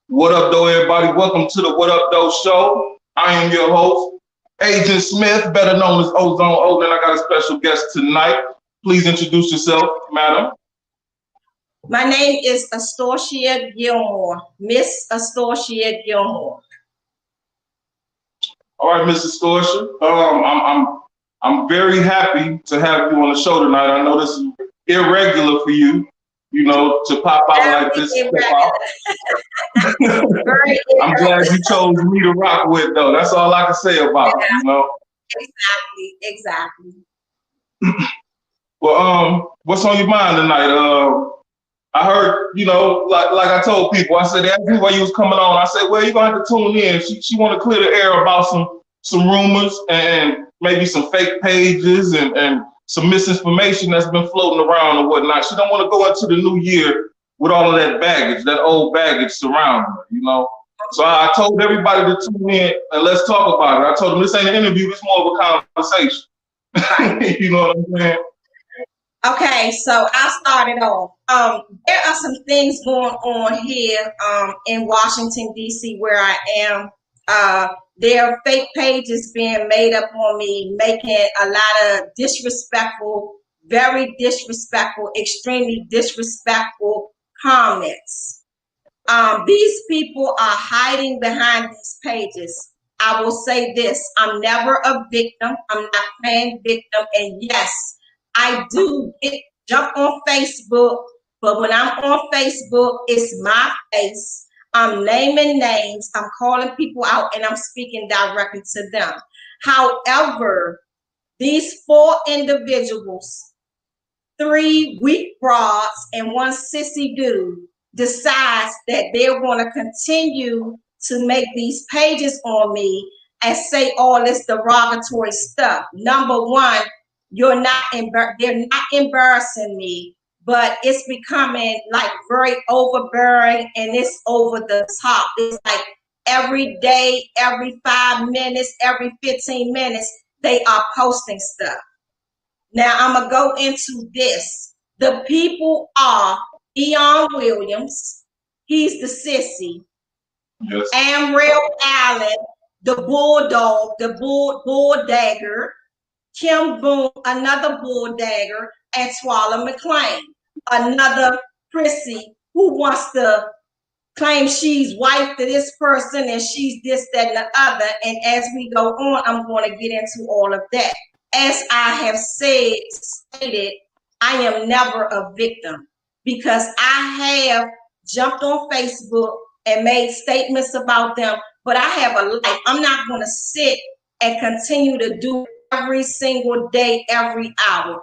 What up, though, everybody? Welcome to the What Up, Though show. I am your host, Agent Smith, better known as Ozone O. And I got a special guest tonight. Please introduce yourself, madam. My name is Astorcia Gilmore, Miss Astorcia Gilmore. All right, Mrs. Astorcia. I'm very happy to have you on the show tonight. I know this is irregular for you, to pop out like this. I'm glad you chose me to rock with, though. That's all I can say about it, Exactly. Well, what's on your mind tonight? I heard, like I told people, I said, they asked me why you was coming on. I said, well, you're going to have to tune in. She want to clear the air about some rumors and maybe some fake pages and some misinformation that's been floating around and whatnot. She don't want to go into the new year with all of that baggage, that old baggage surrounding her, So I told everybody to tune in and let's talk about it. I told them this ain't an interview, it's more of a conversation. You know what I'm saying? Okay, so I'll start it off. There are some things going on here in Washington, D.C., where I am. There are fake pages being made up on me, making a lot of disrespectful, very disrespectful, extremely disrespectful comments. These people are hiding behind these pages. I will say this, I'm never a victim. I'm not playing victim. And yes, I do jump on Facebook, but when I'm on Facebook, it's my face. I'm naming names, I'm calling people out, and I'm speaking directly to them. However, these 4 individuals, 3 weak broads and 1 sissy dude, decides that they're going to continue to make these pages on me and say all this derogatory stuff. Number one, they're not embarrassing me, but it's becoming like very overbearing and it's over the top. It's like every day, every 5 minutes, every 15 minutes, they are posting stuff. Now I'm gonna go into this. The people are Eon Williams, he's the sissy. Yes. Amrell Allen, the bulldog, the bull dagger. Kim Boone, another bull dagger, and Swallow McLean, another prissy who wants to claim she's wife to this person and she's this, that, and the other. And as we go on, I'm going to get into all of that. As I have stated, I am never a victim because I have jumped on Facebook and made statements about them, but I have a life. I'm not going to sit and continue to do every single day, every hour.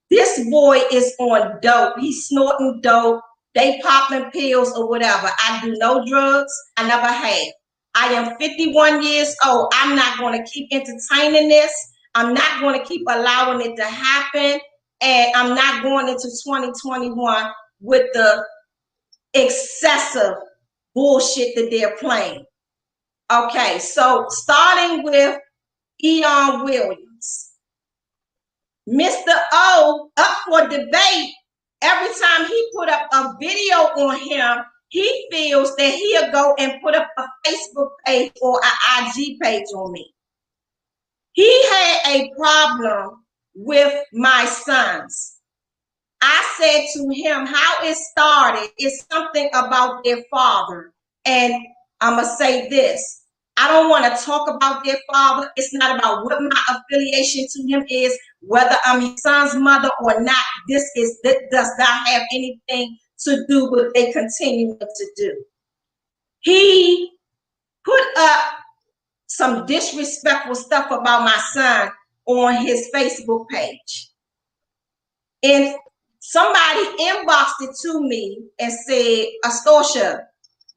This boy is on dope. He's snorting dope. They popping pills or whatever. I do no drugs. I never have. I am 51 years old. I'm not going to keep entertaining this. I'm not going to keep allowing it to happen. And I'm not going into 2021 with the excessive bullshit that they're playing. Okay, so starting with Eon Williams. Mr. O, up for debate. Every time he put up a video on him, he feels that he'll go and put up a Facebook page or an IG page on me. He had a problem with my sons. I said to him, how it started is something about their father. And I'm going to say this. I don't want to talk about their father. It's not about what my affiliation to him is, whether I'm his son's mother or not. This does not have anything to do with what they continue to do. He put up some disrespectful stuff about my son on his Facebook page. And somebody inboxed it to me and said, Astorcia,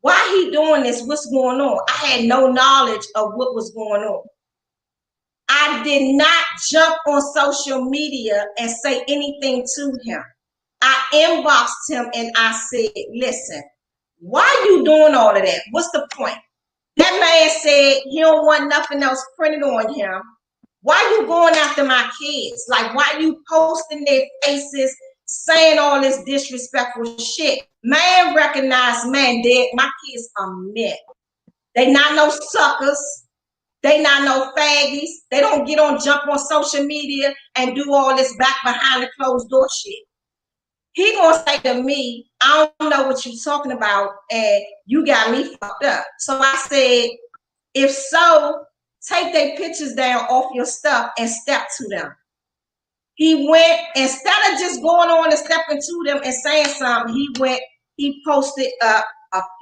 why he doing this? What's going on? I had no knowledge of what was going on. I did not jump on social media and say anything to him. I inboxed him and I said, listen, why you doing all of that? What's the point? That man said he don't want nothing else printed on him. Why you going after my kids? Like, why you posting their faces, saying all this disrespectful shit. Man, recognize, man, dead. My kids are men. They not no suckers. They not no faggies. They don't get on, jump on social media and do all this back behind the closed door shit. He gonna say to me, I don't know what you're talking about, and you got me fucked up. So I said, if so, take their pictures down off your stuff and step to them. He went, instead of just going on and stepping to them and saying something, he posted a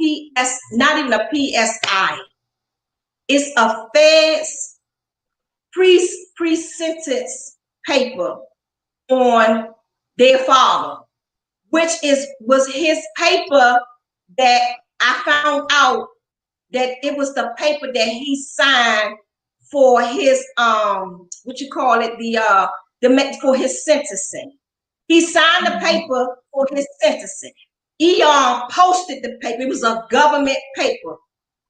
PS, not even a PSI. It's a feds pre-sentence paper on their father, which was his paper that I found out that it was the paper that he signed for his for his sentencing. He signed the paper for his sentencing. Eon posted the paper. It was a government paper.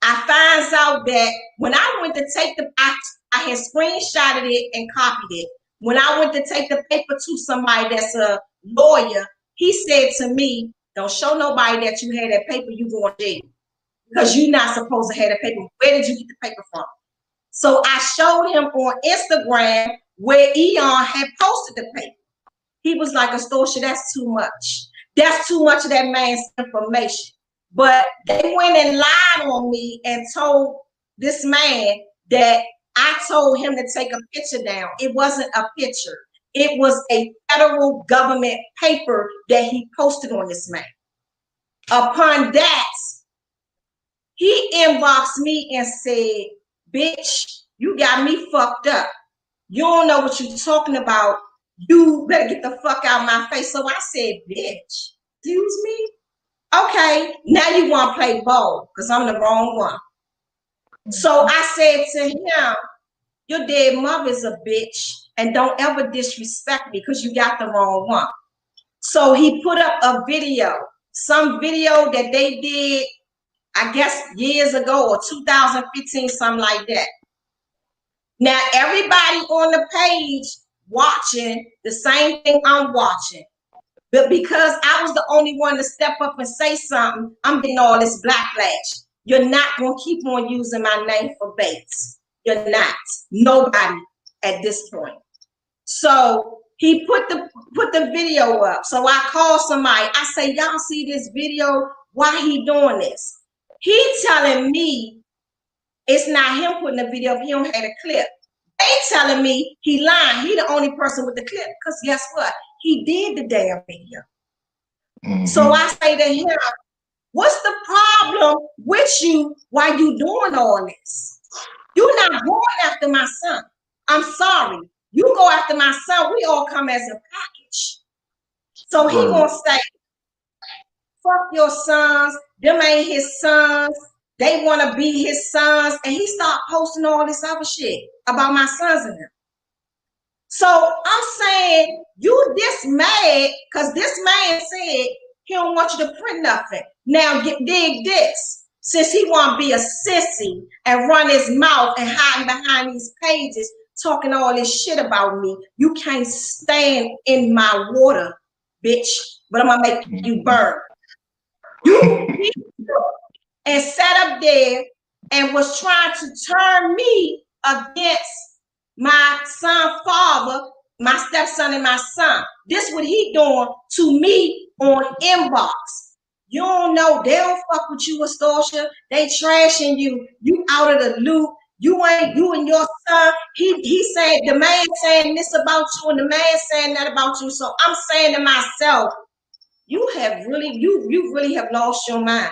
I finds out that when I went to take I had screenshotted it and copied it. When I went to take the paper to somebody that's a lawyer, he said to me, don't show nobody that you had that paper, you going to jail. Because you're not supposed to have the paper. Where did you get the paper from? So I showed him on Instagram where Eon had posted the paper. He was like, Astorcia, that's too much. That's too much of that man's information. But they went and lied on me and told this man that I told him to take a picture down. It wasn't a picture. It was a federal government paper that he posted on this man. Upon that, he inboxed me and said, bitch, you got me fucked up. You don't know what you're talking about. You better get the fuck out of my face. So I said, bitch, excuse me? Okay, now you want to play ball because I'm the wrong one. So I said to him, your dead mother's a bitch and don't ever disrespect me because you got the wrong one. So he put up a video, some video that they did, I guess years ago or 2015, something like that. Now everybody on the page watching the same thing I'm watching. But because I was the only one to step up and say something, I'm getting all this backlash. You're not going to keep on using my name for baits. You're not. Nobody at this point. So he put the video up. So I called somebody. I say, y'all see this video? Why he doing this? He telling me it's not him putting the video up. He don't have a clip. They telling me he lying. He the only person with the clip. Because guess what? He did the damn video. Mm-hmm. So I say to him, what's the problem with you while you doing all this? You're not going after my son. I'm sorry. You go after my son, we all come as a package. So he gonna say, fuck your sons, them ain't his sons. They want to be his sons. And he start posting all this other shit about my sons and them. So I'm saying, you this mad because this man said he don't want you to print nothing. Now dig this. Since he want to be a sissy and run his mouth and hide behind these pages talking all this shit about me, you can't stand in my water, bitch, but I'm going to make you burn. You and sat up there and was trying to turn me against my son father, my stepson and my son. This what he doing to me on inbox. You don't know, they don't fuck with you, Astorcia. They trashing you. You out of the loop. You and your son. He said, the man saying this about you and the man saying that about you. So I'm saying to myself, you really have lost your mind.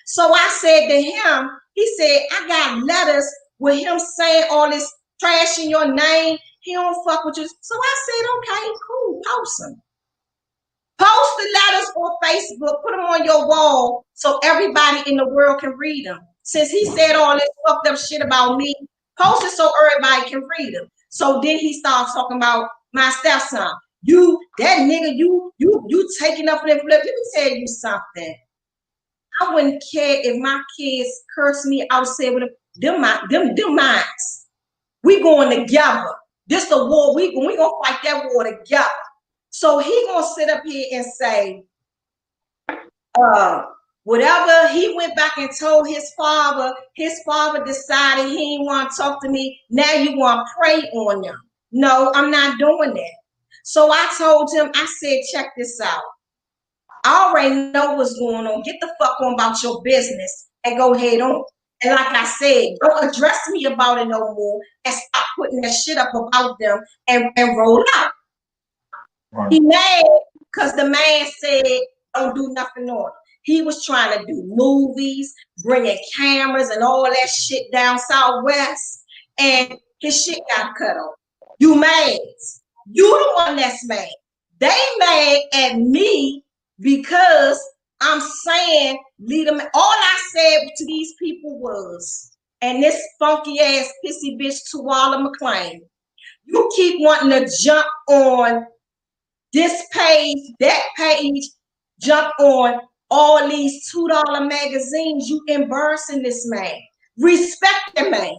So I said to him, he said, I got letters with him saying all this trash in your name. He don't fuck with you. So I said, okay, cool, post them. Post the letters on Facebook, put them on your wall so everybody in the world can read them. Since he said all this fucked up shit about me, post it so everybody can read them. So then he starts talking about my stepson. That nigga, you taking up for that flip. Let me tell you something. I wouldn't care if my kids curse me outside with them minds. We going together. This the war. We gonna fight that war together. So he gonna sit up here and say, whatever he went back and told his father decided he didn't want to talk to me. Now you want to prey on them. No, I'm not doing that. So I told him, I said, check this out. I already know what's going on. Get the fuck on about your business and go head on. And like I said, don't address me about it no more and stop putting that shit up about them and roll out. Right. He mad because the man said don't do nothing on it. He was trying to do movies, bringing cameras and all that shit down Southwest, and his shit got cut off. You mad. You the one that's mad. They mad at me because I'm saying lead them. All I said to these people was, and this funky ass pissy bitch Tawala McClain, you keep wanting to jump on this page, that page, jump on all these $2 magazines. You embarrassing this man. Respect the man.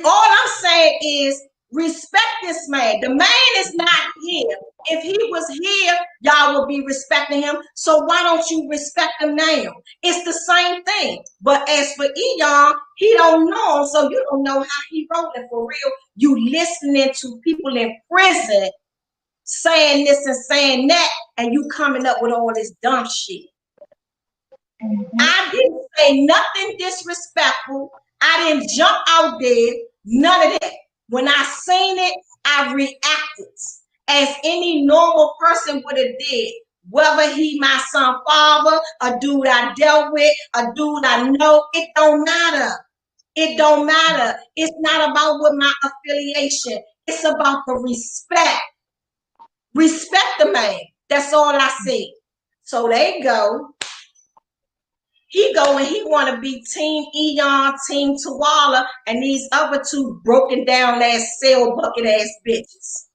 All I'm saying is respect this man. The man is not here. If he was here, y'all would be respecting him. So why don't you respect him now? It's the same thing. But as for Eon, he don't know, so you don't know how he rolling for real. You listening to people in prison saying this and saying that, and you coming up with all this dumb shit. I didn't say nothing disrespectful. I didn't jump out there. None of that. When I seen it, I reacted as any normal person would have did. Whether he my son father, a dude I dealt with, a dude I know, it don't matter. It don't matter. It's not about what my affiliation. It's about the respect. Respect the man. That's all I see. So they go. He go and he want to be Team Eon, Team Tawala, and these other two broken down ass cell bucket ass bitches.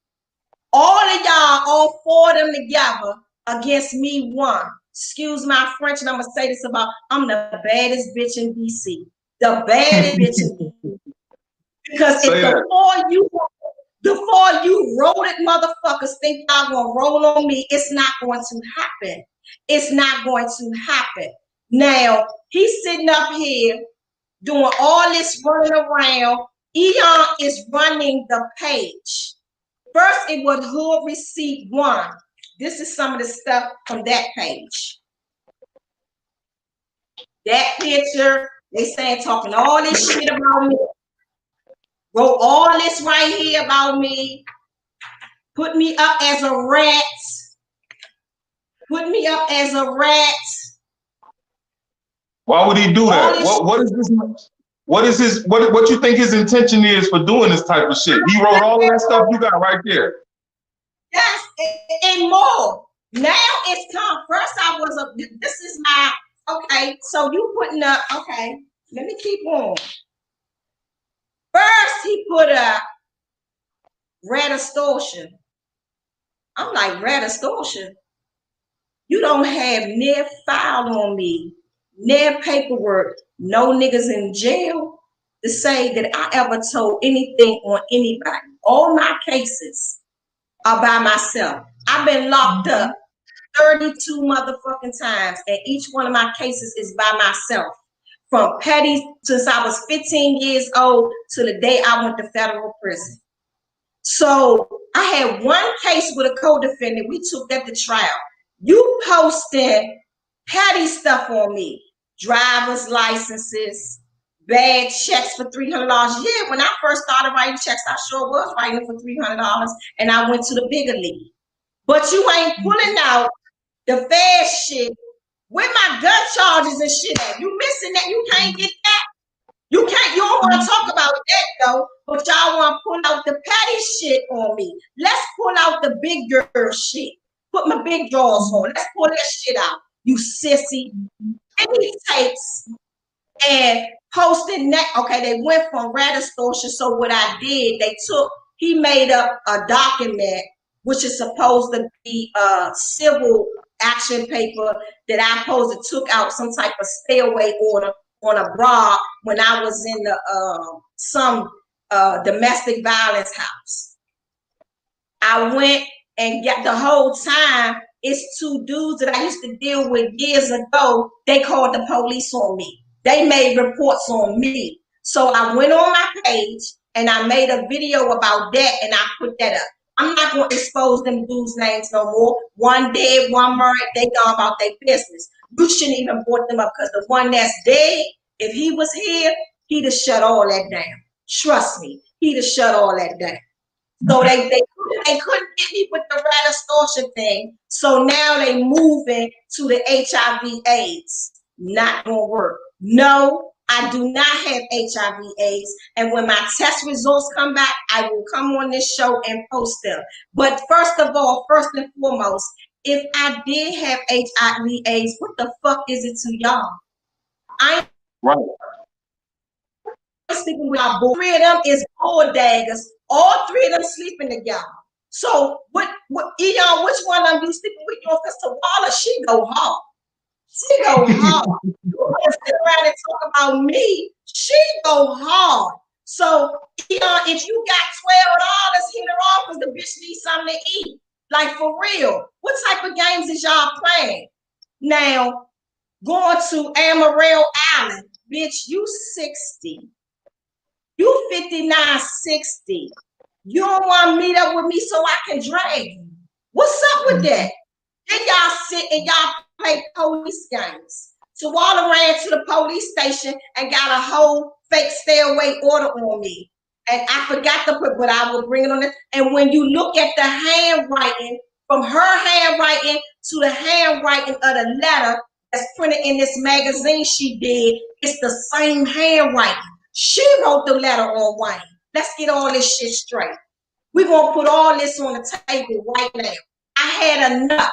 All of y'all, all four of them together against me one. Excuse my French, and I'm gonna say this about I'm the baddest bitch in DC. The baddest bitch in DC. Because if the four you rodent motherfuckers think y'all gonna roll on me, it's not going to happen. It's not going to happen. Now, he's sitting up here doing all this running around. Eon is running the page. First, it was Hood Receipt 1. This is some of the stuff from that page. That picture, they saying talking all this shit about me. Wrote all this right here about me. Put me up as a rat. Put me up as a rat. Why would he do that? What is this? What is his? What you think his intention is for doing this type of shit? He wrote all of that stuff you got right there. Yes, and more. Now it's time. First, I was a. This is my okay. So you putting up? Okay, let me keep on. First, he put up Red Astorcia. I'm like, Red Astorcia. You don't have near file on me. Near paperwork, no niggas in jail to say that I ever told anything on anybody. All my cases are by myself. I've been locked up 32 motherfucking times, and each one of my cases is by myself. From petty since I was 15 years old to the day I went to federal prison. So I had one case with a co-defendant. We took that to trial. You posted petty stuff on me. Driver's licenses, bad checks for $300. Yeah, when I first started writing checks, I sure was writing for $300, and I went to the bigger league. But you ain't pulling out the fast shit. Where my gun charges and shit at? You missing that? You can't get that. You don't want to talk about that though, but y'all want to pull out the petty shit on me. Let's pull out the big girl shit. Put my big drawers on. Let's pull that shit out. You sissy. And he takes and posted that. Okay, they went from Red Astorcia. So what I did, he made up a document which is supposed to be a civil action paper that I supposed to took out some type of stay away order on a broad when I was in the some domestic violence house. I went And yet the whole time, it's two dudes that I used to deal with years ago. They called the police on me. They made reports on me. So I went on my page and I made a video about that and I put that up. I'm not going to expose them dudes' names no more. One dead, one murdered. They gone about their business. You shouldn't even brought them up because the one that's dead, if he was here, he'd have shut all that down. Trust me, he'd have shut all that down. So they couldn't get me with the rat Astorcia thing. So now they moving to the HIV/AIDS. Not gonna work. No, I do not have HIV/AIDS. And when my test results come back, I will come on this show and post them. But first of all, first and foremost, if I did have HIV/AIDS, what the fuck is it to y'all? I Right. sleeping with our boys. Three of them is bull daggers. All three of them sleeping together. So what Eon, which one of you sleeping with your sister Walla? She go hard. She go hard. You want to sit around and talk about me? She go hard. So Eon, if you got $12, hit her off because the bitch needs something to eat. Like for real. What type of games is y'all playing? Now, going to Amarillo Island, bitch, you 60. You 59, 60. You don't want to meet up with me so I can drag you. What's up with that? Then y'all sit and y'all play police games. So Walla ran to the police station and got a whole fake stay away order on me. And I forgot to put, but I will bring it on it. And when you look at the handwriting, from her handwriting to the handwriting of the letter that's printed in this magazine she did, it's the same handwriting. She wrote the letter on Wayne. Let's get all this shit straight. We're going to put all this on the table right now. I had enough.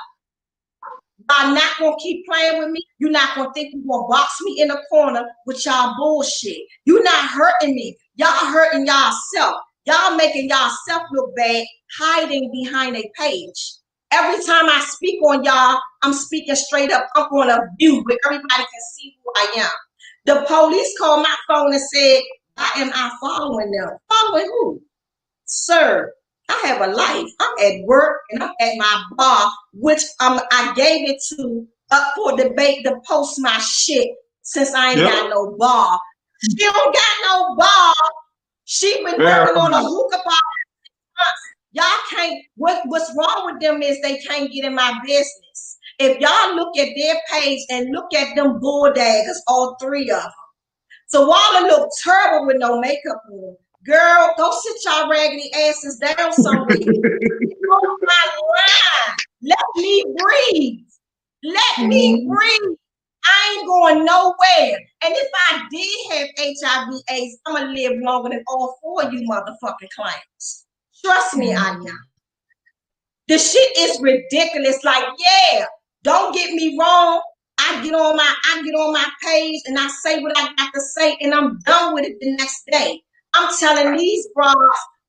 Y'all not going to keep playing with me. You're not going to think you're going to box me in a corner with y'all bullshit. You're not hurting me. Y'all hurting y'allself. Y'all making y'allself look bad, hiding behind a page. Every time I speak on y'all, I'm speaking straight up. I'm on a view where everybody can see who I am. The police called my phone and said, why am I following them? Following who? Sir, I have a life. I'm at work and I'm at my bar, which I gave it to up for debate to post my shit since I ain't got no bar. She don't got no bar. She been working on a hookah bar. Y'all can't, what's wrong with them is they can't get in my business. If y'all look at their page and look at them bull daggers, all three of them. So Walla look terrible with no makeup on. Girl, go sit y'all raggedy asses down somewhere. On my line. Let me breathe. Let me breathe. I ain't going nowhere. And if I did have HIV/AIDS, I'm going to live longer than all four of you motherfucking claims. Trust me, I am. The shit is ridiculous. Like, yeah, don't get me wrong. I get on my page and I say what I got to say and I'm done with it the next day. I'm telling these bros,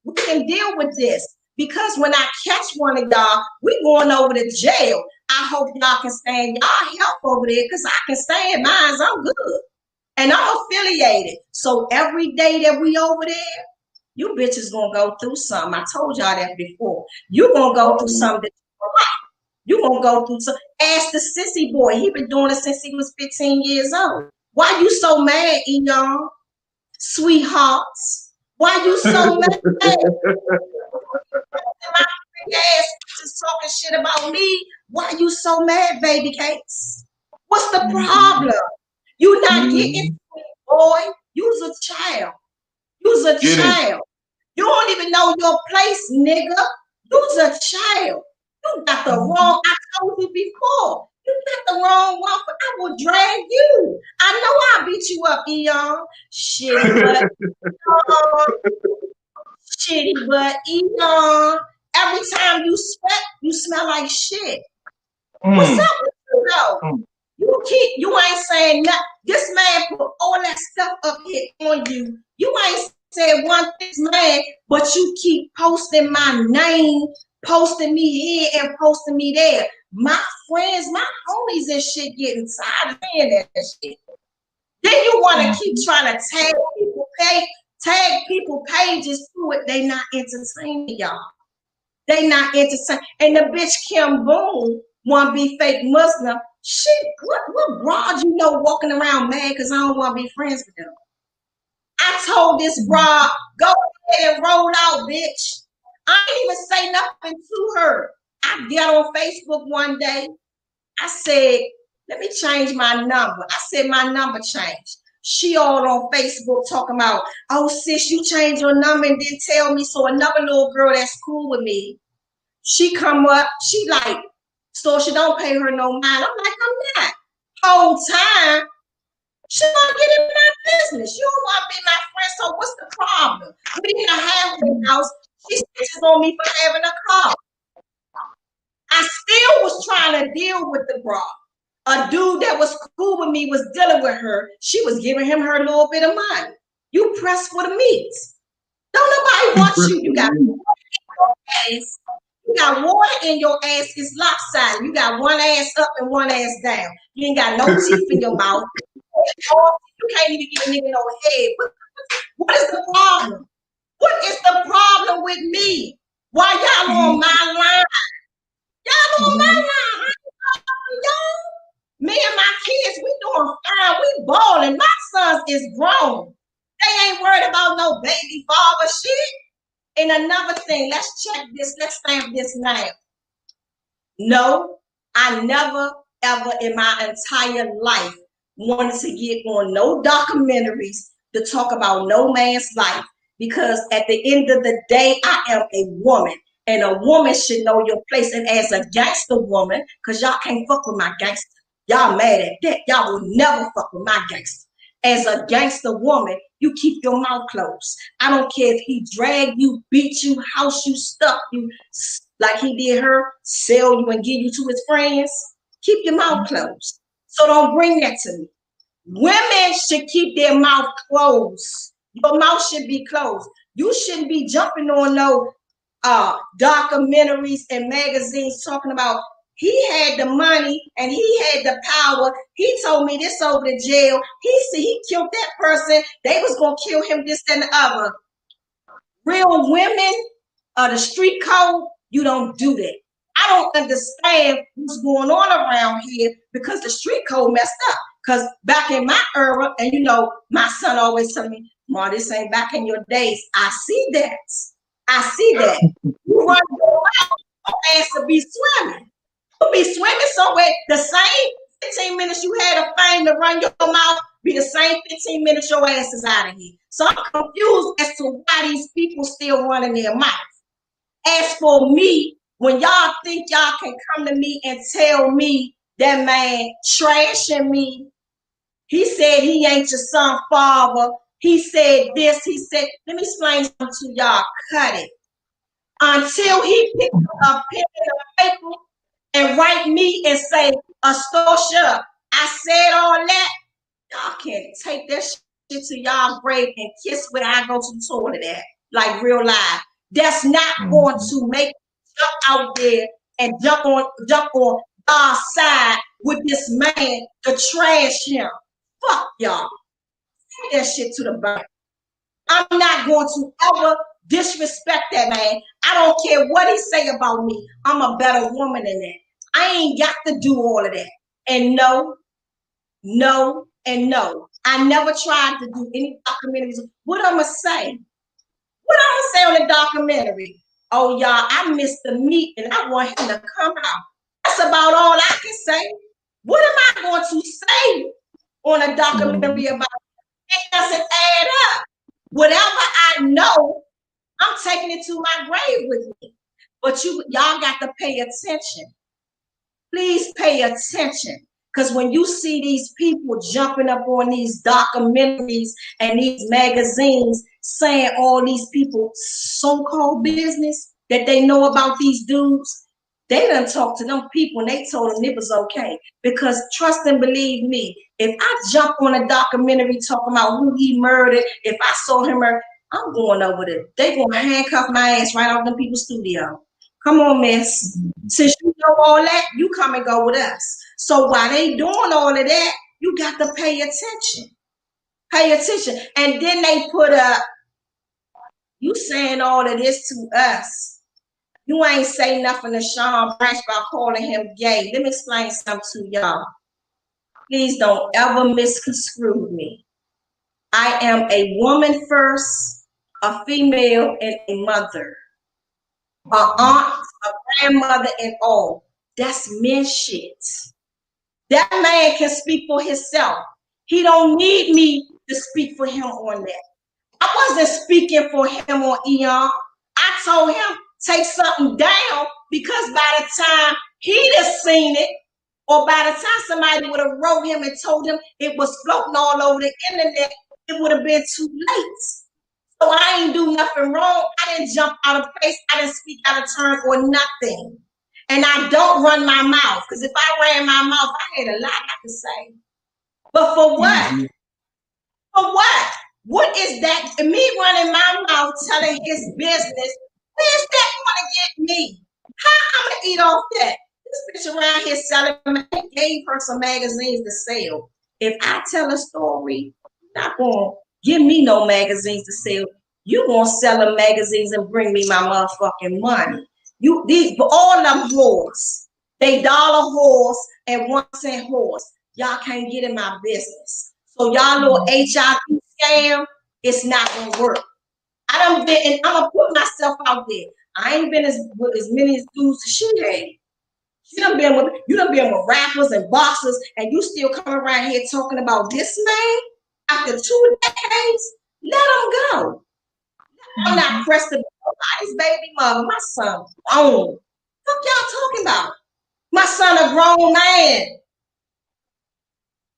we can deal with this because when I catch one of y'all, we going over to jail. I hope y'all can stand y'all help over there because I can stand mine. I'm good. And I'm affiliated. So every day that we over there, you bitches gonna go through something. I told y'all that before. You gonna go through something. You gonna go through some. Ask the sissy boy. He been doing it since he was 15 years old. Why you so mad, Eon? Sweethearts. Why you so mad? My ass just talking shit about me. Why you so mad, baby cakes? What's the problem? You not getting boy. You's a child. You's a child. You don't even know your place, nigga. You's a child. You got the wrong, I told you before. You got the wrong one, but I will drag you. I know I'll beat you up, Eon. Shitty butt. Shitty butt, Eon. Every time you sweat, you smell like shit. What's up with you, though? You ain't saying nothing. This man put all that stuff up here on you. You ain't said one thing, man, but you keep posting my name, posting me here and posting me there. My friends, my homies and shit getting tired of saying that shit. Then you want to keep trying to tag people pages to it. They not entertaining y'all. They not entertained. And the bitch Kim Boone want to be fake Muslim. Shit, what broad you know walking around mad because I don't want to be friends with them? I told this broad, go ahead and roll out, bitch. I didn't even say nothing to her. I get on Facebook one day. I said, let me change my number. I said, my number changed. She all on Facebook talking about, oh, sis, you changed your number and didn't tell me. So another little girl that's cool with me, she come up, she like, so she don't pay her no mind. I'm like, I'm not. Whole time, she gonna get in my business. You don't want to be my friend, so what's the problem? We in a halfway house. She stitches on me for having a car. I still was trying to deal with the bra. A dude that was cool with me was dealing with her. She was giving him her little bit of money. You press for the meat. Don't nobody want you. You got water in your ass. You got water in your ass. It's lopsided. You got one ass up and one ass down. You ain't got no teeth in your mouth. You can't even give a nigga no head. What is the problem? What is the problem with me? Why y'all on my line? Y'all on my line. Y'all. Me and my kids, we doing fine. We balling. My sons is grown. They ain't worried about no baby father shit. And another thing, let's check this. Let's stamp this now. No, I never, ever in my entire life wanted to get on no documentaries to talk about no man's life, because at the end of the day, I am a woman, and a woman should know your place. And as a gangster woman, because y'all can't fuck with my gangster, y'all mad at that. Y'all will never fuck with my gangster. As a gangster woman, you keep your mouth closed. I don't care if he drag you, beat you, house you, stuff you, like he did her, sell you and give you to his friends. Keep your mouth closed. So don't bring that to me. Women should keep their mouth closed. Your mouth should be closed. You shouldn't be jumping on no documentaries and magazines talking about he had the money and he had the power. He told me this over the jail. He said he killed that person. They was gonna kill him, this and the other. Real women of the street code, you don't do that. I don't understand what's going on around here because the street code messed up. Because back in my era, and you know, my son always tell me, Mom, this ain't back in your days. I see that. I see that. You run your mouth, your ass to be swimming. You'll be swimming somewhere. The same 15 minutes you had a fame to run your mouth, be the same 15 minutes your ass is out of here. So I'm confused as to why these people still running their mouth. As for me, when y'all think y'all can come to me and tell me that man trashing me, he said he ain't your son father, he said this, he said, let me explain something to y'all, cut it. Until he picks up a pen and paper and write me and say, Astorcia, I said all that, y'all can't take that shit to y'all grave and kiss where I go to the toilet at, like real life. That's not going to make me jump out there and jump on God's side with this man to trash him. Fuck y'all. Take that shit to the bank. I'm not going to ever disrespect that man. I don't care what he say about me. I'm a better woman than that. I ain't got to do all of that. And no, and no. I never tried to do any documentaries. What I'ma say? What I'ma say on the documentary? Oh, y'all, I missed the meat and I want him to come out. That's about all I can say. What am I going to say on a documentary about it? It doesn't add up. Whatever I know, I'm taking it to my grave with me. But y'all got to pay attention. Please pay attention. Because when you see these people jumping up on these documentaries and these magazines saying all these people so-called business that they know about these dudes, they done talked to them people and they told them it was okay. Because trust and believe me, if I jump on a documentary talking about who he murdered, if I saw him murder, I'm going over there. They gonna handcuff my ass right out of them people's studio. Come on, miss. Since you know all that, you come and go with us. So while they doing all of that, you got to pay attention. Pay attention. And then they put up, you saying all of this to us. You ain't say nothing to Sean Branch about calling him gay. Let me explain something to y'all. Please don't ever misconstrue me. I am a woman first, a female, and a mother, a aunt, a grandmother, and all. That's men shit. That man can speak for himself. He don't need me to speak for him on that. I wasn't speaking for him on Eon. I told him take something down because by the time he'd have seen it, or by the time somebody would have wrote him and told him it was floating all over the internet, it would have been too late. So I ain't do nothing wrong. I didn't jump out of place. I didn't speak out of turn or nothing. And I don't run my mouth, because if I ran my mouth, I had a lot I could say. But for what? Mm-hmm. For what? What is that? Me running my mouth telling his business, where's that gonna get me? How I'm gonna eat off that? This bitch around here selling, gave her some magazines to sell. If I tell a story, you're not gonna give me no magazines to sell. You gonna sell the magazines and bring me my motherfucking money. These all them whores, they dollar whores and 1 cent whores. Y'all can't get in my business. So y'all little HIV scam, it's not gonna work. I done been, and I'm gonna put myself out there. I ain't been with as many dudes as she had. You done been with rappers and boxers, and you still come around here talking about this man after 2 decades. Let him go. I'm not pressed to be nobody's baby mother. My son grown. What y'all talking about? My son a grown man.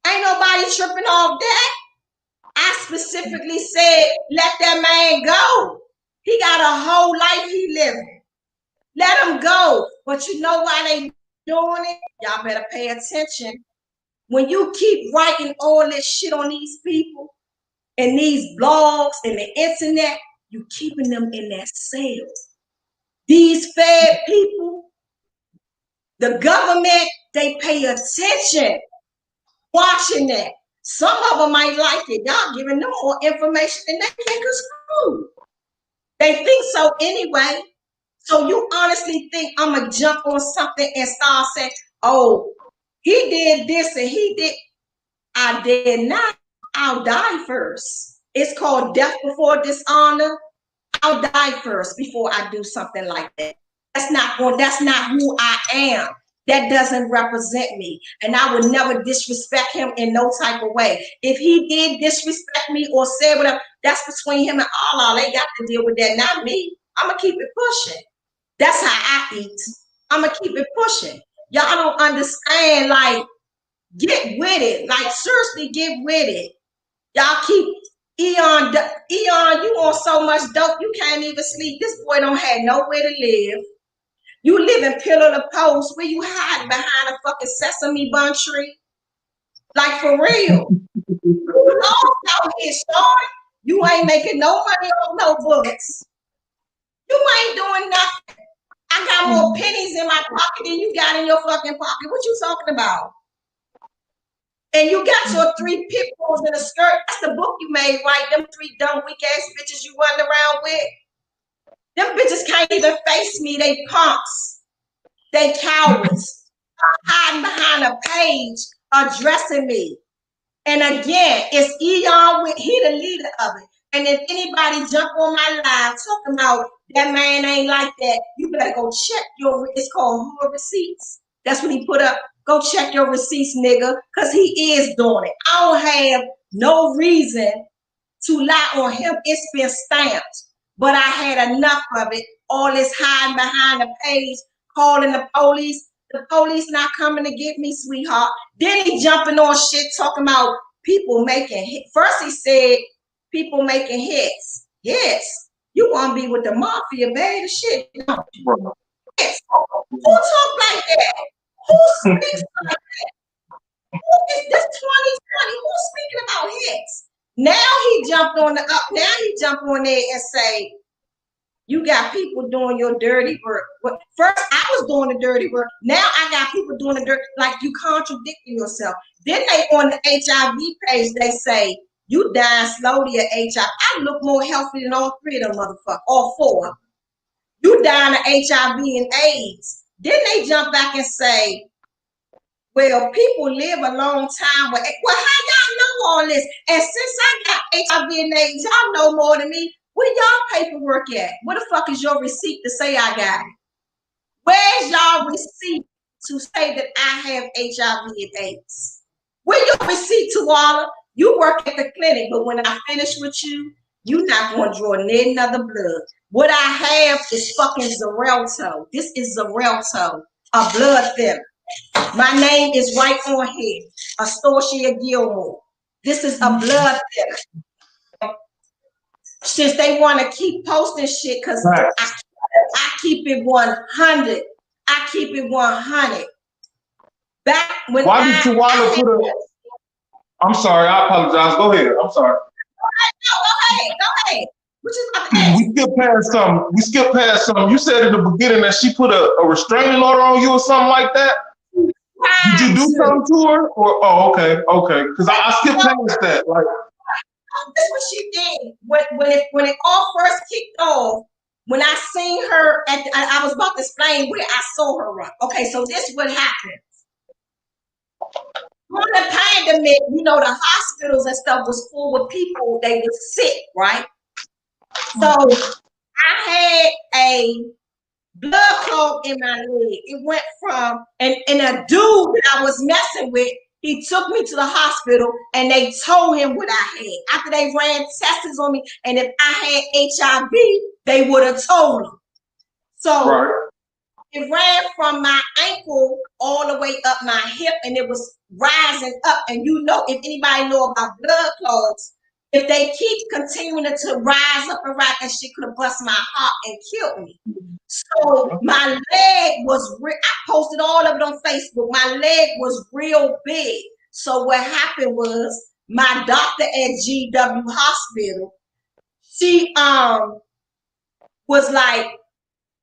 Ain't nobody tripping off that. I specifically said, let that man go. He got a whole life he living. Let him go. But you know why they doing it? Y'all better pay attention. When you keep writing all this shit on these people and these blogs and the internet, you keeping them in that cell. These fed people, the government, they pay attention watching that. Some of them might like it. Y'all giving them more information than they can screw. They think so anyway. So you honestly think I'm going to jump on something and start saying, oh, he did this and he did. I did not. I'll die first. It's called death before dishonor. I'll die first before I do something like that. That's not who I am. That doesn't represent me. And I would never disrespect him in no type of way. If he did disrespect me or said whatever, that's between him and Allah. They got to deal with that, not me. I'm going to keep it pushing. That's how I eat. I'm going to keep it pushing. Y'all don't understand, like, get with it. Like, seriously, get with it. Y'all keep, Eon, you on so much dope, you can't even sleep. This boy don't have nowhere to live. You live in pillar to post where you hide behind a fucking sesame bun tree. Like, for real. You lost out here, Sean. You ain't making no money on no books. You ain't doing nothing. I got more pennies in my pocket than you got in your fucking pocket. What you talking about? And you got your 3 pit bulls in a skirt. That's the book you made, right? Them 3 dumb weak ass bitches you run around with. Them bitches can't even face me. They punks. They cowards. Hiding behind a page, addressing me. And again, it's Eon, he the leader of it. And if anybody jump on my live talking about that man ain't like that, you better go check it's called Who Receipts. That's what he put up. Go check your receipts, nigga, because he is doing it. I don't have no reason to lie on him. It's been stamped. But I had enough of it. All this hiding behind the page, calling the police. The police not coming to get me, sweetheart. Then he jumping on shit, talking about people making hits. First he said, people making hits. Hits. You want to be with the mafia, baby? Shit. No. Hits. Who talk like that? Who speaks like that? Who is this 2020? Who's speaking about hits? Now he jumped on now he jumped on there and say, you got people doing your dirty work. First, I was doing the dirty work. Now I got people doing the dirt. Like, you contradicting yourself. Then they on the HIV page, they say, you dying slowly of HIV. I look more healthy than all 3 of them motherfuckers, all 4. You dying of HIV and AIDS. Then they jump back and say, well, people live a long time with AIDS. Well, how y'all know all this? And since I got HIV and AIDS, y'all know more than me. Where y'all paperwork at? Where the fuck is your receipt to say I got it? Where's y'all receipt to say that I have HIV and AIDS? Where your receipt, Tawala? You work at the clinic, but when I finish with you, you're not going to draw near another blood. What I have is fucking Xarelto. This is Xarelto, a blood thinner. My name is right on here, Astorcia Gilmore. This is a blood thinner. Since they want to keep posting shit, because Right. I keep it 100. I keep it 100. Back when Why did Tawala put a? I'm sorry, I apologize. Go ahead. I'm sorry. Go ahead. Which is about to ask. We skipped past something. You said at the beginning that she put a restraining order on you or something like that. Did you do something to her? Or okay. Because I skipped past that. Like this is what she did when it all first kicked off. When I seen her I was about to explain where I saw her run. Okay, so this is what happened. During the pandemic, you know, the hospitals and stuff was full with people. They were sick, right? So I had a blood clot in my leg. It went from and a dude that I was messing with. He took me to the hospital and they told him what I had. After they ran tests on me, and if I had HIV, they would have told him. So right. it ran from my ankle all the way up my hip, and it was rising up. And you know, if anybody know about blood clots, if they keep continuing to rise up and rise, that shit could have bust my heart and killed me. So my leg was, I posted all of it on Facebook. My leg was real big. So what happened was my doctor at GW Hospital, she was like,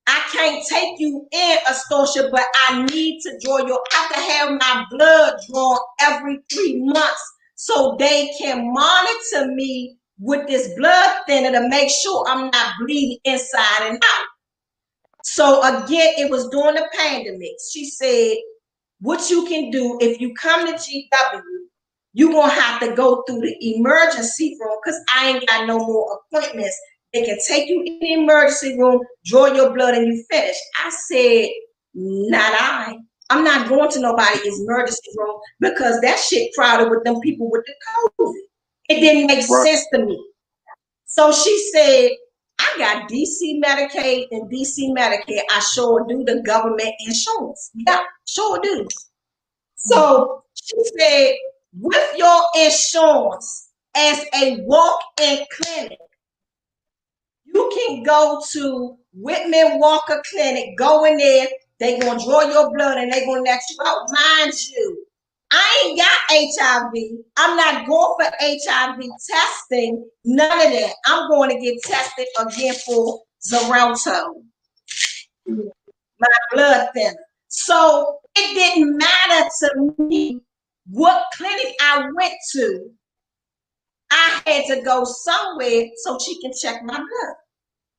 I can't take you in, Astorcia, but I need to draw I have to have my blood drawn every 3 months so they can monitor me with this blood thinner to make sure I'm not bleeding inside and out. So again, it was during the pandemic. She said, what you can do if you come to GW, you're going to have to go through the emergency room because I ain't got no more appointments. They can take you in the emergency room, draw your blood, and you finish. I said, not I. I'm not going to nobody's emergency room because that shit crowded with them people with the COVID. It didn't make sense to me. So she said, I got DC Medicaid and DC Medicare. I sure do, the government insurance. Yeah, sure do. So she said, with your insurance as a walk-in clinic, you can go to Whitman Walker Clinic, go in there, they're going to draw your blood and they're going to let you out. Mind you, I ain't got HIV. I'm not going for HIV testing, none of that. I'm going to get tested again for Xarelto, my blood thinner. So it didn't matter to me what clinic I went to. I had to go somewhere so she can check my blood.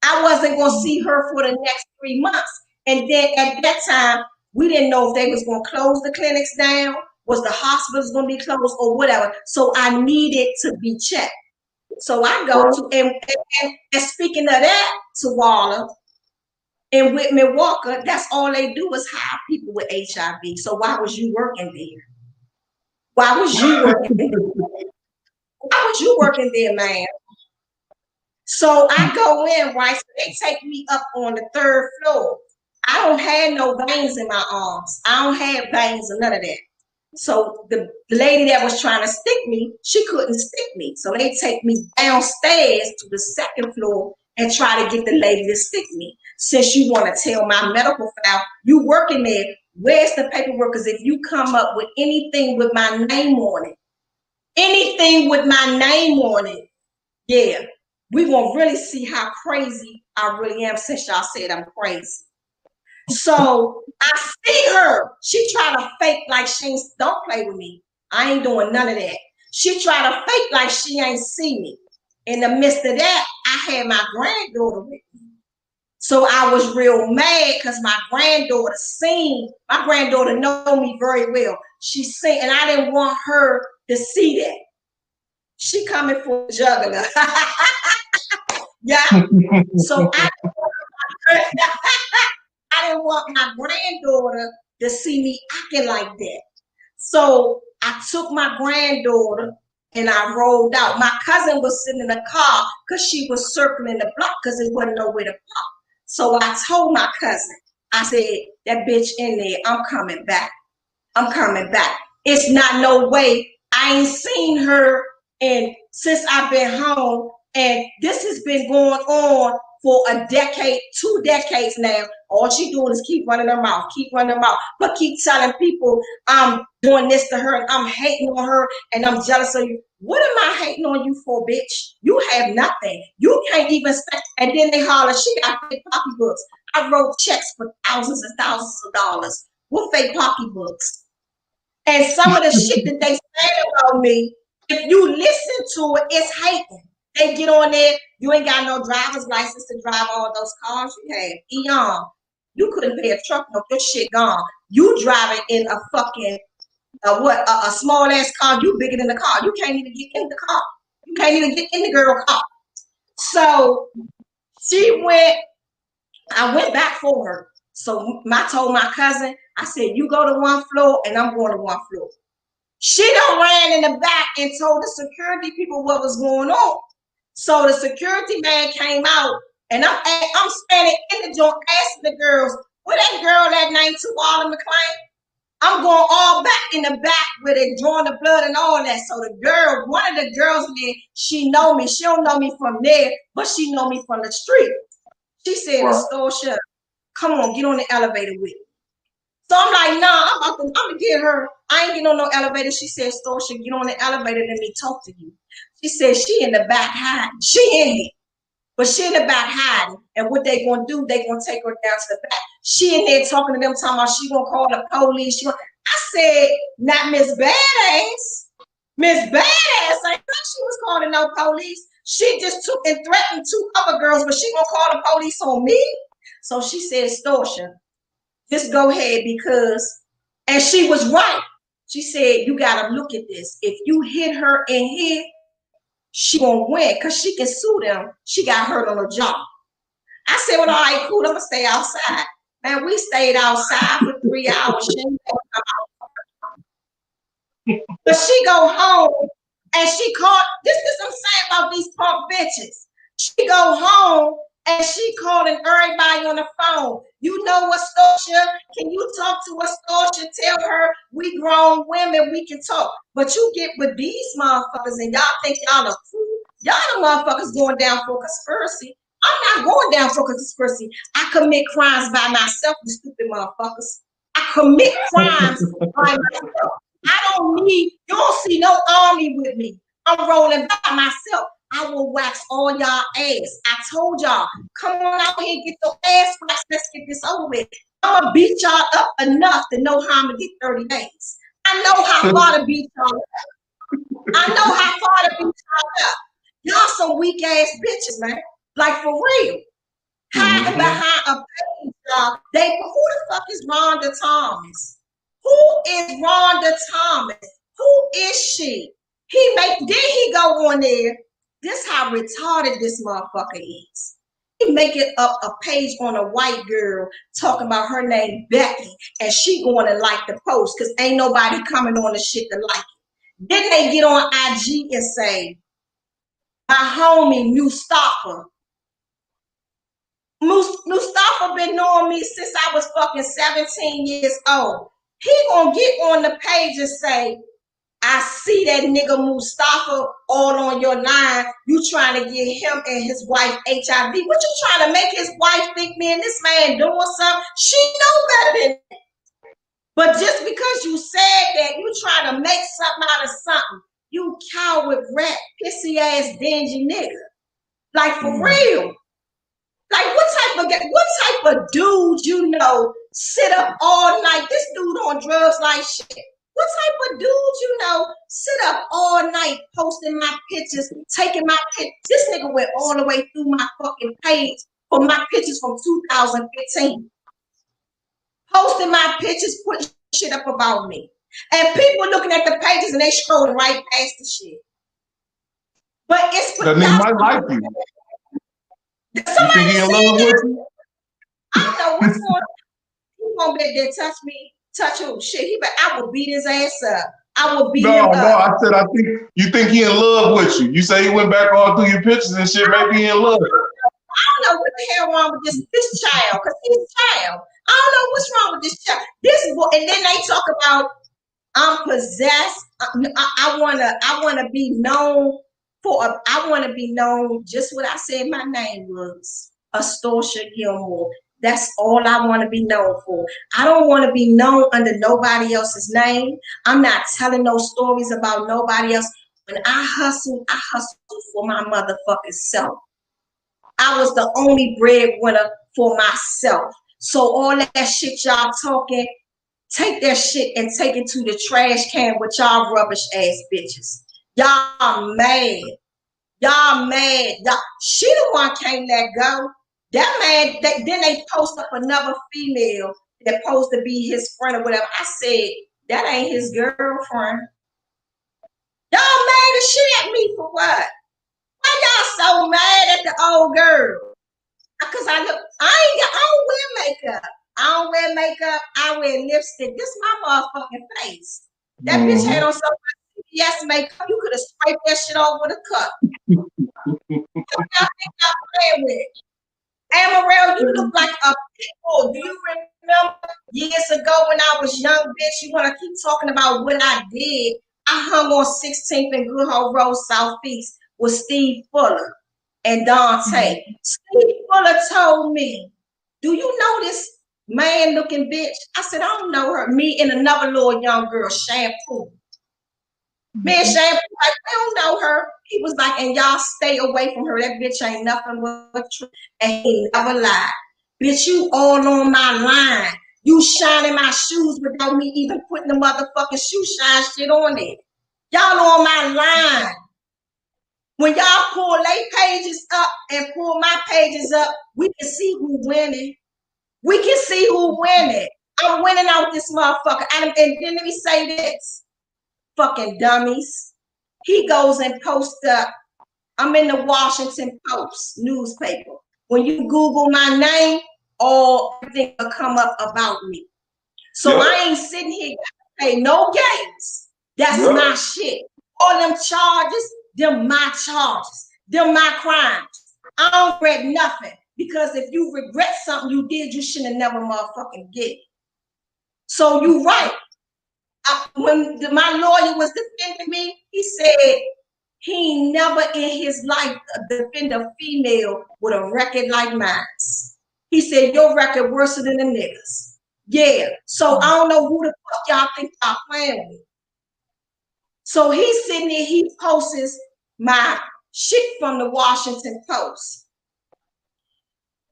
I wasn't going to see her for the next 3 months. And then at that time, we didn't know if they was going to close the clinics down, was the hospitals going to be closed or whatever. So I needed to be checked. So I go to, and speaking of that, to Waller and Whitman Walker, that's all they do is hire people with HIV. So why was you working there? Why was you working there? Why was you working there, man? So I go in, right? So they take me up on the 3rd floor. I don't have no veins in my arms. I don't have veins or none of that. So the lady that was trying to stick me, she couldn't stick me. So they take me downstairs to the 2nd floor and try to get the lady to stick me. Since you want to tell my medical file, you working there, where's the paperwork? Because if you come up with anything with my name on it, yeah, we're going to really see how crazy I really am since y'all said I'm crazy. So I see her. She try to fake like she ain't, don't play with me. I ain't doing none of that. She try to fake like she ain't see me. In the midst of that, I had my granddaughter with me. So I was real mad because my granddaughter know me very well. She seen, and I didn't want her to see that. She coming for a juggler. Yeah. So I didn't want my granddaughter to see me acting like that. So I took my granddaughter and I rolled out. My cousin was sitting in the car because she was circling the block because there wasn't nowhere to park. So I told my cousin, I said, that bitch in there, I'm coming back. I'm coming back. It's not no way. I ain't seen her and since I've been home, and this has been going on for a decade, 2 decades now. All she doing is keep running her mouth, but keep telling people I'm doing this to her and I'm hating on her and I'm jealous of you. What am I hating on you for, bitch? You have nothing. You can't even say. And then they holler, she got fake pocketbooks. I wrote checks for thousands and thousands of dollars with fake pocketbooks. And some of the shit that they say about me, if you listen to it, it's hating. They get on there, you ain't got no driver's license to drive all those cars you have. Eon, you couldn't pay a truck note, your shit gone. You driving in a fucking, a small ass car, you bigger than the car. You can't even get in the car. You can't even get in the girl car. So I went back for her. So I told my cousin, I said, you go to one floor and I'm going to one floor. She done ran in the back and told the security people what was going on. So the security man came out and I'm standing in the joint asking the girls, where that girl that named Tuwala McClain? I'm going all back in the back with it, drawing the blood and all that. So the girl, one of the girls there, she know me. She don't know me from there, but she know me from the street. She said, Astorcia, come on, get on the elevator with me. So I'm like, nah, I'm gonna get her. I ain't getting on no elevator. She said, Astorcia, get on the elevator and let me talk to you. She said, she in the back hiding. She in here, but she in the back hiding. And what they gonna do, they gonna take her down to the back. She in there talking to them, talking about she gonna call the police. I said, not Miss Badass. Miss Badass, I thought she was calling no police. She just took and threatened 2 other girls, but she gonna call the police on me. So she said, Astorcia, just go ahead because, and she was right. She said, you got to look at this. If you hit her in here, she won't win because she can sue them. She got hurt on her job. I said, well, all right, cool. I'm going to stay outside. Man, we stayed outside for 3 hours. But she go home and she called, this is what I'm saying about these punk bitches. She go home and she calling everybody on the phone. You know what, Astorcia? Can you talk to Astorcia? Tell her we grown women, we can talk. But you get with these motherfuckers and y'all think y'all are cool. Y'all the motherfuckers going down for conspiracy. I'm not going down for conspiracy. I commit crimes by myself, you stupid motherfuckers. I commit crimes by myself. I don't need, you don't see no army with me. I'm rolling by myself. I will wax all y'all ass. I told y'all, come on out here and get your ass waxed. Let's get this over with. I'm going to beat y'all up enough to know how I'm going to get 30 days. I know how far to beat y'all up. I know how far to beat y'all up. Y'all some weak ass bitches, man. Like for real. Hiding behind a page, y'all. Who the fuck is Rhonda Thomas? Who is Rhonda Thomas? Who is she? Then he go on there. This how retarded this motherfucker is. He make it up a page on a white girl talking about her name Becky and she going to like the post because ain't nobody coming on the shit to like it. Then they get on IG and say, my homie Mustafa. Mustafa been knowing me since I was fucking 17 years old. He gonna get on the page and say, I see that nigga Mustafa all on your line. You trying to get him and his wife HIV. What you trying to make his wife think, man, this man doing something? She know better than that. But just because you said that, you trying to make something out of something. You coward, rat, pissy ass, dingy nigga. Like for real. Like what type of dude you know sit up all night? This dude on drugs like shit. What type of dude you know sit up all night posting my pictures, taking my pictures? This nigga went all the way through my fucking page for my pictures from 2015. Posting my pictures, putting shit up about me. And people looking at the pages and they scrolling right past the shit. But it's the nigga might like you. You think he in love with you? I don't know what's going on. He won't be there touch me, touch who? Shit, I will beat his ass up. I will beat him up. No, I said I think you think he in love with you. You say he went back all through your pictures and shit, maybe he in love. I don't know what the hell wrong with this child, because he's a child. I don't know what's wrong with this child. This boy, and then they talk about I'm possessed. I wanna be known for. I want to be known just what I said. My name was Astorcia Gilmore. That's all I want to be known for. I don't want to be known under nobody else's name. I'm not telling no stories about nobody else. When I hustled for my motherfucking self. I was the only breadwinner for myself. So all that shit y'all talking, take that shit and take it to the trash can with y'all rubbish ass bitches. Y'all mad. Y'all mad. She the one can't let go. That man, then they post up another female that supposed to be his friend or whatever. I said, that ain't his girlfriend. Y'all mad as shit at me for what? Why y'all so mad at the old girl? Because I don't wear makeup. I don't wear makeup. I wear lipstick. This is my motherfucking face. That bitch had on so much CVS makeup. You could have scraped that shit off with a cup. Y'all think I'm playing with? Amaral, you look like a pitbull. Do you remember years ago when I was young, bitch? You want to keep talking about what I did? I hung on 16th and Good Hope Road, Southeast with Steve Fuller and Dante. Steve Fuller told me, do you know this man-looking bitch? I said, I don't know her. Me and another little young girl, Shampoo. Me and Shampoo, like, I don't know her. He was like, and y'all stay away from her. That bitch ain't nothing but truth. And he never lied. Bitch, you all on my line. You shining my shoes without me even putting the motherfucking shoe shine shit on it. Y'all on my line. When y'all pull their pages up and pull my pages up, we can see who winning. We can see who winning. I'm winning out this motherfucker. And then let me say this. Fucking dummies. He goes and posts up. I'm in the Washington Post newspaper. When you Google my name, everything will come up about me. So I ain't sitting here pay no games. That's my shit. All them charges, them my charges. Them my crimes. I don't regret nothing. Because if you regret something you did, you shouldn't have never motherfucking get it. So you right. When my lawyer was defending me, he said he never in his life defend a female with a record like mine. He said your record worse than the niggas. Yeah. So I don't know who the fuck y'all think y'all playing with. So he's sitting there, he posts my shit from the Washington Post.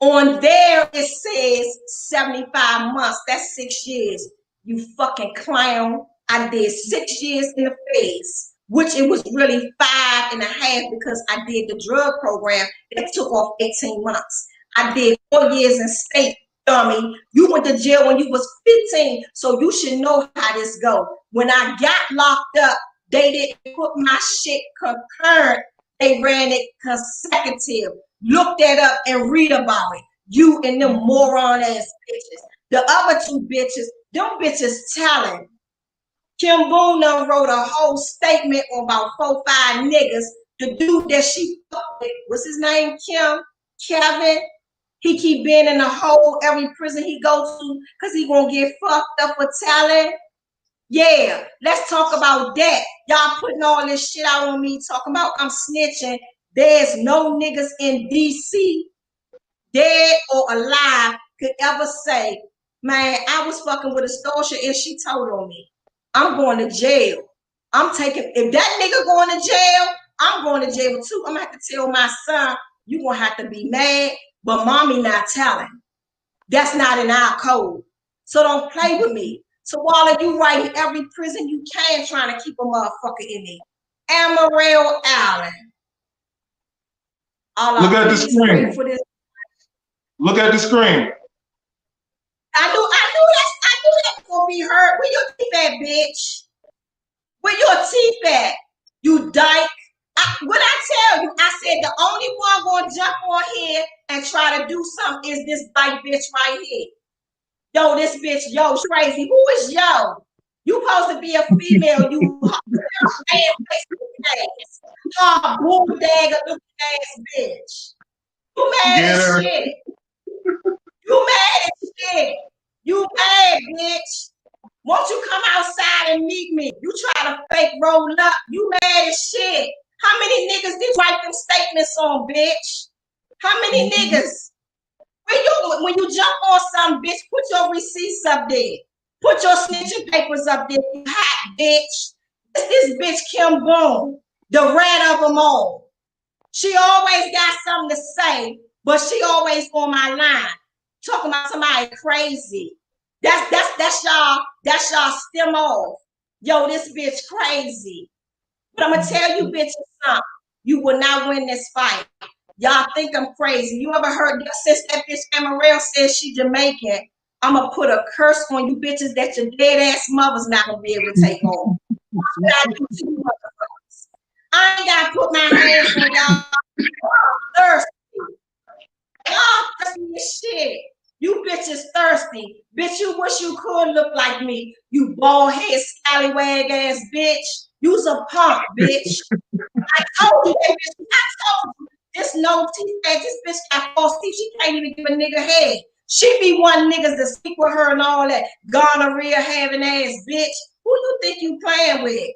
On there, it says 75 months. That's 6 years. You fucking clown. I did 6 years in the face, which it was really 5.5 because I did the drug program. It took off 18 months. I did 4 years in state, dummy. You went to jail when you was 15, so you should know how this go. When I got locked up, they didn't put my shit concurrent. They ran it consecutive. Look that up and read about it. You and them moron ass bitches. The other two bitches, them bitches telling. Kim Boone done wrote a whole statement on about 4, 5 niggas. The dude that she fucked with, what's his name? Kevin. He keep being in a hole every prison he goes to because he gonna get fucked up for telling. Yeah, let's talk about that. Y'all putting all this shit out on me, talking about I'm snitching. There's no niggas in DC, dead or alive, could ever say, man, I was fucking with Astorcia and she told on me. I'm going to jail. If that nigga going to jail, I'm going to jail too. I'm gonna have to tell my son, you gonna have to be mad, but mommy not telling. That's not in our code. So don't play with me. So while you writing every prison you can trying to keep a motherfucker in there. Amaral Allen. Look at the screen. For this. Look at the screen. I knew that's gonna be her. Where your teeth at, bitch? Where your teeth at? You dyke. What I tell you, I said the only one gonna jump on here and try to do something is this dyke bitch right here. Yo, this bitch, yo, crazy. Who is yo? You supposed to be a female, you bull dagger looking ass bitch. You mad as shit. You mad as shit. You mad, bitch. Won't you come outside and meet me? You try to fake roll up. You mad as shit. How many niggas did you write them statements on, bitch? How many niggas? When you jump on some bitch, put your receipts up there. Put your snitching papers up there, you hot bitch. This bitch Kim Boone, the rat of them all. She always got something to say, but she always on my line. Talking about somebody crazy. That's y'all stem off. Yo, this bitch crazy. But I'm gonna tell you bitches something. You will not win this fight. Y'all think I'm crazy. You ever heard since that bitch Amarell says she Jamaican, I'm gonna put a curse on you bitches that your dead ass mother's not gonna be able to take on. I ain't gotta put my hands on y'all. Thirsty. Y'all thirsty as shit. You bitches thirsty. Bitch, you wish you could look like me. You bald head, scallywag ass bitch. You's a punk, bitch. I told you that bitch. I told you. This no teeth ass. This bitch got false teeth. She can't even give a nigga head. She be one niggas to speak with her and all that gonorrhea having ass bitch. Who you think you playing with?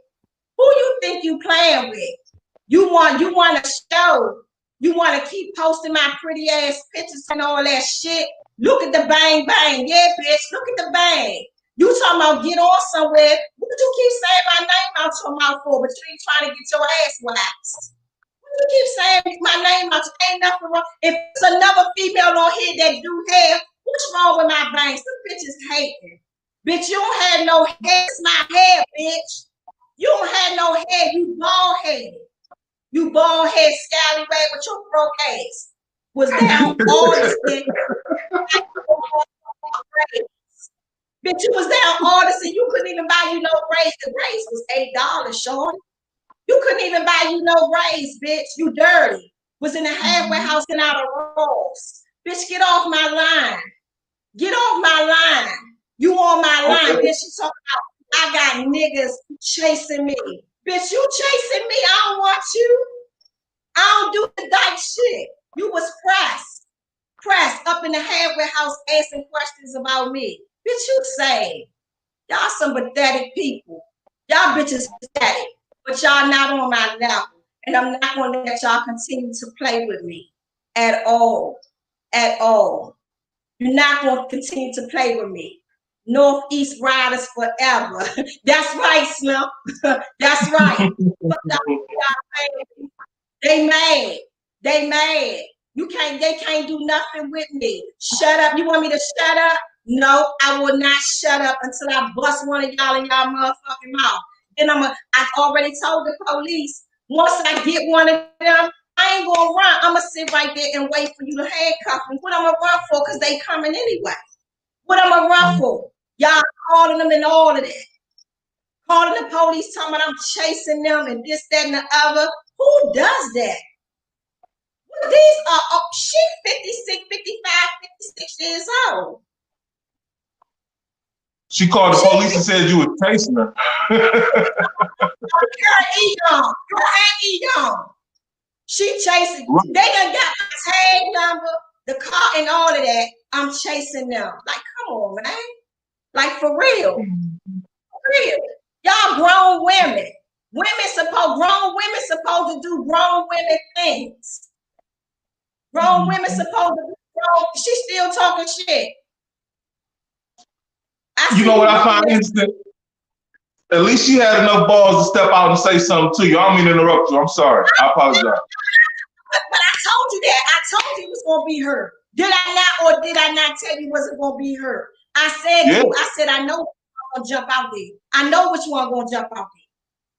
Who you think you playing with? You want to show. You want to keep posting my pretty ass pictures and all that shit. Look at the bang bang. Yeah, bitch. Look at the bang. You talking about get on somewhere. What you keep saying my name out your mouth for? But you ain't trying to get your ass waxed. What you keep saying my name out? Ain't nothing wrong. If there's another female on here that do hair, what's wrong with my bangs? Some bitches hating. Bitch, you don't have no hair. It's my hair, bitch. You don't have no hair. You bald headed. You bald head scallywag with your broke ass. Was down all this thing. Bitch, you was down all this and you couldn't even buy you no raise. The raise was $8, Sean. You couldn't even buy you no raise, bitch. You dirty. Was in the halfway house and out of rolls. Bitch, get off my line. Get off my line. You on my line, bitch. You talking about I got niggas chasing me. Bitch, you chasing me. I don't want you. I don't do the dyke shit. You was pressed up in the halfway house asking questions about me. Bitch, you say, y'all some pathetic people. Y'all bitches pathetic, but y'all not on my level. And I'm not going to let y'all continue to play with me at all. At all. You're not going to continue to play with me. Northeast Riders forever. That's right, Slim. That's right. They mad. They mad. They can't do nothing with me. Shut up. You want me to shut up? No, I will not shut up until I bust one of y'all in y'all motherfucking mouth. Then I've already told the police, once I get one of them, I ain't gonna run. I'm gonna sit right there and wait for you to handcuff me. What I'm gonna run for? Because they coming anyway. What I'm gonna run for? Y'all calling them and all of that. Calling the police, talking about I'm chasing them and this, that, and the other. Who does that? Well, these are, she's 56, 55, 56 years old. She called the police and said you were chasing her. She chasing. Right. They done got my tag number, the car, and all of that. I'm chasing them. Like, come on, man. Like, for real. For real. Y'all grown women. Grown women supposed to do grown women things. Grown women supposed to do grown. She's still talking shit. You know what I find interesting? At least she had enough balls to step out and say something to you. I don't mean to interrupt you. I'm sorry. I apologize. But I told you that. I told you it was going to be her. Did I not, or did I not tell you it wasn't going to be her? I said, I know which one going to jump out there. I know which one going to jump out there.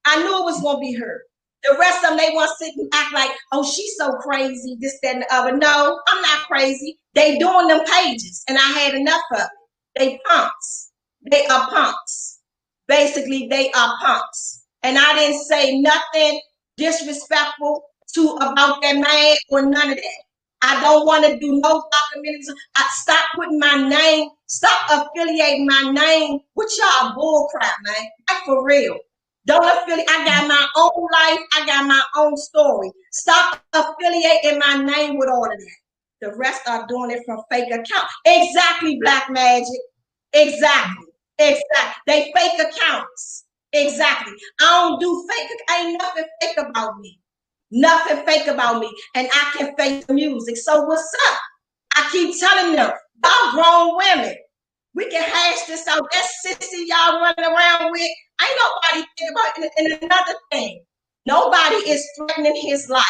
I knew it was going to be her. The rest of them, they want to sit and act like, oh, she's so crazy, this, that, and the other. No, I'm not crazy. They doing them pages, and I had enough of it. They punks. They are punks. Basically, they are punks. And I didn't say nothing disrespectful about that man or none of that. I don't want to do no documentaries. Stop putting my name, stop affiliating my name with y'all bullcrap, man. Like for real. Don't affiliate. I got my own life. I got my own story. Stop affiliating my name with all of that. The rest are doing it from fake accounts. Exactly, Black Magic. Exactly. Exactly. They fake accounts. Exactly. I don't do fake. Ain't nothing fake about me. Nothing fake about me. And I can fake the music. So what's up? I keep telling them, y'all grown women. We can hash this out. That sissy y'all running around with, ain't nobody think about it. And another thing, nobody is threatening his life.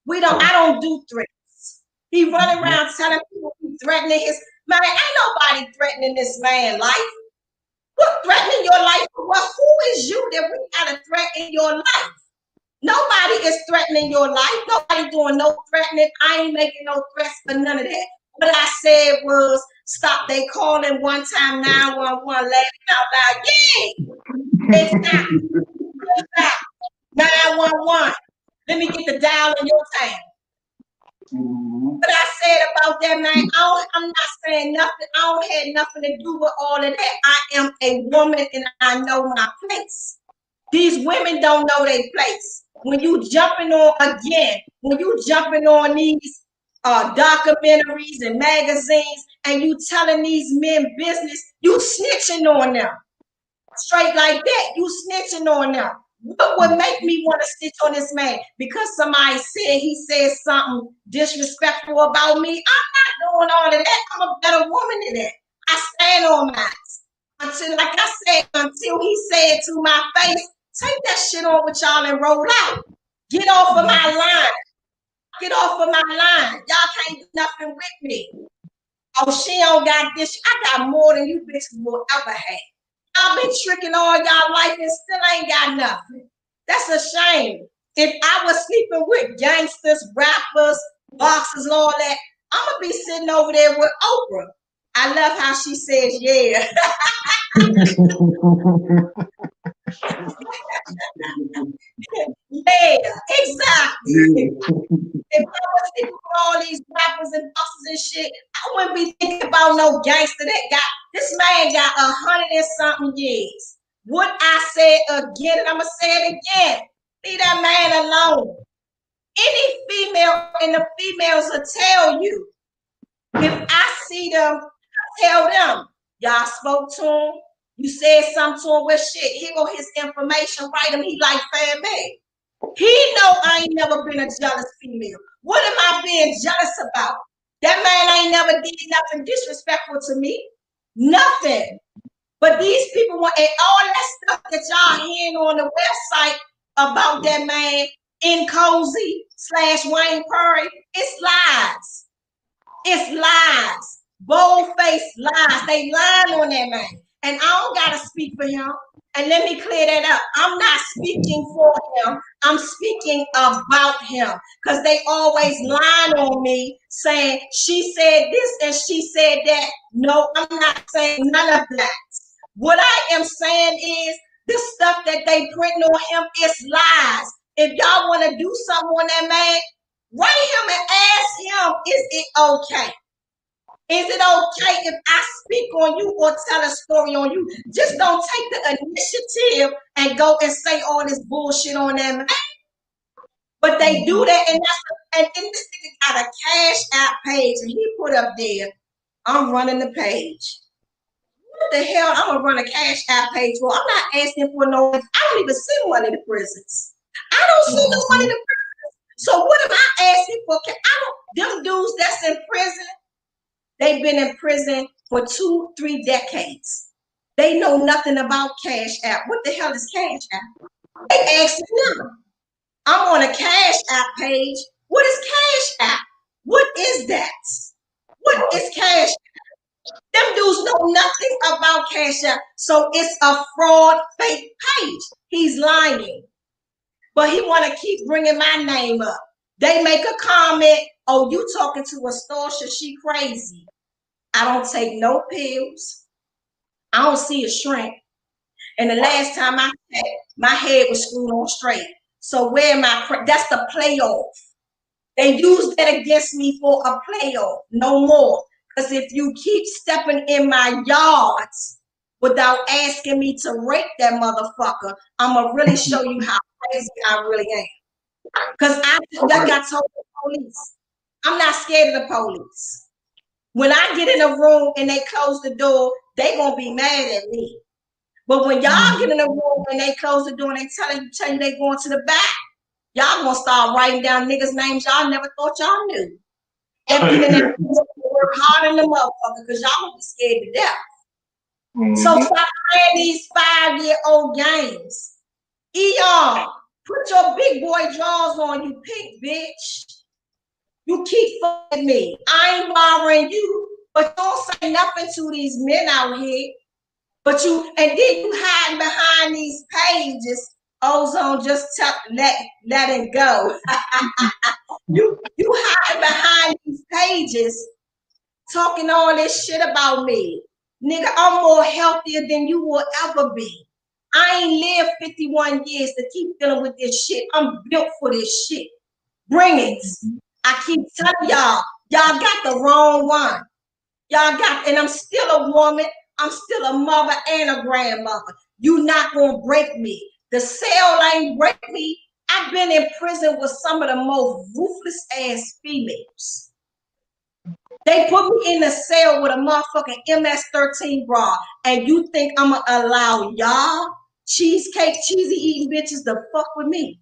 I don't do threats. He running around telling people he's threatening his, man, ain't nobody threatening this man's life. What threatening your life for what? Who is you that we gotta threaten your life? Nobody is threatening your life. Nobody doing no threatening. I ain't making no threats for none of that. What I said was, stop. They calling one time 911, laughing out loud. Yeah, exactly. 911. Let me get the dial in your town. What I said about that, man, I'm not saying nothing. I don't have nothing to do with all of that. I am a woman and I know my place. These women don't know their place. When you jumping on these documentaries and magazines and you telling these men business, you snitching on them. Straight like that, you snitching on them. What would make me want to snitch on this man? Because somebody said he said something disrespectful about me. I'm not doing all of that. I'm a better woman than that. I stand on mine. Until he said to my face, take that shit on with y'all and roll out. Get off of my line. Get off of my line. Y'all can't do nothing with me. Oh, she don't got this. I got more than you bitches will ever have. Y'all been tricking all y'all life and still ain't got nothing. That's a shame. If I was sleeping with gangsters, rappers, boxers, and all that, I'm going to be sitting over there with Oprah. I love how she says, yeah. Yeah, exactly. If I was thinking with all these rappers and boxers and shit, I wouldn't be thinking about no gangster that got, this man got 100 and something years. What I said again, and I'm going to say it again, leave that man alone. Any female, and the females will tell you, if I see them, I tell them, y'all spoke to him, you said something to him, well shit, here go his information, write him, he like family. He know I ain't never been a jealous female. What am I being jealous about? That man ain't never did nothing disrespectful to me. Nothing. But these people want, and all that stuff that y'all hearing on the website about that man in Cozy / Wayne Perry, it's lies. It's lies. Bold-faced lies. They lying on that man. And I don't got to speak for him. And let me clear that up. I'm not speaking for him. I'm speaking about him. Because they always lying on me saying, she said this and she said that. No, I'm not saying none of that. What I am saying is, the stuff that they printing on him is lies. If y'all want to do something on that man, write him and ask him, is it okay? Is it okay if I speak on you or tell a story on you? Just don't take the initiative and go and say all this bullshit on them. But they do that, and then this nigga got a Cash App page, and he put up there, I'm running the page. What the hell I'm gonna run a Cash App page for? I'm not asking for no, I don't even send money to prisons. I don't send no money to prisons. So what am I asking for? Them dudes that's in prison, they've been in prison for 2-3 decades. They know nothing about Cash App. What the hell is Cash App? They ask them. I'm on a Cash App page. What is Cash App? What is that? What is Cash App? Them dudes know nothing about Cash App. So it's a fraud, fake page. He's lying. but he want to keep bringing my name up. They make a comment, oh, you talking to Astorcia, she crazy. I don't take no pills. I don't see a shrink. And the last time I checked, my head was screwed on straight. So where am I? That's the playoff. They use that against me for a playoff, no more. Because if you keep stepping in my yards without asking me to rape that motherfucker, I'm going to really show you how crazy I really am. Because like I told the police, I'm not scared of the police. When I get in a room and they close the door, they going to be mad at me. But when y'all get in a room and they close the door and they tell you they going to the back, y'all gonna start writing down niggas' names y'all never thought y'all knew. That mean that work hard in the motherfucker because y'all gonna be scared to death. So stop playing these 5-year-old games. Eon, put your big boy drawers on, you pink bitch. You keep fucking me. I ain't bothering you, but don't say nothing to these men out here. But you, and then you hiding behind these pages. Ozone, just let it go. you hiding behind these pages, talking all this shit about me. Nigga, I'm more healthier than you will ever be. I ain't lived 51 years to keep dealing with this shit. I'm built for this shit. Bring it. I keep telling y'all got the wrong one. Y'all got, and I'm still a woman. I'm still a mother and a grandmother. You not gonna break me. The cell ain't break me. I've been in prison with some of the most ruthless ass females. They put me in the cell with a motherfucking MS-13 bra, and you think I'm gonna allow y'all cheesecake, cheesy eating bitches to fuck with me?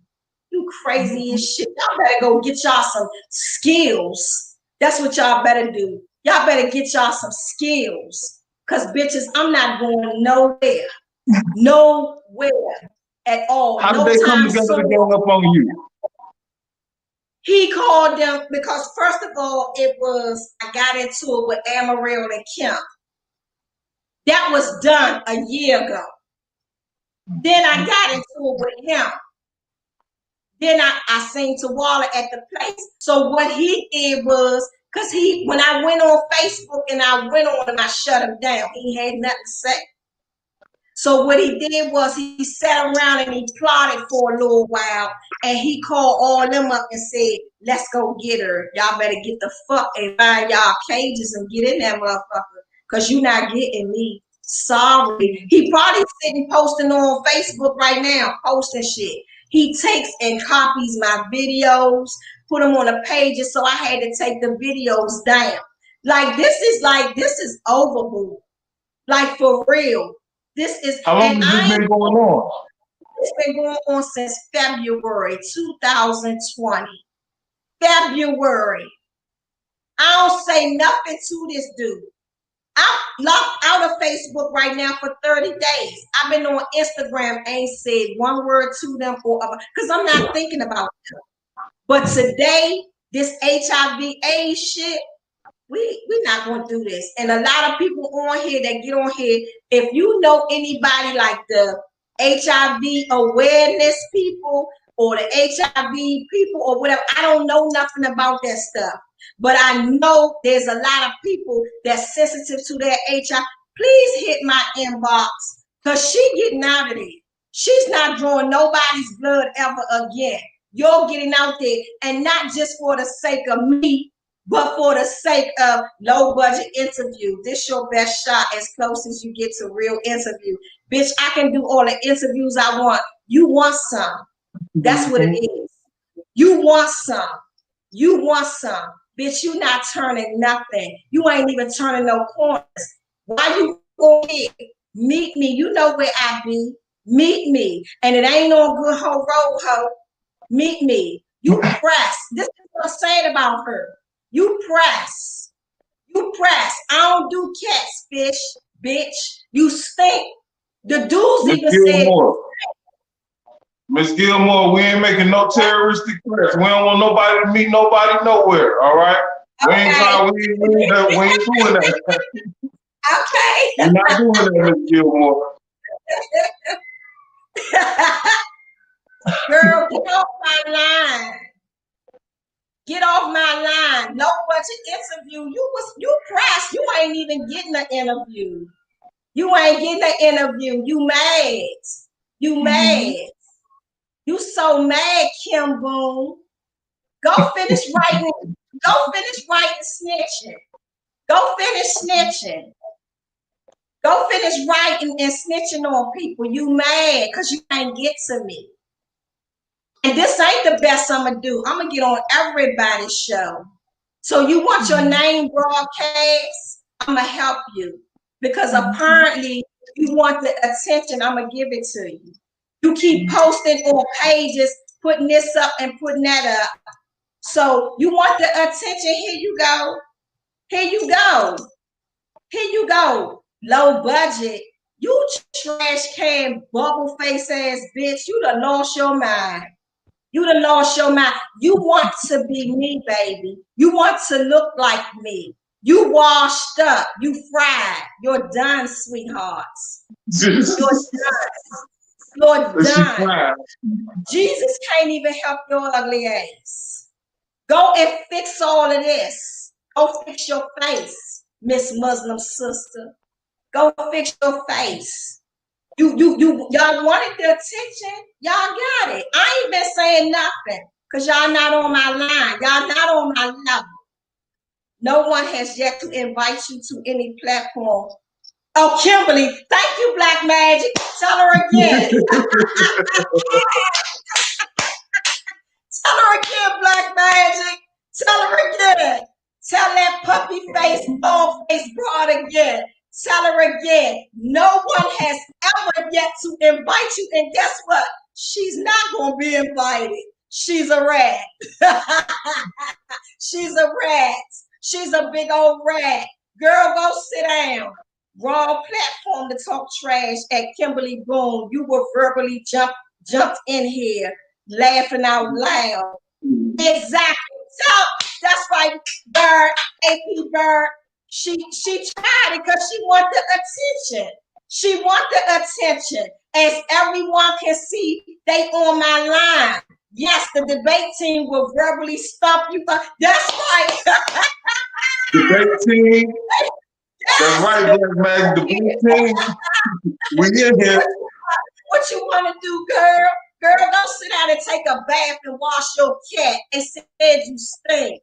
You crazy as shit. Y'all better go get y'all some skills. That's what y'all better do. Y'all better get y'all some skills. Because, bitches, I'm not going nowhere. Nowhere at all. How did they come together to gang up on you? He called them because, first of all, I got into it with Amarillo and Kemp. That was done a year ago. Then I got into it with him. Then I sing to Waller at the place. So what he did was, because when I went on Facebook and I went on him, I shut him down. He had nothing to say. So what he did was he sat around and he plotted for a little while, and he called all them up and said, let's go get her. Y'all better get the fuck and find y'all cages and get in that motherfucker, because you're not getting me. Sorry. He probably sitting posting on Facebook right now, posting shit. He takes and copies my videos, put them on the pages, so I had to take the videos down. This is overboard. Like, for real. How long has this been going on? It's been going on since February 2020. February. I don't say nothing to this dude. I'm locked out of Facebook right now for 30 days. I've been on Instagram, ain't said one word to them because I'm not thinking about it. But today, this HIV/AIDS shit, we're not going to do this. And a lot of people on here that get on here, if you know anybody like the HIV awareness people or the HIV people or whatever, I don't know nothing about that stuff. But I know there's a lot of people that's sensitive to that HIV. Please hit my inbox, because she getting out of there. She's not drawing nobody's blood ever again. You're getting out there, and not just for the sake of me, but for the sake of low budget interview. This your best shot, as close as you get to real interview. Bitch, I can do all the interviews I want. You want some. That's what it is. You want some. You want some. Bitch, you not turning nothing. You ain't even turning no corners. Why you go here? Meet me. You know where I be. Meet me. And it ain't on Good Ho Road Ho. Meet me. You press. This is what I'm saying about her. You press. You press. I don't do catfish, bitch. You stink. The dudes even said, Miss Gilmore, we ain't making no terroristic threats. We don't want nobody to meet nobody nowhere, all right? We ain't doing that. Okay. We're not doing that, Miss Gilmore. Girl, get off my line. Get off my line. No budget interview. You pressed. You ain't even getting an interview. You ain't getting an interview. You mad. You mad. You so mad, Kim Boone. Go finish writing. Go finish writing snitching. Go finish snitching. Go finish writing and snitching on people. You mad because you can't get to me. And this ain't the best I'm going to do. I'm going to get on everybody's show. So you want your name broadcast? I'm going to help you. Because apparently you want the attention. I'm going to give it to you. You keep posting on pages, putting this up and putting that up. So you want the attention. Here you go. Here you go. Here you go. Low budget. You trash can, bubble face ass bitch. You done lost your mind. You done lost your mind. You want to be me, baby. You want to look like me. You washed up. You fried. You're done, sweethearts. You're done. You're done. Jesus can't even help your ugly ass. Go and fix all of this. Go fix your face, Miss Muslim sister. Go fix your face. Y'all wanted the attention. Y'all got it. I ain't been saying nothing because y'all not on my line. Y'all not on my level. No one has yet to invite you to any platform. Oh, Kimberly, thank you, Black Magic. Tell her again. Tell her again, Black Magic. Tell her again. Tell that puppy face, bald face broad again. Tell her again. No one has ever yet to invite you. And guess what? She's not going to be invited. She's a rat. She's a rat. She's a big old rat. Girl, go sit down. Wrong platform to talk trash at Kimberly Boone. You were verbally jumped in here, laughing out loud. Exactly. So that's right, Bird, AP Bird. She tried it because she wanted the attention. She wanted the attention. As everyone can see, they on my line. Yes, the debate team will verbally stump you. That's right. Debate team. That's right, Black Magic. Debate team. We in here. What you want to do, girl? Girl, go sit down and take a bath and wash your cat. They said you stink.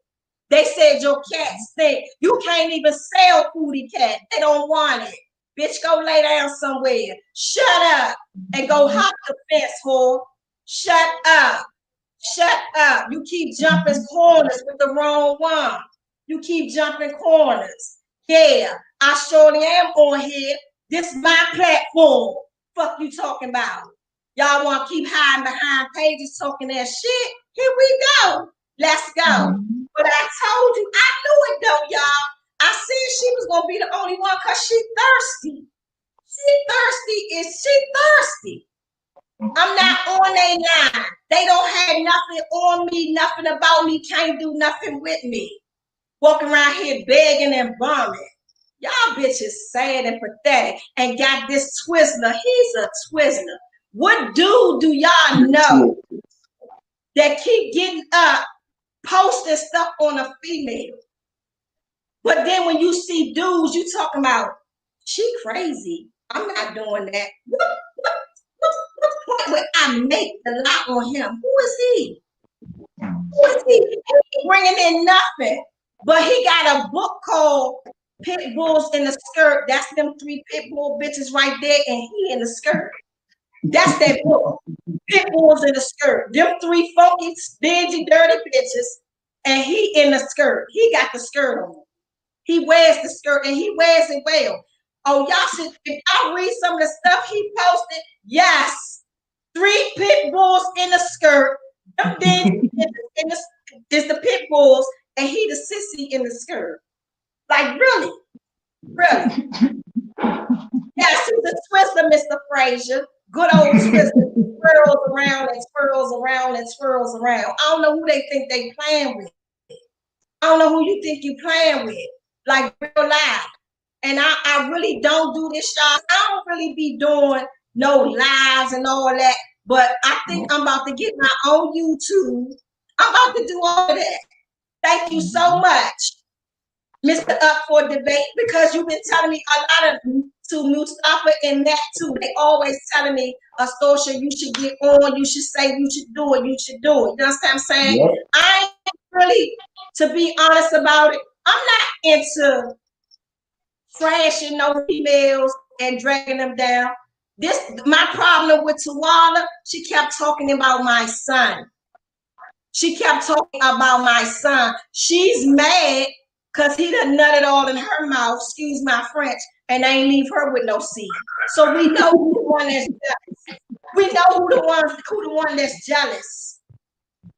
They said your cat stink. You can't even sell Foodie Cat. They don't want it. Bitch, go lay down somewhere. Shut up and go hop the fence, whore. Shut up. Shut up. You keep jumping corners with the wrong one. You keep jumping corners. Yeah, I surely am on here. This is my platform. Fuck you talking about? Y'all want to keep hiding behind pages talking that shit? Here we go. Let's go. But I told you, I knew it though, y'all. I said she was going to be the only one because she thirsty. She thirsty. I'm not on their line. They don't have nothing on me, nothing about me, can't do nothing with me. Walking around here begging and bumming. Y'all bitches sad and pathetic and got this Twizzler. He's a Twizzler. What dude do y'all know that keep getting up, posting stuff on a female? But then when you see dudes, you talking about, she crazy. I'm not doing that. What point would I make the lot on him? Who is he? Who is he? He ain't bringing in nothing. But he got a book called Pit Bulls in the Skirt. That's them 3 pit bull bitches right there, and he in the skirt. That's that book. Pit Bulls in the Skirt. Them 3 funky, stingy, dirty bitches, and he in the skirt. He got the skirt on. He wears the skirt, and he wears it well. Oh, y'all should, if y'all read some of the stuff he posted, yes, 3 pit bulls in the skirt. Them then is the pit bulls, and he the sissy in the skirt. Like, really? Really? Yes, he's a Twizzler, Mr. Frazier. Good old Twizzler. Swirls around and swirls around and swirls around. I don't know who they think they playing with. I don't know who you think you playing with. Like, real life. And I really don't do this, y'all. I don't really be doing no lives and all that. But I think I'm about to get my own YouTube. I'm about to do all of that. Thank you so much, Mr. Up for Debate, because you've been telling me a lot of to Mustafa and that too. They always telling me, Astorcia, you should get on, you should say, you should do it, you should do it. You know what I'm saying? Yep. I ain't really, to be honest about it, I'm not into trashing no females and dragging them down. This my problem with Tawala. She kept talking about my son. She kept talking about my son. She's mad because he done nutted all in her mouth, excuse my French, and ain't leave her with no seed. So we know who the one that's jealous. We know who the one that's jealous.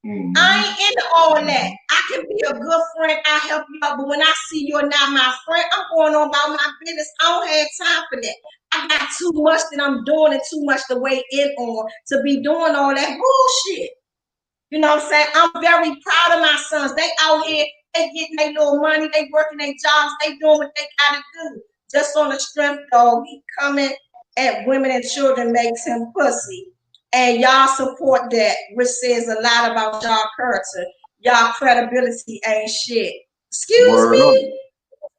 I ain't into all that. I can be a good friend. I help you out, but when I see you're not my friend, I'm going on about my business. I don't have time for that. I got too much that I'm doing and too much to weigh in on to be doing all that bullshit. You know what I'm saying? I'm very proud of my sons. They out here, they getting their little money, they working their jobs, they doing what they gotta do. Just on the strength, though, he coming at women and children makes him pussy. And y'all support that, which says a lot about y'all character. Y'all credibility ain't shit. Excuse me?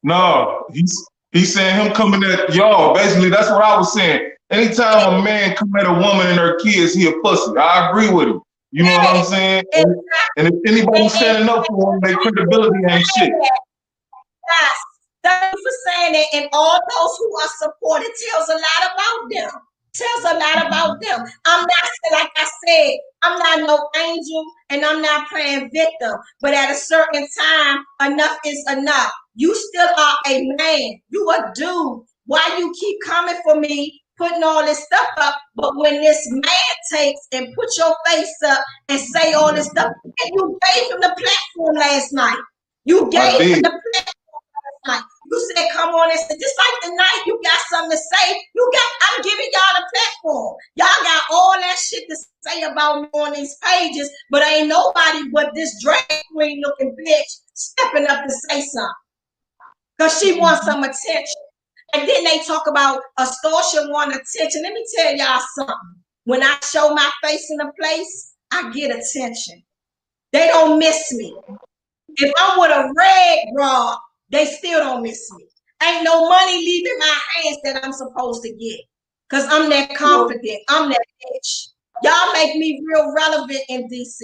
No, he's saying him coming at y'all. Basically, that's what I was saying. Anytime a man come at a woman and her kids, he a pussy. I agree with him. You know what I'm saying? And if anybody's standing up for them, their credibility ain't shit. Yes. Thank you for saying that. And all those who are supported tells a lot about them. Tells a lot about them. I'm not, like I said, I'm not no angel and I'm not playing victim. But at a certain time, enough is enough. You still are a man. You a dude. Why you keep coming for me, putting all this stuff up? But when this man takes and put your face up and say all this stuff, and you gave him the platform last night. You gave him the platform. Like you said, come on and say, just like the night you got something to say. I'm giving y'all the platform. Y'all got all that shit to say about me on these pages, but ain't nobody but this drag queen looking bitch stepping up to say something. Because she wants some attention. And then they talk about Astorcia want attention. Let me tell y'all something. When I show my face in a place, I get attention. They don't miss me. If I'm with a red bra, they still don't miss me. Ain't no money leaving my hands that I'm supposed to get. Because I'm that confident. I'm that bitch. Y'all make me real relevant in DC.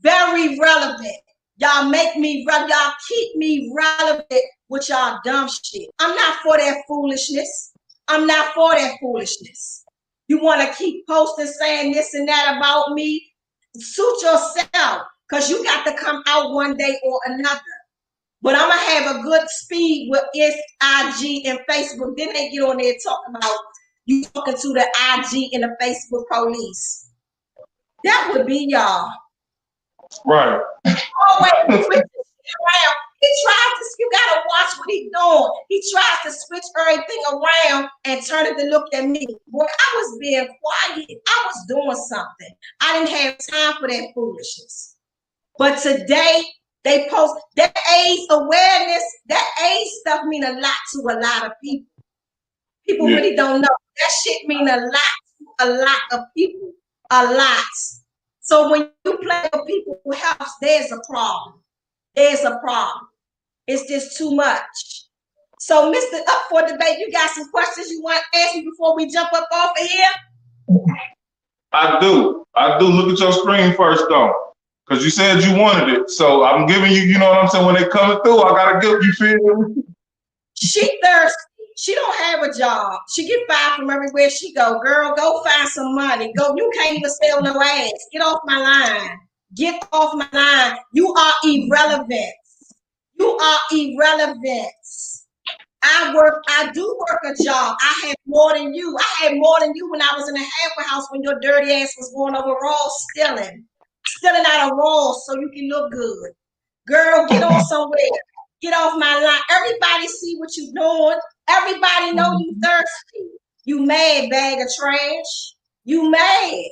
Very relevant. Y'all make me, y'all keep me relevant with y'all dumb shit. I'm not for that foolishness. I'm not for that foolishness. You want to keep posting saying this and that about me? Suit yourself. Because you got to come out one day or another. But I'm going to have a good speed with IG and Facebook. Then they get on there talking about you talking to the IG and the Facebook police. That would be y'all. Right. Always switch around. He tries to, you got to watch what he's doing. He tries to switch everything around and turn it to look at me. Boy, I was being quiet. I was doing something. I didn't have time for that foolishness. But today, they post that AIDS awareness, that AIDS stuff mean a lot to a lot of people. People really don't know. That shit mean a lot to a lot of people. A lot. So when you play with people's health, there's a problem. There's a problem. It's just too much. So, Mr. Up for Debate, you got some questions you want to ask me before we jump up off of here? I do. Look at your screen first, though. Because you said you wanted it. So I'm giving you, you know what I'm saying? When they coming through, I got to give you feel. She thirsty. She don't have a job. She get fired from everywhere she go. Girl, go find some money. Go. You can't even sell no ass. Get off my line. Get off my line. You are irrelevant. You are irrelevant. I do work a job. I have more than you. I had more than you when I was in the halfway house when your dirty ass was going over Raw stealing out of Raw so you can look good. Girl, get on somewhere. Get off my line. Everybody see what you doing. Everybody know you thirsty. You mad, bag of trash. You mad.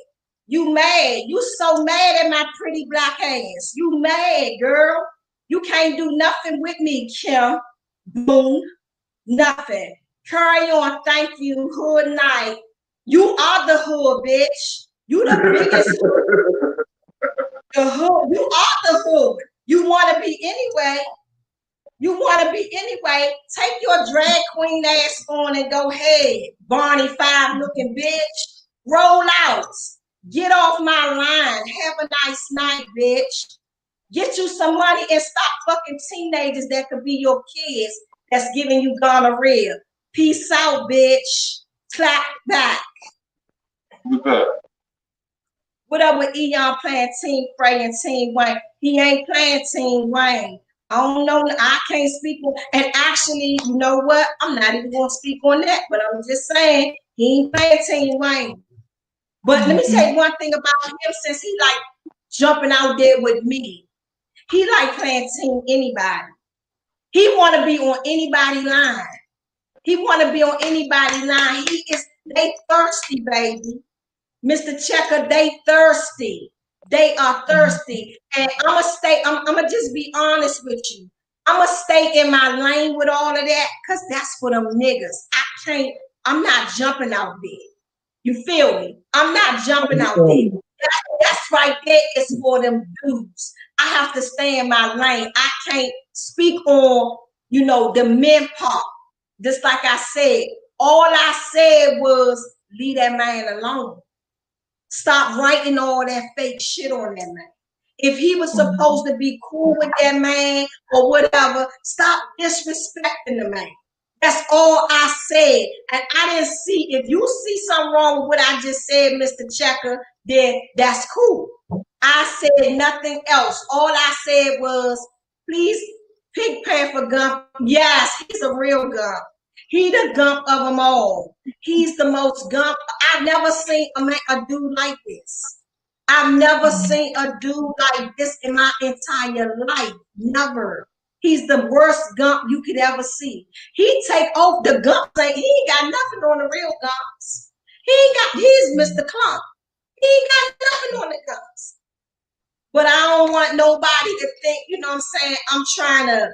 You mad. You so mad at my pretty black ass. You mad, girl. You can't do nothing with me, Kim. Boom. Nothing. Carry on. Thank you. Hood night. You are the hood, bitch. You the biggest the hood. You are the hood. You want to be anyway. You want to be anyway. Take your drag queen ass on and go ahead, Barney Five looking bitch. Roll out. Get off my line. Have a nice night, bitch. Get you some money and stop fucking teenagers that could be your kids that's giving you gonorrhea. Peace out, bitch. Clap back. What's that? What up with Eon playing Team Frey and Team Wayne? He ain't playing Team Wayne. I don't know. I can't speak on. And actually, you know what? I'm not even going to speak on that. But I'm just saying he ain't playing Team Wayne. But let me say one thing about him. Since he like jumping out there with me, he like playing Team anybody. He want to be on anybody line. He want to be on anybody line. They thirsty, baby. Mr. Checker, they thirsty. They are thirsty. And I'm gonna just be honest with you. I'm gonna stay in my lane with all of that because that's for them niggas. I'm not jumping out there. You feel me? I'm not jumping out there. That's right there is for them dudes. I have to stay in my lane. I can't speak on, the men part. Just like I said, all I said was leave that man alone. Stop writing all that fake shit on that man. If he was supposed to be cool with that man or whatever, stop disrespecting the man. That's all I said. And I didn't see, if you see something wrong with what I just said, Mr. Checker, then that's cool. I said nothing else. All I said was, please pick Panther Gump. Yes, he's a real Gump. He the Gump of them all. He's the most Gump. I've never seen a dude like this. I've never seen a dude like this in my entire life. Never. He's the worst Gump you could ever see. He take off the Gump. He ain't got nothing on the real Gumps. He's Mr. Clump. He ain't got nothing on the Gumps. But I don't want nobody to think, I'm saying, I'm trying to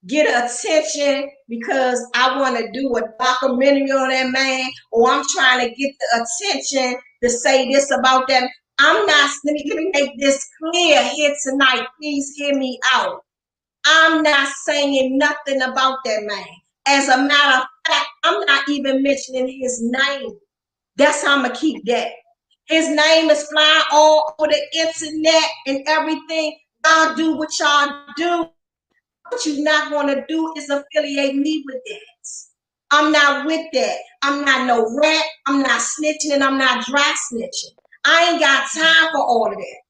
get attention because I want to do a documentary on that man, or I'm trying to get the attention to say this about them. I'm not, let me make this clear here tonight. Please hear me out. I'm not saying nothing about that man. As a matter of fact, I'm not even mentioning his name. That's how I'm going to keep that. His name is flying all over the internet and everything. Y'all do what y'all do. What you're not going to do is affiliate me with that. I'm not with that. I'm not no rat. I'm not snitching and I'm not dry snitching. I ain't got time for all of that.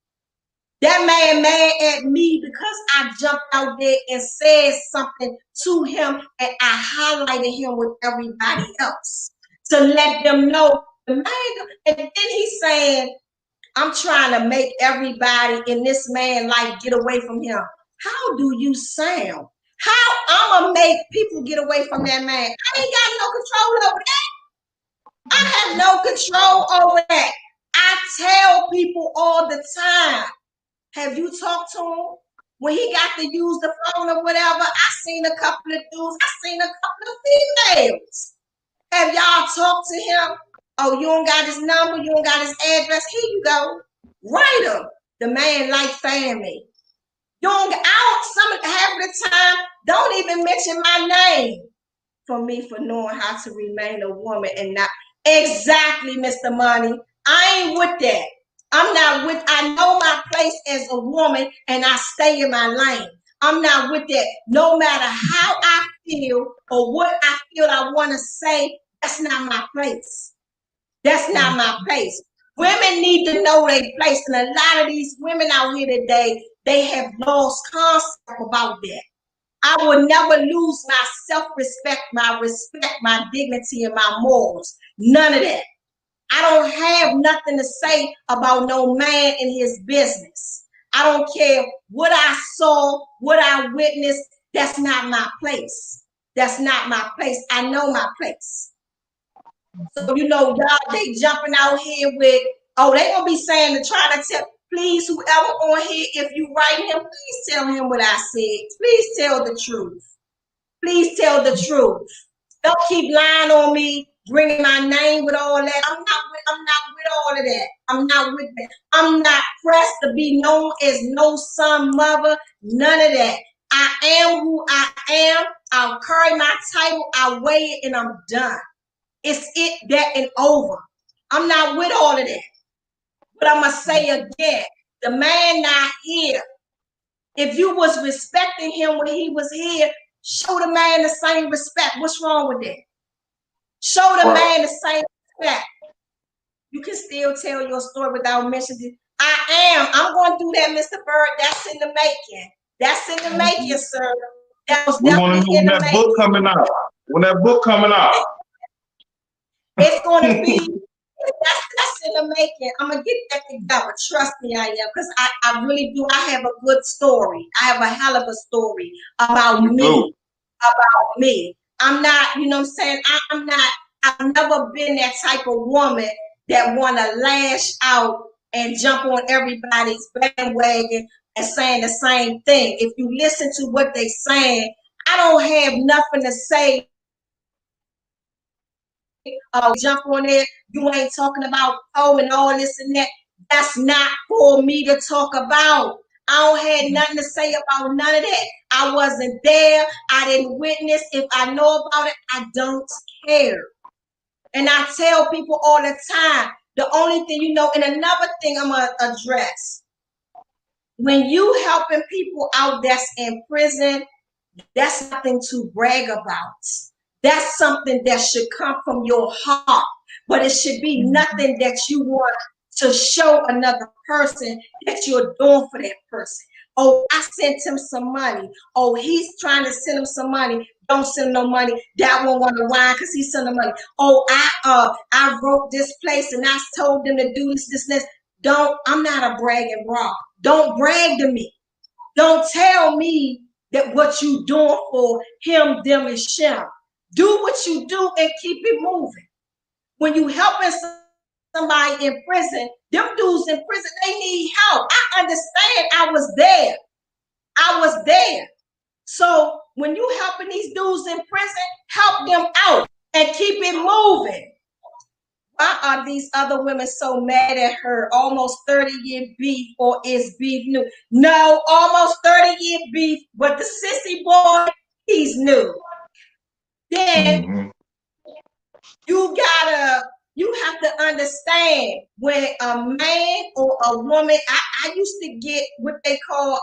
That man mad at me because I jumped out there and said something to him and I highlighted him with everybody else to let them know the man. And then he's saying, I'm trying to make everybody in this man life get away from him. How do you sound? How I'm gonna make people get away from that man? I ain't got no control over that. I have no control over that. I tell people all the time. Have you talked to him? When he got to use the phone or whatever, I seen a couple of dudes. I seen a couple of females. Have y'all talked to him? Oh, you don't got his number. You don't got his address. Here you go. Write him. The man like family. Half of the time, don't even mention my name for me for knowing how to remain a woman and not. Exactly, Mr. Money. I ain't with that. I'm not with, I know my place as a woman and I stay in my lane. I'm not with that. No matter how I feel or what I feel I want to say, that's not my place. That's not my place. Women need to know their place. And a lot of these women out here today, they have lost concept about that. I will never lose my self-respect, my dignity, and my morals. None of that. I don't have nothing to say about no man in his business. I don't care what I saw, what I witnessed. That's not my place. That's not my place. I know my place. So, y'all, they jumping out here with, they gonna be saying to try to tell, please, whoever on here, if you write him, please tell him what I said. Please tell the truth. Please tell the truth. Don't keep lying on me. bringing my name with all that. I'm not with all of that. I'm not with that. I'm not pressed to be known as no son, mother, none of that. I am who I am. I'll carry my title, I weigh it, and I'm done. It's it, that, and over. I'm not with all of that. But I'm going to say again, the man not here. If you was respecting him when he was here, show the man the same respect. What's wrong with that? Show the man the same respect. You can still tell your story without mentioning. I'm going to do that, Mr. Bird. That's in the making. That's in the making, sir. That was definitely in the making. Book coming out. When that book coming out. It's going to be, that's in the making. I'm going to get that together. Trust me, I am. Because I really do. I have a good story. I have a hell of a story about me. About me. I'm not, you know what I'm saying? I've never been that type of woman that want to lash out and jump on everybody's bandwagon and saying the same thing. If you listen to what they're saying, I don't have nothing to say. Jump on it. You ain't talking about and all this and that. That's not for me to talk about. I don't have nothing to say about none of that. I wasn't there. I didn't witness. If I know about it, I don't care. And I tell people all the time, the only thing, you know, and another thing I'm going to address, when you helping people out that's in prison, that's nothing to brag about. That's something that should come from your heart, but it should be nothing that you want to show another person that you're doing for that person. Oh, I sent him some money. Oh, he's trying to send him some money. Don't send him no money. That one want to whine because he's sending money. Oh, I wrote this place and I told them to do this. I'm not a bragging bra. Don't brag to me. Don't tell me that what you doing for him, them, and Shem. Do what you do and keep it moving. When you helping somebody in prison, them dudes in prison, they need help. I understand. I was there. So when you helping these dudes in prison, help them out and keep it moving. Why are these other women so mad at her? Almost 30-year beef, or is beef new? No, almost 30-year beef, but the sissy boy, he's new. Then you have to understand when a man or a woman, I used to get what they call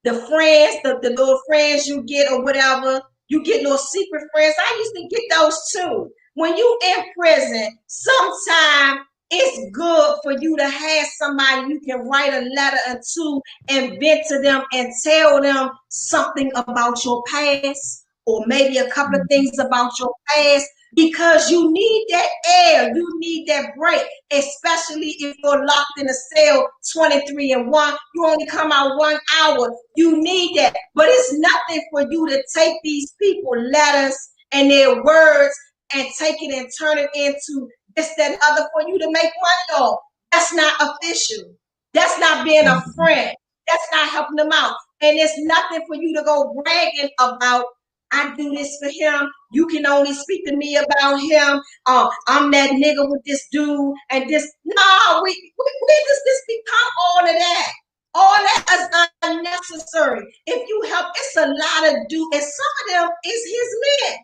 the friends, the little friends you get or whatever. You get little secret friends. I used to get those too. When you in prison, sometimes it's good for you to have somebody you can write a letter or two and vent to them and tell them something about your past, or maybe a couple of things about your past, because you need that air, you need that break, especially if you're locked in a cell 23 and 1, you only come out 1 hour. You need that. But it's nothing for you to take these people letters and their words and take it and turn it into this, that, and other for you to make money off. That's not official. That's not being a friend. That's not helping them out. And it's nothing for you to go bragging about. I do this for him. You can only speak to me about him. I'm that nigga with this dude and this. No, where does this become all of that? All that is unnecessary. If you help, it's a lot of dudes, and some of them is his men,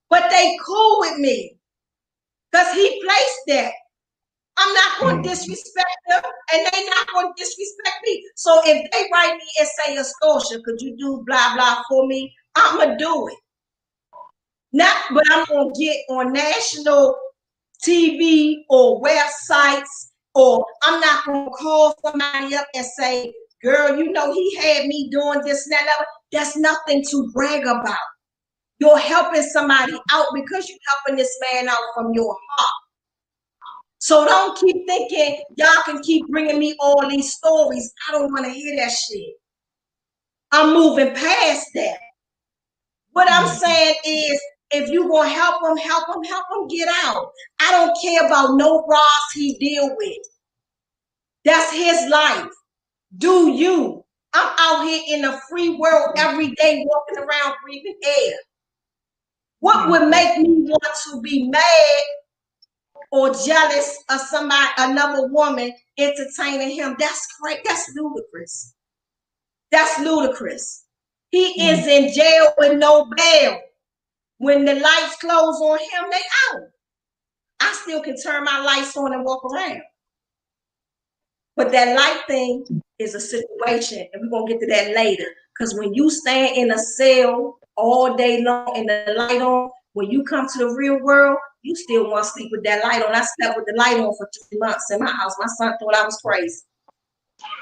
but they cool with me because he placed that. I'm not going to disrespect them, and they not going to disrespect me. So if they write me and say, Astorcia, could you do blah, blah for me? I'm going to do it. Not, but I'm going to get on national TV or websites, or I'm not going to call somebody up and say, girl, you know, he had me doing this and that. That's nothing to brag about. You're helping somebody out because you're helping this man out from your heart. So don't keep thinking y'all can keep bringing me all these stories. I don't want to hear that shit. I'm moving past that. What I'm saying is, if you gonna help him get out. I don't care about no bras he deal with. That's his life. Do you? I'm out here in the free world every day, walking around breathing air. What what would make me want to be mad or jealous of somebody, another woman entertaining him? That's great. That's ludicrous. That's ludicrous. He is in jail with no bail. When the lights close on him, they out. I still can turn my lights on and walk around. But that light thing is a situation, and we're going to get to that later. Because when you stand in a cell all day long and the light on, when you come to the real world, you still want to sleep with that light on. I slept with the light on for 3 months in my house. My son thought I was crazy.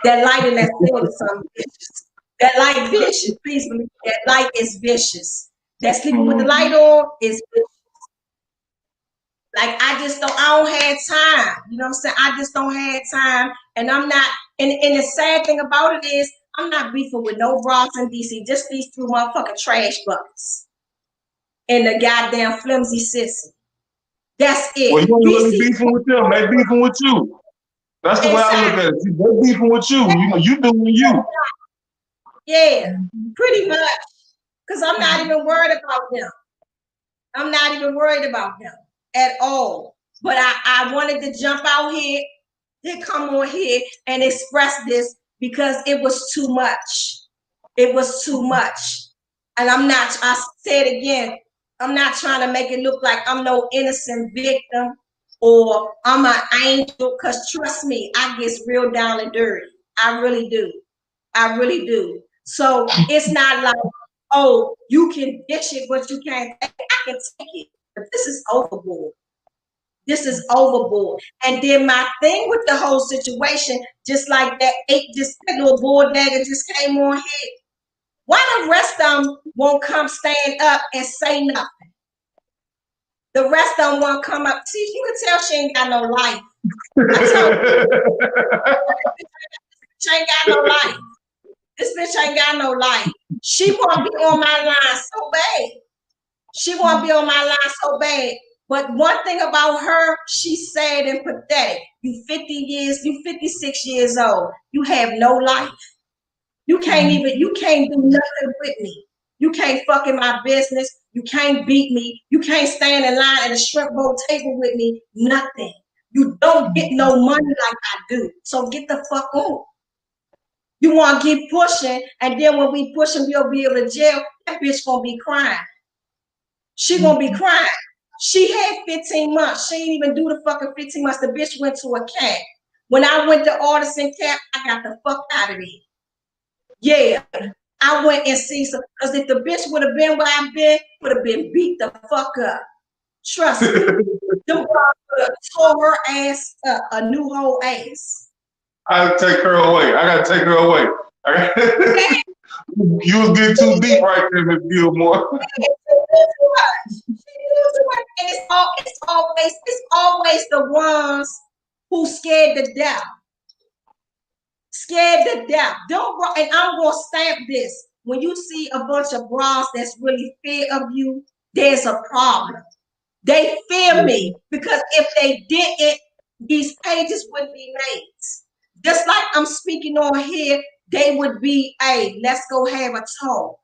That light in that cell is something vicious. That light vicious. Please believe me, that light is vicious. That sleeping with the light on is vicious. Like I don't have time. You know what I'm saying? I just don't have time. And I'm not, and the sad thing about it is I'm not beefing with no bras in DC, just these 2 motherfucking trash buckets. And the goddamn flimsy sissy. That's it. Well, you ain't really beefing with them, they beefing with you. That's the way I look at it. They're beefing with you. You doing you. Yeah, pretty much. Because I'm not even worried about them. I'm not even worried about them at all. But I wanted to jump out here, to come on here and express this because it was too much. It was too much. And I said again, I'm not trying to make it look like I'm no innocent victim or I'm an angel, because trust me, I get real down and dirty. I really do. I really do. So it's not like, oh, you can dish it, but you can't take it. I can take it. But this is overboard. This is overboard. And then my thing with the whole situation, just like that little bull dagger just came on here. Why the rest of them won't come stand up and say nothing? The rest of them won't come up. See, you can tell she ain't got no life. She ain't got no life. This bitch ain't got no life. She want to be on my line so bad. She want to be on my line so bad. But one thing about her, she's sad and pathetic. You 56 years old. You have no life. You can't do nothing with me. You can't fuck in my business. You can't beat me. You can't stand in line at a shrimp bowl table with me. Nothing. You don't get no money like I do. So get the fuck on. You want to keep pushing, and then when we push and we'll be able to jail, that bitch gonna be crying. She gonna be crying. She had 15 months. She didn't even do the fucking 15 months. The bitch went to a camp. When I went to Artisan camp, I got the fuck out of there. Yeah, I went and see some, because if the bitch would have been where I've been, would have been beat the fuck up. Trust me. Them would have tore her ass up, a new whole ass. I gotta take her away. You was getting too deep right there, Miss Gilmore. And it's always the ones who scared to death. Scared to death. And I'm gonna stamp this. When you see a bunch of bras that's really fear of you, there's a problem. They fear me, because if they didn't, these pages wouldn't be made. Just like I'm speaking on here, they would be, hey, let's go have a talk.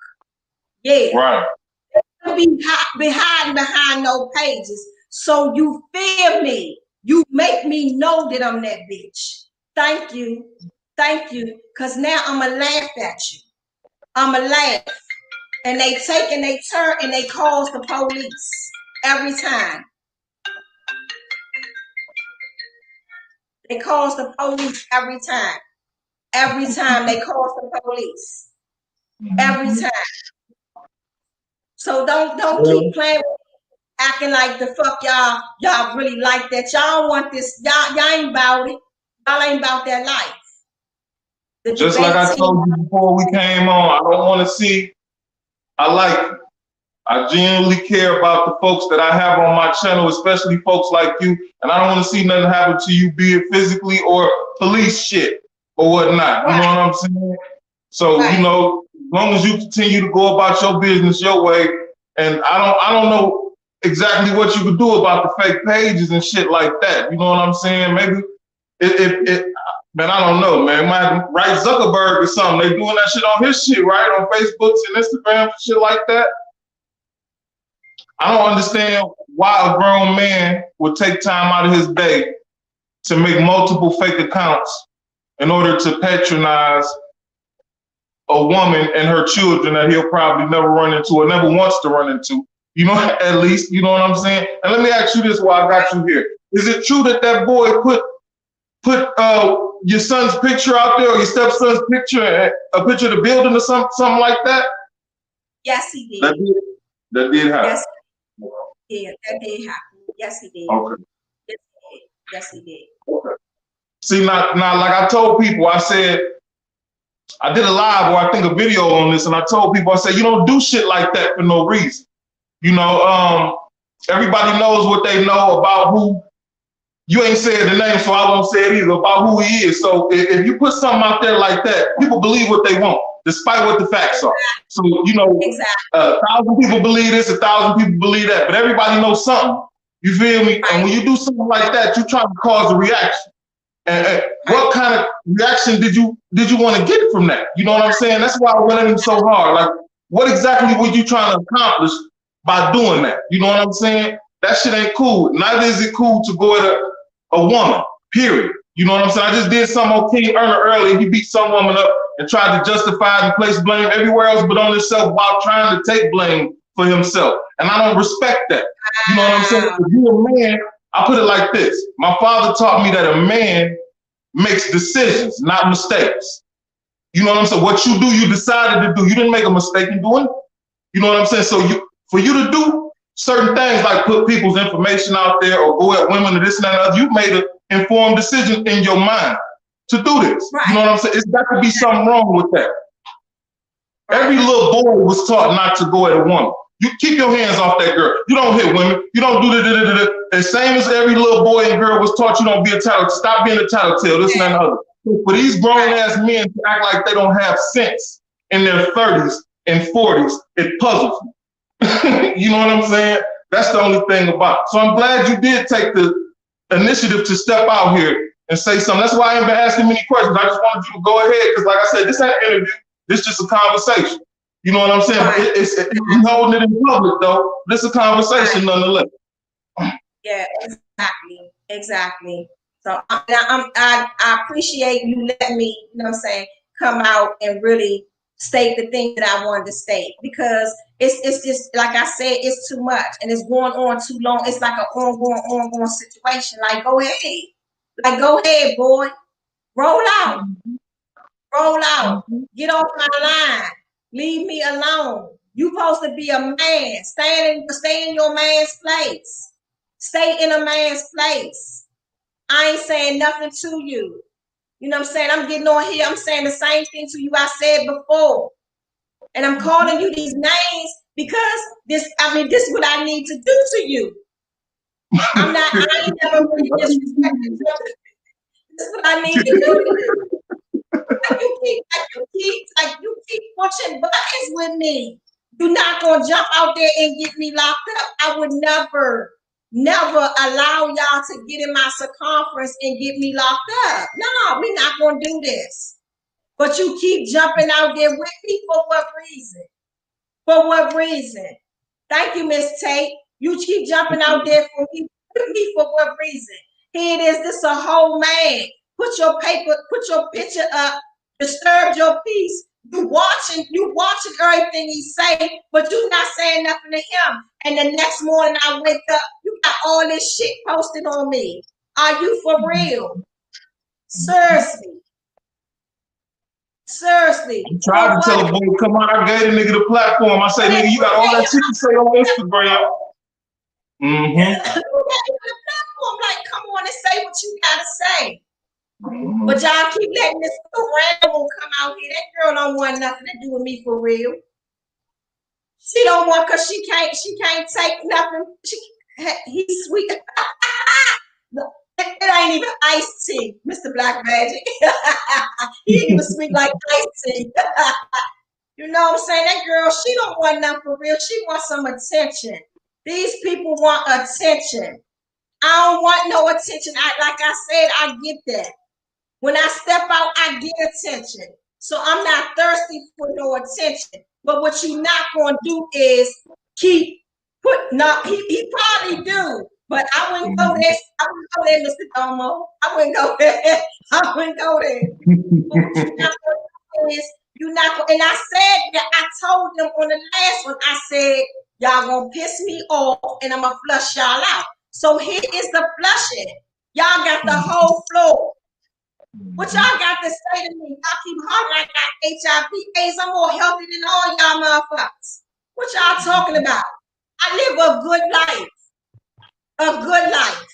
Yeah. Right. They would be hiding behind no pages. So you fear me. You make me know that I'm that bitch. Thank you. Thank you. Because now I'm going to laugh at you. I'm going to laugh. And they take and they turn and they call the police every time. They call the police every time. Every time they call the police. Every time. So don't keep playing with me, acting like the fuck y'all really like that. Y'all want this. Y'all ain't about it. Y'all ain't about that life. Just like I told you before we came on, I don't want to see. I genuinely care about the folks that I have on my channel, especially folks like you, and I don't want to see nothing happen to you, be it physically or police shit or whatnot. Right. You know what I'm saying? So, right. You know, as long as you continue to go about your business your way, and I don't know exactly what you could do about the fake pages and shit like that. You know what I'm saying? Maybe man, I don't know, man. Might have to write Zuckerberg or something. They doing that shit on his shit, right? On Facebooks and Instagram and shit like that. I don't understand why a grown man would take time out of his day to make multiple fake accounts in order to patronize a woman and her children that he'll probably never run into or never wants to run into. You know, at least, you know what I'm saying? And let me ask you this while I got you here. Is it true that that boy put your son's picture out there or your stepson's picture, a picture of the building or something like that? Yes, he did. That did happen. Yes, yeah, that did happen. Yes, he did. Okay. Yes, he did. Okay. See, now, like I told people, I said, I did a live or I think a video on this, and I told people, I said, you don't do shit like that for no reason. You know, everybody knows what they know about who, you ain't said the name, so I won't say it either, about who he is. So if you put something out there like that, people believe what they want, despite what the facts are. So, you know, 1,000 people believe this, 1,000 people believe that, but everybody knows something. You feel me? And when you do something like that, you're trying to cause a reaction. And what kind of reaction did you want to get from that? You know what I'm saying? That's why I went at him so hard. Like, what exactly were you trying to accomplish by doing that? You know what I'm saying? That shit ain't cool. Neither is it cool to go at a woman, period. You know what I'm saying? I just did some on King Erner earlier. He beat some woman up and tried to justify and place blame everywhere else but on himself while trying to take blame for himself. And I don't respect that. You know what I'm saying? If you're a man, I put it like this. My father taught me that a man makes decisions, not mistakes. You know what I'm saying? What you do, you decided to do. You didn't make a mistake in doing it. You know what I'm saying? So for you to do certain things like put people's information out there or go at women or this and that and other, you made an informed decision in your mind to do this. Right. You know what I'm saying? It's got to be something wrong with that. Every little boy was taught not to go at a woman. You keep your hands off that girl. You don't hit women. You don't do the the same as every little boy and girl was taught you don't be a tattletale. Stop being a tattletale, this and that and other. For these grown-ass men to act like they don't have sense in their 30s and 40s, it puzzles me. You know what I'm saying? That's the only thing about it. So I'm glad you did take the initiative to step out here and say something. That's why I ain't been asking many questions. I just wanted you to go ahead because, like I said, this ain't an interview. This is just a conversation. You know what I'm saying? Right. It's holding it in public, though. This is a conversation, nonetheless. Yeah, exactly. So I appreciate you letting me, you know what I'm saying, come out and really state the thing that I wanted to state, because it's just, like I said, it's too much and it's going on too long. It's like an ongoing situation. Like, go ahead, boy. Roll out. Get off my line. Leave me alone. You supposed to be a man. Stay in your man's place. Stay in a man's place. I ain't saying nothing to you. You know what I'm saying? I'm getting on here. I'm saying the same thing to you I said before. And I'm calling you these names because this is what I need to do to you. I ain't never really disrespected you. This is what I need to do to you. You keep pushing buttons with me. You're not gonna jump out there and get me locked up. I would never allow y'all to get in my circumference and get me locked up. No, we're not gonna do this. But you keep jumping out there with me for what reason? For what reason? Thank you, Miss Tate. You keep jumping out there with me for what reason? Here it is. This is a whole man. Put your picture up. Disturb your peace. You watching everything he say, but you not saying nothing to him. And the next morning I wake up, you got all this shit posted on me. Are you for real? Seriously. I tried to tell a boy, come on, I gave the nigga the platform. I say, nigga, you got all that shit to say on Instagram. The platform, like, come on and say what you gotta say. But y'all keep letting this random come out here. That girl don't want nothing to do with me for real. She don't want, because she can't take nothing. He's sweet. It ain't even iced tea, Mr. Black Magic. He ain't even sweet like iced tea. You know what I'm saying? That girl, she don't want nothing for real. She wants some attention. These people want attention. I don't want no attention. Like I said, I get that. When I step out, I get attention. So I'm not thirsty for no attention. But what you're not going to do is keep He probably do, but I wouldn't go there. I wouldn't go there, Mr. Domo. I wouldn't go there. I wouldn't go there. But what you're not going to do is you're not going. And I said that I told them on the last one. I said y'all gonna piss me off, and I'm gonna flush y'all out. So here is the flushing. Y'all got the whole floor. What y'all got to say to me? I keep hollering, I got HIV/AIDS. I'm more healthy than all y'all motherfuckers. What y'all talking about? I live a good life,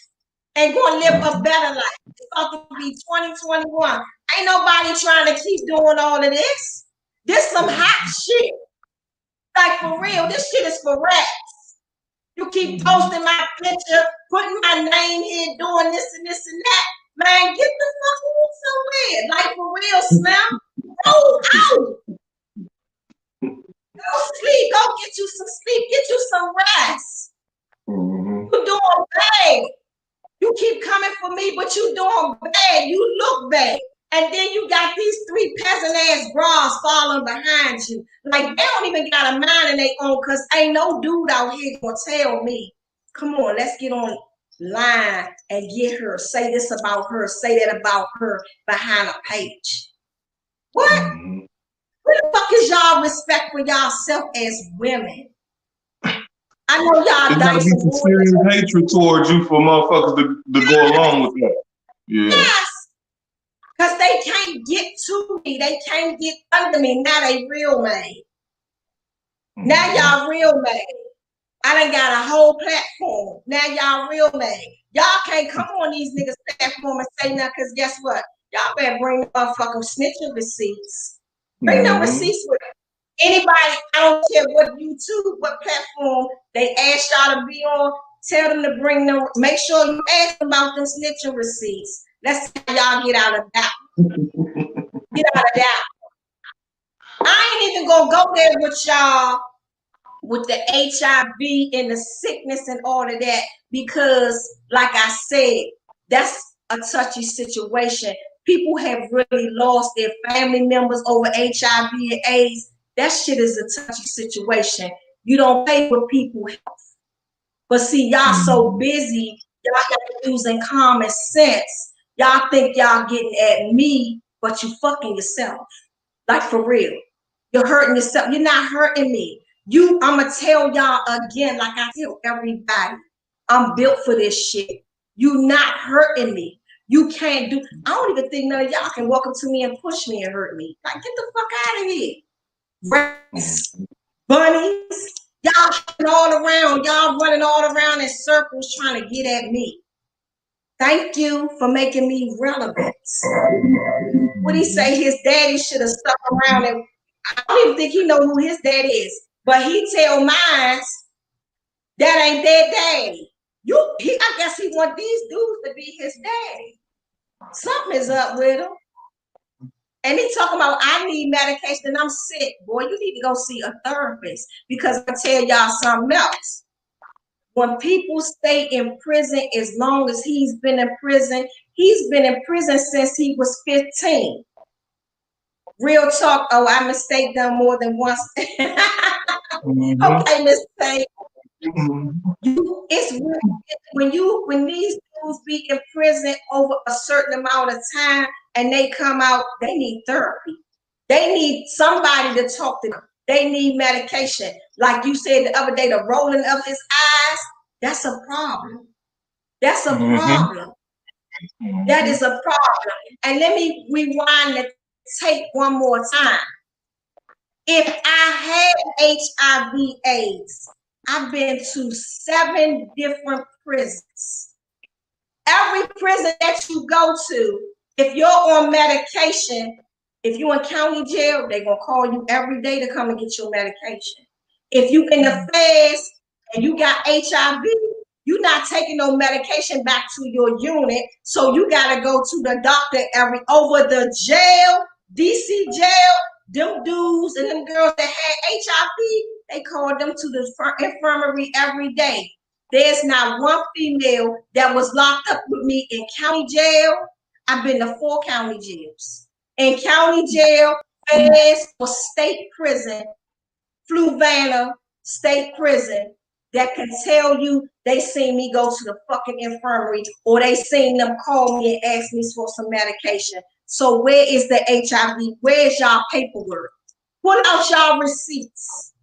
and gonna live a better life. It's about to be 2021. Ain't nobody trying to keep doing all of this. This some hot shit. Like for real, this shit is for rats. You keep posting my picture, putting my name here, doing this and this and that. Man, get the fuck on somewhere. Like for real, Slim. Roll out. Go sleep. Go get you some sleep. Get you some rest. You doing bad. You keep coming for me, but you doing bad. You look bad. And then you got these 3 peasant ass bras following behind you. Like they don't even got a mind in their own, because ain't no dude out here gonna tell me, come on, let's get on line and get her. Say this about her, say that about her behind a page. What? Where the fuck is y'all respect for y'allself as women? I know y'all gotta be some serious hatred towards you for motherfuckers to go along with that. Yeah. Yes. Because they can't get to me. They can't get under me. Now they real mad. Now y'all real mad. I done got a whole platform. Now y'all real mad. Y'all can't come on these niggas' platform and say nothing, because guess what? Y'all better bring the motherfucking snitching receipts. Bring no receipts with it. Anybody, I don't care what YouTube, what platform they ask y'all to be on, tell them to bring them. Make sure you ask them about them snitching receipts. Let's see how y'all get out of doubt. Get out of doubt. I ain't even gonna go there with y'all with the HIV and the sickness and all of that, because like I said, that's a touchy situation. People have really lost their family members over HIV and AIDS. That shit is a touchy situation. You don't pay for people's health. But see, y'all so busy, y'all not using common sense. Y'all think y'all getting at me, but you fucking yourself. Like for real. You're hurting yourself. You're not hurting me. I'ma tell y'all again, like I tell everybody, I'm built for this shit. You not hurting me. You can't do, I don't even think none of y'all can walk up to me and push me and hurt me. Like, get the fuck out of here. Rats, bunnies, y'all running all around in circles trying to get at me. Thank you for making me relevant. What he say? His daddy should have stuck around, and I don't even think he know who his dad is, but he tell mine that ain't their daddy. I guess he want these dudes to be his daddy. Something is up with him. And he talking about, I need medication and I'm sick. Boy, you need to go see a therapist, because I tell y'all something else. When people stay in prison as long as he's been in prison since he was 15. Real talk. Oh, I mistake them more than once. Okay, mistake. It's when these dudes be in prison over a certain amount of time and they come out, they need therapy. They need somebody to talk to them. They need medication. Like you said the other day, the rolling of his eyes, that's a problem. That's a problem. That is a problem. And let me rewind the tape one more time. If I had HIV/AIDS, I've been to 7 different prisons. Every prison that you go to, if you're on medication, if you're in county jail, they're going to call you every day to come and get your medication. If you in the feds and you got HIV, you're not taking no medication back to your unit, so you got to go to the doctor over the jail, DC jail. Them dudes and them girls that had HIV, they called them to the infirmary every day. There's not one female that was locked up with me in county jail. I've been to 4 county jails. In county jail, feds or state prison, Fluvanna State Prison, that can tell you they seen me go to the fucking infirmary or they seen them call me and ask me for some medication. So where is the HIV? Where's y'all paperwork? Pull out y'all receipts.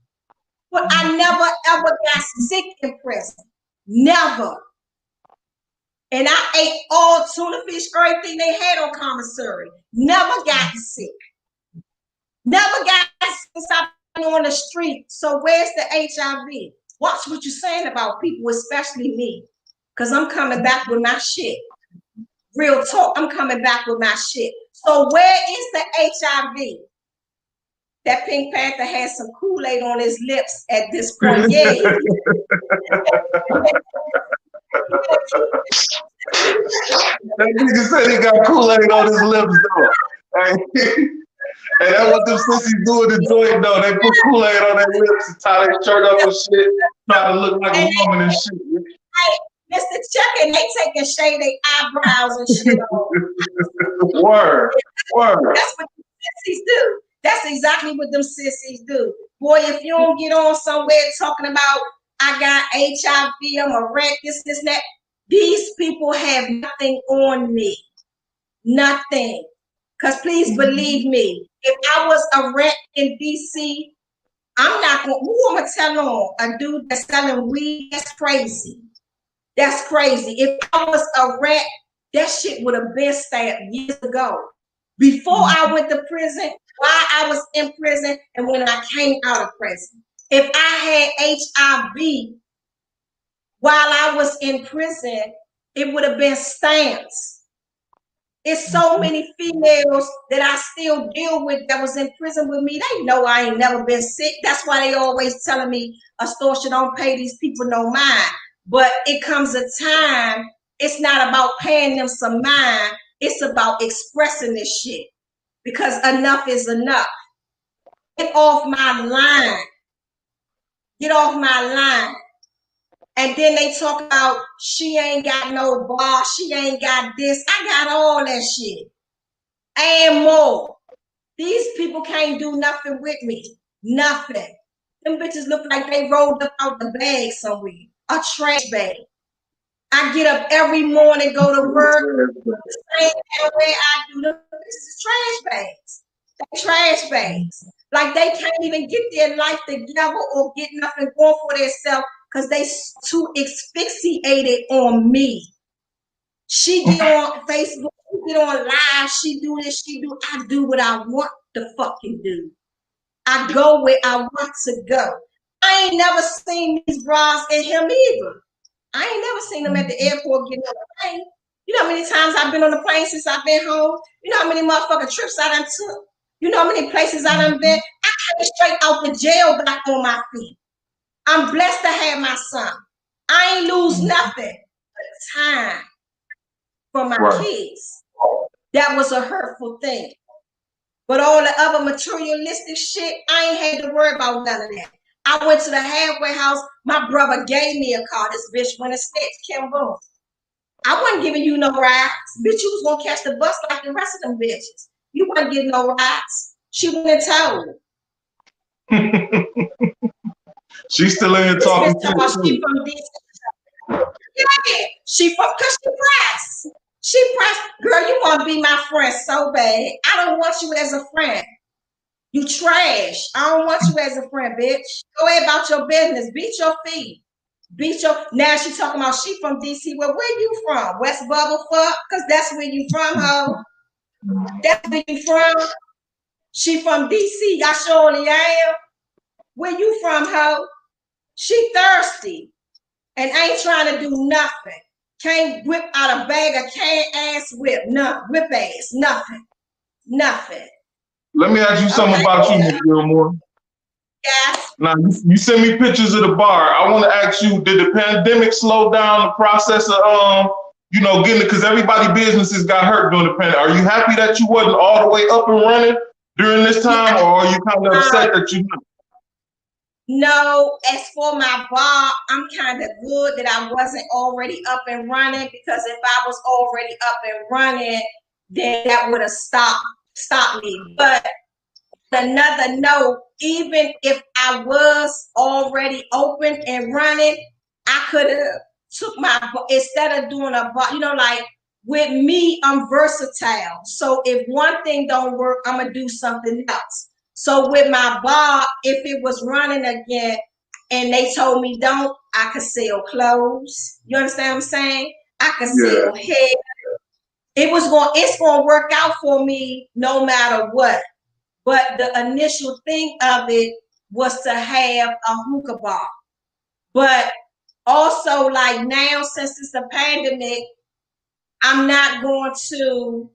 But I never ever got sick in prison. Never. And I ate all tuna fish, everything they had on commissary. Never got sick. Never got sick since I've been on the street. So where's the HIV? Watch what you're saying about people, especially me. Because I'm coming back with my shit. Real talk, I'm coming back with my shit. So where is the HIV? That Pink Panther has some Kool-Aid on his lips at this point. Yeah. That nigga said he got Kool-Aid on his lips, though. And that's what them sissies do in the joint, though. They put Kool-Aid on their lips and tie their shirt up and shit, try to look like a woman and shit. Hey, Mr. Chuck, and they taking shade their eyebrows and shit on. Word. That's what them sissies do. That's exactly what them sissies do. Boy, if you don't get on somewhere talking about, I got HIV, I'm a wreck, this, and that, these people have nothing on me. Nothing. Because please believe me, if I was a rat in DC, I'm not going, who am I telling on? A dude that's selling weed? That's crazy. That's crazy. If I was a rat, that shit would have been stamped years ago. Before I went to prison, while I was in prison, and when I came out of prison. If I had HIV while I was in prison, it would have been stamps. It's so many females that I still deal with that was in prison with me. They know I ain't never been sick. That's why they always telling me, Astorcia, don't pay these people no mind. But it comes a time, it's not about paying them some mind. It's about expressing this shit. Because enough is enough. Get off my line. Get off my line. And then they talk about she ain't got no bar, she ain't got this. I got all that shit and more. These people can't do nothing with me. Nothing. Them bitches look like they rolled up out the bag somewhere. A trash bag. I get up every morning, go to work. The same way I do. Them bitches is trash bags. They trash bags. Like they can't even get their life together or get nothing going for themselves. Because they too asphyxiated on me. She get on Facebook, she get on live, she do this, she do. I do what I want to fucking do. I go where I want to go. I ain't never seen these bras in him either. I ain't never seen them at the airport getting on the plane. You know how many times I've been on the plane since I've been home? You know how many motherfucking trips I done took? You know how many places I done been? I came straight out the jail back on my feet. I'm blessed to have my son. I ain't lose nothing but time for my kids. That was a hurtful thing. But all the other materialistic shit, I ain't had to worry about none of that. I went to the halfway house. My brother gave me a car. This bitch went and snitched, Kim Boone. I wasn't giving you no rides. Bitch, you was going to catch the bus like the rest of them bitches. You wasn't getting no rides. She went and told. She's still in here talking she from DC. Yeah, she from, cause she pressed. She pressed. Girl, you want to be my friend so bad. I don't want you as a friend. You trash. I don't want you as a friend, bitch. Go ahead about your business. Beat your feet. Now she talking about she from DC. Well, where you from? West Bubblefuck? Cause that's where you from, ho. That's where you from. She from DC. I surely am. Where you from, ho? She thirsty and ain't trying to do nothing. Can't whip out a bag of can ass whip. No, whip ass. Nothing. Nothing. Let me ask you something about you, Ms. Gilmore. Yes. Now, you send me pictures of the bar. I want to ask you, did the pandemic slow down the process of, getting it? Because everybody's businesses got hurt during the pandemic. Are you happy that you wasn't all the way up and running during this time, or are you kind of upset that you not? No, as for my bar, I'm kind of good that I wasn't already up and running, because if I was already up and running, then that would have stopped me. But another note, even if I was already open and running, I could have took instead of doing like with me, I'm versatile. So if one thing don't work, I'm gonna do something else. So with my bar, if it was running again and they told me don't, I could sell clothes. You understand what I'm saying? I could sell hair. It's gonna work out for me no matter what. But the initial thing of it was to have a hookah bar. But also, like now, since it's a pandemic, I'm not going to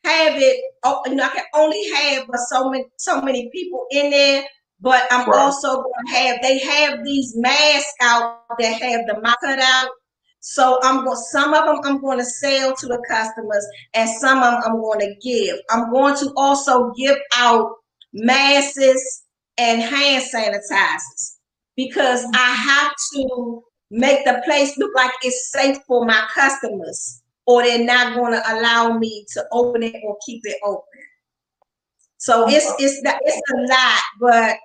have it. I can only have but so many people in there. But I'm also going to have. They have these masks out that have the mouth cut out. So some of them I'm going to sell to the customers, and some of them I'm going to give. I'm going to also give out masks and hand sanitizers because I have to make the place look like it's safe for my customers, or they're not going to allow me to open it or keep it open. So it's a lot, but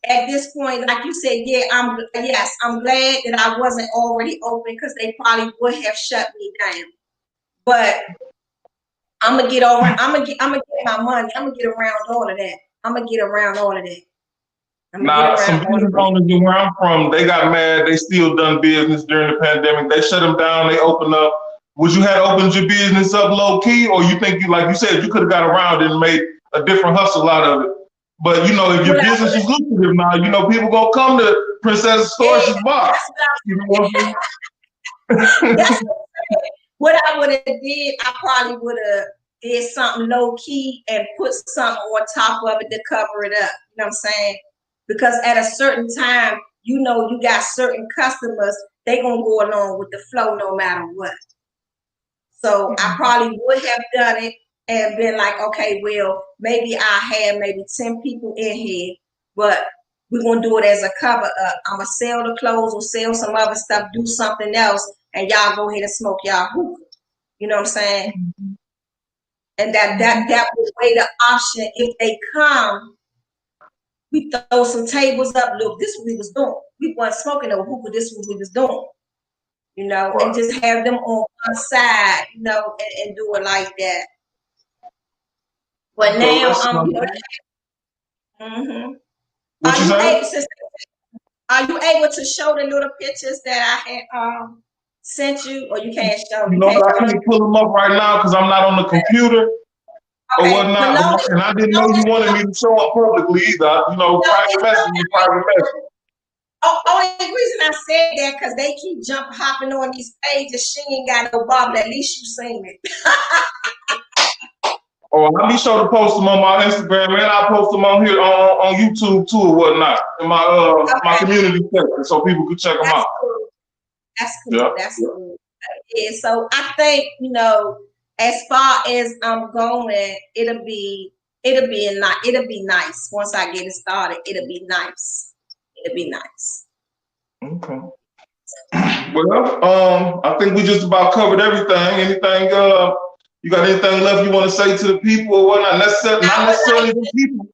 at this point, like you said, I'm glad that I wasn't already open because they probably would have shut me down. But I'm gonna get my money. I'm gonna get around all of that. Now, some business owners where I'm from, they got mad. They still done business during the pandemic. They shut them down. They opened up. Would you have opened your business up low key, or you think like you said, you could have got around it and made a different hustle out of it? But if your business is lucrative now, people gonna come to Princess Astorcia's bar. That's what I would have did. I probably would have did something low key and put something on top of it to cover it up. You know what I'm saying? Because at a certain time, you got certain customers, they gonna go along with the flow no matter what. So I probably would have done it and been like, okay, well, maybe I have maybe 10 people in here, but we're gonna do it as a cover up. I'm gonna sell the clothes or sell some other stuff, do something else, and y'all go ahead and smoke y'all hookah. You know what I'm saying? Mm-hmm. And that would weigh the option. If they come, we throw some tables up. Look, this is what we was doing. We weren't smoking no hookah. This is what we was doing. And just have them on one side, and do it like that. But now mm-hmm. Are you able to show the little pictures that I had sent you, or you can't show? I can't pull them up right now because I'm not on the computer or whatnot. And I didn't know you wanted me to show up publicly either. Private message. Only reason I said that because they keep hopping on these pages. She ain't got no bubble. At least you seen it. I'll be sure to post them on my Instagram, and I'll post them on here on YouTube too or whatnot in my community section so people can check them out. Cool. That's cool. Yeah. That's cool. Yeah, so I think as far as I'm going, it'll be nice once I get it started. It'll be nice. Okay. Well, I think we just about covered everything. Anything? You got anything left you want to say to the people or whatnot? Not necessarily the people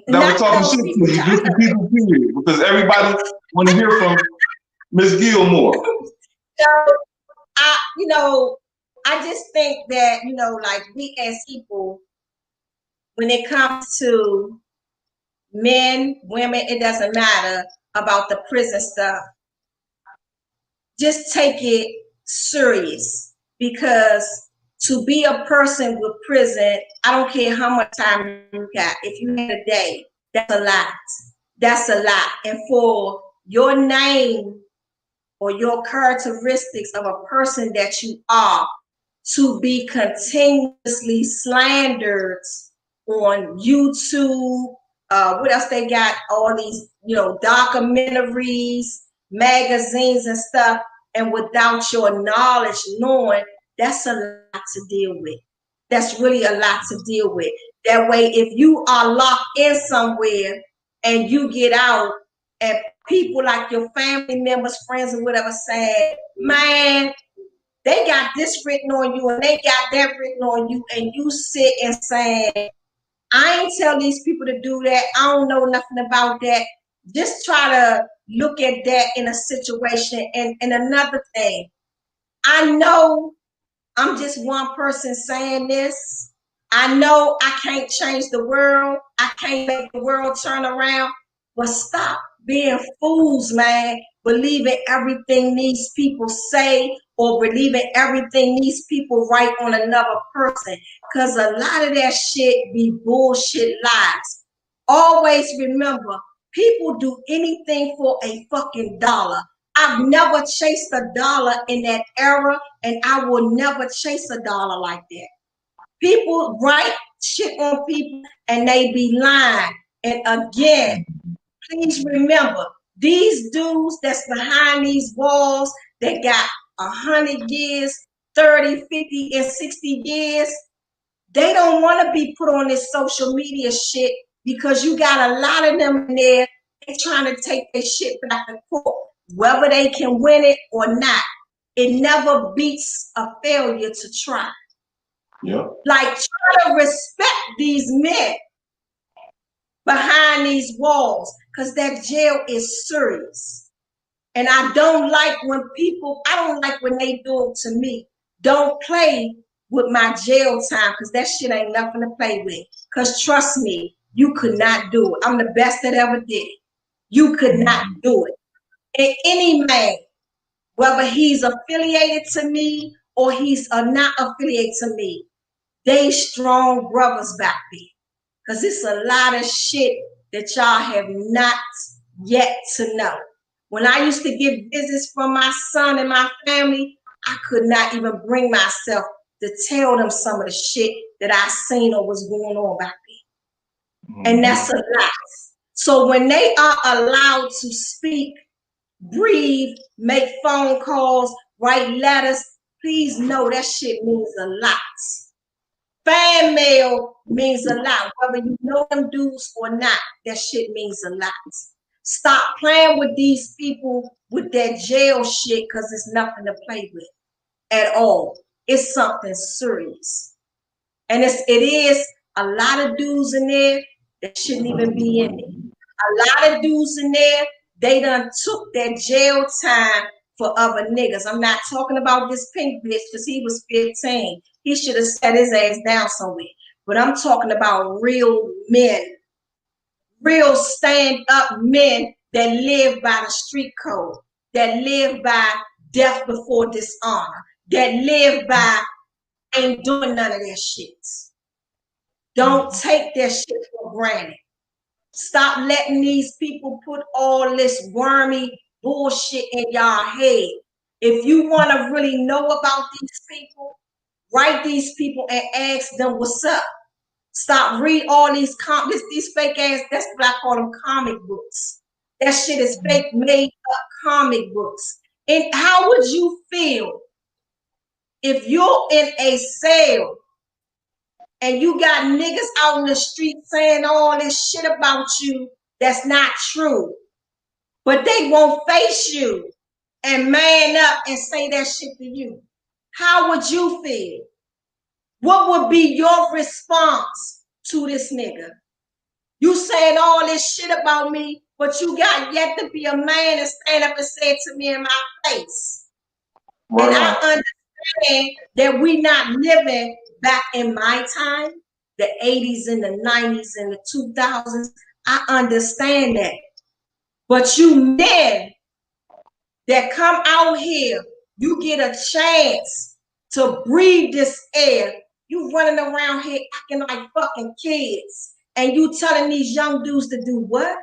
that were talking shit to you, just the people period, because everybody want to hear from Miss Gilmore. So, I just think that like we as people, when it comes to men, women, it doesn't matter about the prison stuff. Just take it serious, because to be a person with prison, I don't care how much time you got. If you had a day, that's a lot. That's a lot. And for your name or your characteristics of a person that you are to be continuously slandered on YouTube, what else they got? All these, documentaries, magazines and stuff, and without your knowledge, knowing, that's a lot to deal with. That's really a lot to deal with. That way, if you are locked in somewhere and you get out, and people like your family members, friends, or whatever say, man, they got this written on you and they got that written on you, and you sit and say, I ain't tell these people to do that. I don't know nothing about that. Just try to look at that in a situation. And another thing, I know I'm just one person saying this. I know I can't change the world. I can't make the world turn around. But stop being fools, man. Believing everything these people say or believing everything these people write on another person. Because a lot of that shit be bullshit lies. Always remember, people do anything for a fucking dollar. I've never chased a dollar in that era, and I will never chase a dollar like that. People write shit on people and they be lying. And again, please remember, these dudes that's behind these walls that got 100 years, 30, 50, and 60 years, they don't want to be put on this social media shit because you got a lot of them in there. They trying to take their shit back to court, whether they can win it or not. It never beats a failure to try. Yeah. Like, try to respect these men behind these walls because that jail is serious. And I don't like when they do it to me. Don't play with my jail time because that shit ain't nothing to play with. Because trust me, you could not do it. I'm the best that ever did it. You could not do it. And any man, whether he's affiliated to me or he's not affiliated to me, they strong brothers back there. Because it's a lot of shit that y'all have not yet to know. When I used to get visits from my son and my family, I could not even bring myself to tell them some of the shit that I seen or was going on back there. And that's a lot. So when they are allowed to speak, breathe, make phone calls, write letters, please know that shit means a lot. Fan mail means a lot. Whether you know them dudes or not, that shit means a lot. Stop playing with these people with that jail shit because it's nothing to play with at all. It's something serious. And it is a lot of dudes in there that shouldn't even be in there. A lot of dudes in there, they done took their jail time for other niggas. I'm not talking about this pink bitch because he was 15. He should have set his ass down somewhere. But I'm talking about real men, real stand-up men that live by the street code, that live by death before dishonor, that live by ain't doing none of that shit. Don't take that shit for granted. Stop letting these people put all this wormy bullshit in y'all head. If you want to really know about these people, write these people and ask them what's up. Stop read all these fake ass, that's what I call them, comic books. That shit is fake made up comic books. And how would you feel if you're in a cell and you got niggas out in the street saying all this shit about you that's not true, but they won't face you and man up and say that shit to you? How would you feel? What would be your response to this nigga? You saying all this shit about me, but you got yet to be a man and stand up and say it to me in my face. Right. And I understand that we not living back in my time, the 80s and the 90s and the 2000s. I understand that. But you men that come out here, you get a chance to breathe this air. You running around here acting like fucking kids. And you telling these young dudes to do what?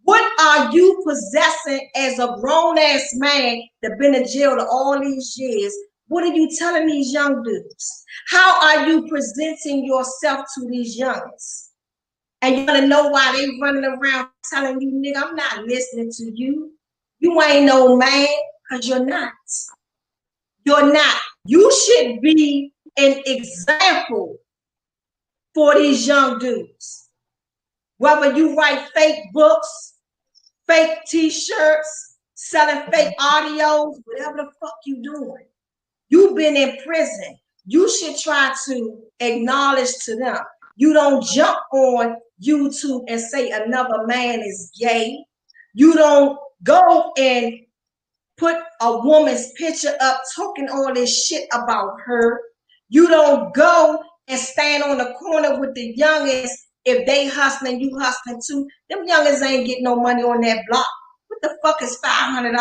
What are you possessing as a grown-ass man that been in jail all these years? What are you telling these young dudes? How are you presenting yourself to these youngs? And you want to know why they running around telling you, nigga, I'm not listening to you. You ain't no man, because you're not. You're not. You should be an example for these young dudes. Whether you write fake books, fake t-shirts, selling fake audios, whatever the fuck you doing. You've been in prison. You should try to acknowledge to them. You don't jump on YouTube and say another man is gay. You don't go and put a woman's picture up talking all this shit about her. You don't go and stand on the corner with the youngest. If they hustling, you hustling too. Them youngest ain't getting no money on that block. What the fuck is $500?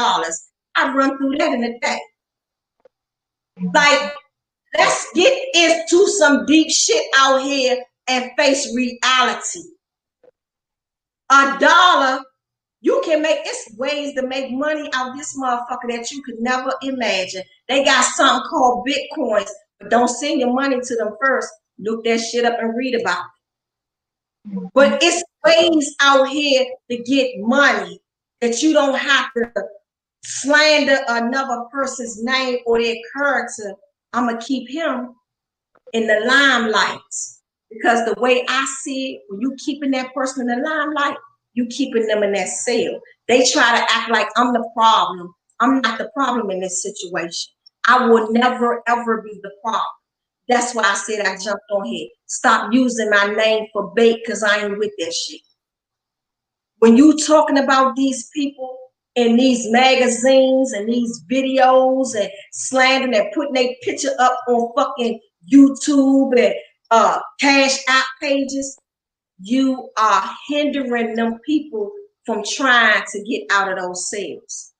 I run through that in a day. Like, let's get into some deep shit out here and face reality. $1, you can make, it's ways to make money out this motherfucker that you could never imagine. They got something called Bitcoins, but don't send your money to them first. Look that shit up and read about it. But it's ways out here to get money that you don't have to slander another person's name or their character. I'm going to keep him in the limelight. Because the way I see it, when you keeping that person in the limelight, you keeping them in that cell. They try to act like I'm the problem. I'm not the problem in this situation. I will never, ever be the problem. That's why I said I jumped on here. Stop using my name for bait because I ain't with that shit. When you talking about these people in these magazines and these videos and slandering and putting their picture up on fucking YouTube and cash app pages, you are hindering them people from trying to get out of those cells.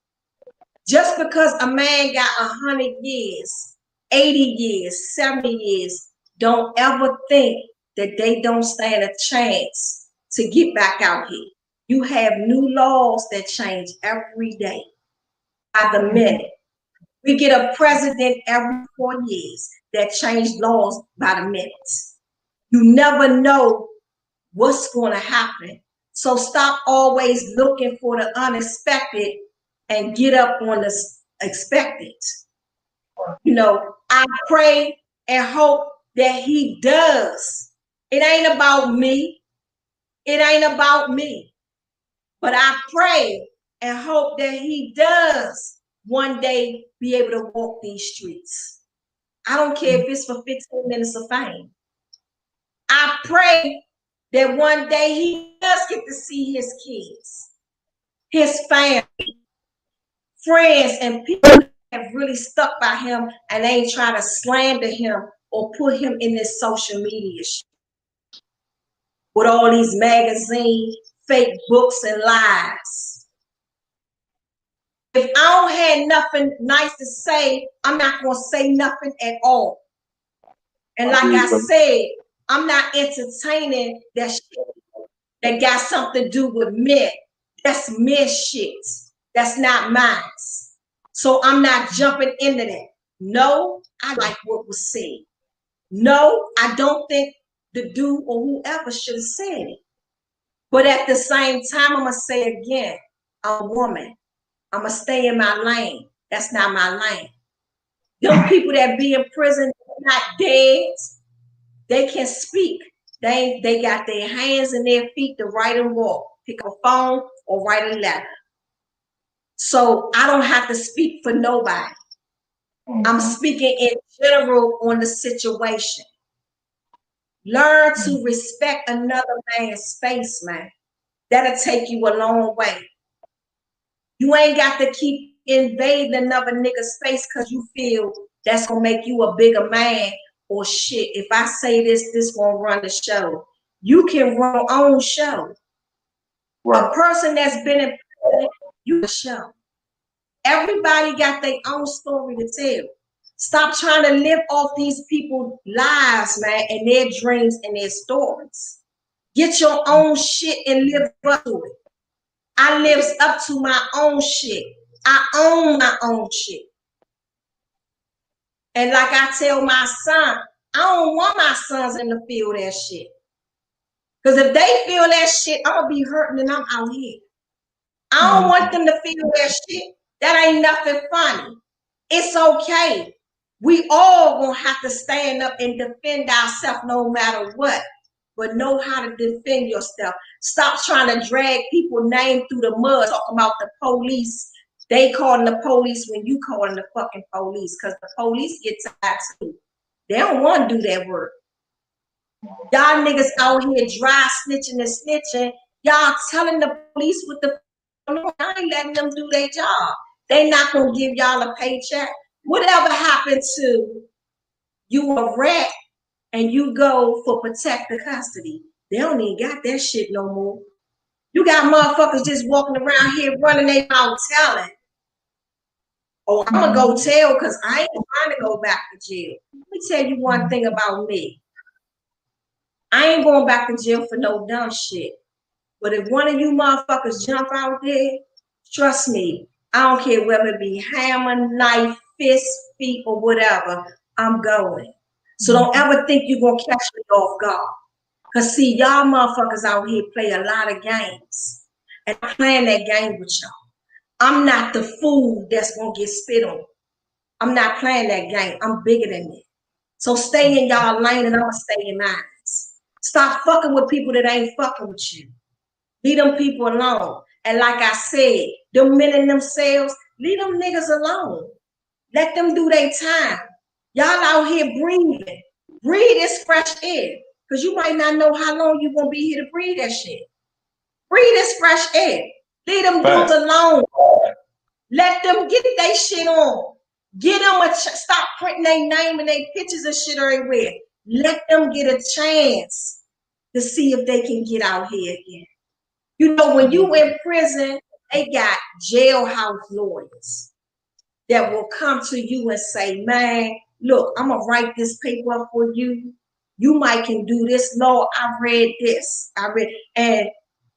Just because a man got 100 years, 80 years, 70 years, don't ever think that they don't stand a chance to get back out here. You have new laws that change every day by the minute. We get a president every 4 years that change laws by the minutes. You never know what's going to happen. So stop always looking for the unexpected and get up on the expected. You know, I pray and hope that he does. It ain't about me. It ain't about me. But I pray and hope that he does one day be able to walk these streets. I don't care if it's for 15 minutes of fame. I pray that one day he does get to see his kids, his family, friends, and people that have really stuck by him and ain't trying to slander him or put him in this social media shit with all these magazine, fake books, and lies. If I don't have nothing nice to say, I'm not going to say nothing at all. And like I said, I'm not entertaining that shit that got something to do with men. That's men shit. That's not mine. So I'm not jumping into that. No, I like what was said. No, I don't think the dude or whoever should have said it. But at the same time, I'm going to say again, I'm a woman. I'm going to stay in my lane. That's not my lane. Them people that be in prison, not dead, they can speak. They got their hands and their feet to write and walk, pick up a phone or write a letter. So I don't have to speak for nobody. I'm speaking in general on the situation. Learn to respect another man's space, man. That'll take you a long way. You ain't got to keep invading another nigga's space because you feel that's gonna make you a bigger man or shit. If I say this, this won't run the show. You can run your own show. Right. A person that's been in prison, you can show. Everybody got their own story to tell. Stop trying to live off these people's lives, man, and their dreams and their stories. Get your own shit and live up to it. I lives up to my own shit. I own my own shit. And like I tell my son, I don't want my sons in the feel that shit. Because if they feel that shit, I'm going to be hurting and I'm out here. I don't want them to feel that shit. That ain't nothing funny. It's okay. We all gonna have to stand up and defend ourselves no matter what. But know how to defend yourself. Stop trying to drag people's name through the mud, talking about the police. They calling the police when you calling the fucking police, because the police get tired too. They don't want to do that work. Y'all niggas out here dry snitching and snitching. Y'all telling the police what the I ain't letting them do their job. They not gonna give y'all a paycheck. Whatever happened to you a rat and you go for protective custody? They don't even got that shit no more. You got motherfuckers just walking around here running their mouth telling. Oh, I'm gonna go tell because I ain't trying to go back to jail. Let me tell you one thing about me. I ain't going back to jail for no dumb shit. But if one of you motherfuckers jump out there, trust me, I don't care whether it be hammer, knife, fist, feet, or whatever, I'm going. So don't ever think you're gonna catch me off guard. Cause see, y'all motherfuckers out here play a lot of games. And I'm playing that game with y'all. I'm not the fool that's gonna get spit on. I'm not playing that game. I'm bigger than that. So stay in y'all lane and I'm gonna stay in mine. Stop fucking with people that ain't fucking with you. Leave them people alone. And like I said, them men in themselves, leave them niggas alone. Let them do their time. Y'all out here breathing. Breathe this fresh air. Because you might not know how long you're going to be here to breathe that shit. Breathe this fresh air. Leave them dudes alone. Let them get their shit on. Get them stop printing their name and their pictures and shit everywhere. Let them get a chance to see if they can get out here again. You know, when you in prison, they got jailhouse lawyers that will come to you and say, man, look, I'm going to write this paper up for you. You might can do this law. I read this. And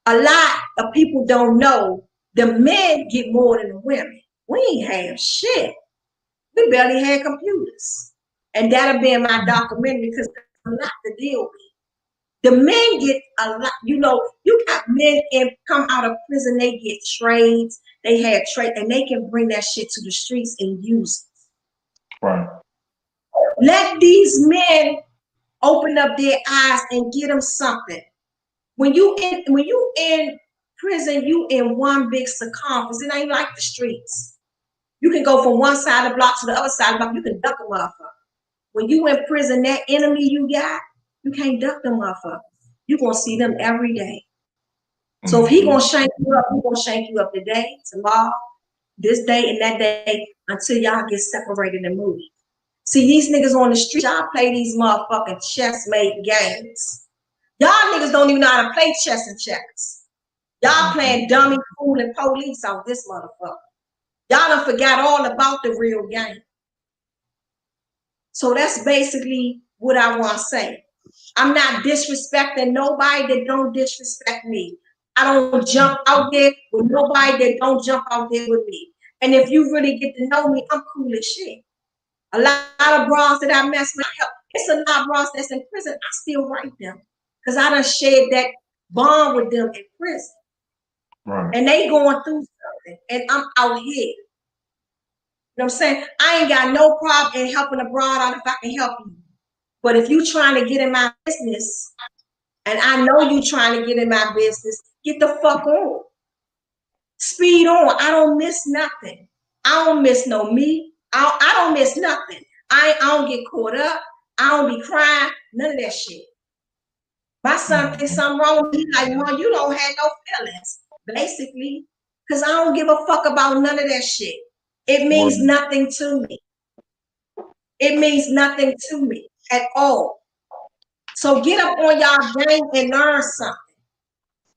a lot of people don't know the men get more than the women. We ain't have shit. We barely had computers. And that'll be in my documentary because there's a lot to deal with. The men get a lot, you know, you got men come out of prison, they get trades, they have trade, and they can bring that shit to the streets and use it. Right. Let these men open up their eyes and get them something. When you in prison, you in one big circumference. It ain't like the streets. You can go from one side of the block to the other side of the block. You can duck a motherfucker. When you in prison, that enemy you got, you can't duck them motherfuckers. You're going to see them every day. So if he going to shank you up, he going to shank you up today, tomorrow, this day, and that day until y'all get separated and moved. See, these niggas on the street, y'all play these motherfucking chess-made games. Y'all niggas don't even know how to play chess and checkers. Y'all playing dummy, fool, and police out this motherfucker. Y'all done forgot all about the real game. So that's basically what I want to say. I'm not disrespecting nobody that don't disrespect me. I don't jump out there with nobody that don't jump out there with me. And if you really get to know me, I'm cool as shit. A lot of bras that I mess with, it's a lot of bras that's in prison. I still write them because I done shared that bond with them in prison. Right. And they going through something, and I'm out here. You know what I'm saying? I ain't got no problem in helping a broad out if I can help you. But if you trying to get in my business, and I know you trying to get in my business, get the fuck on. Speed on. I don't miss nothing. I don't miss no me. I don't miss nothing. I don't get caught up. I don't be crying. None of that shit. My son thinks something wrong with me. Like, Mom, you don't have no feelings. Basically. Because I don't give a fuck about none of that shit. It means nothing to me. It means nothing to me at all. So get up on y'all game and learn something.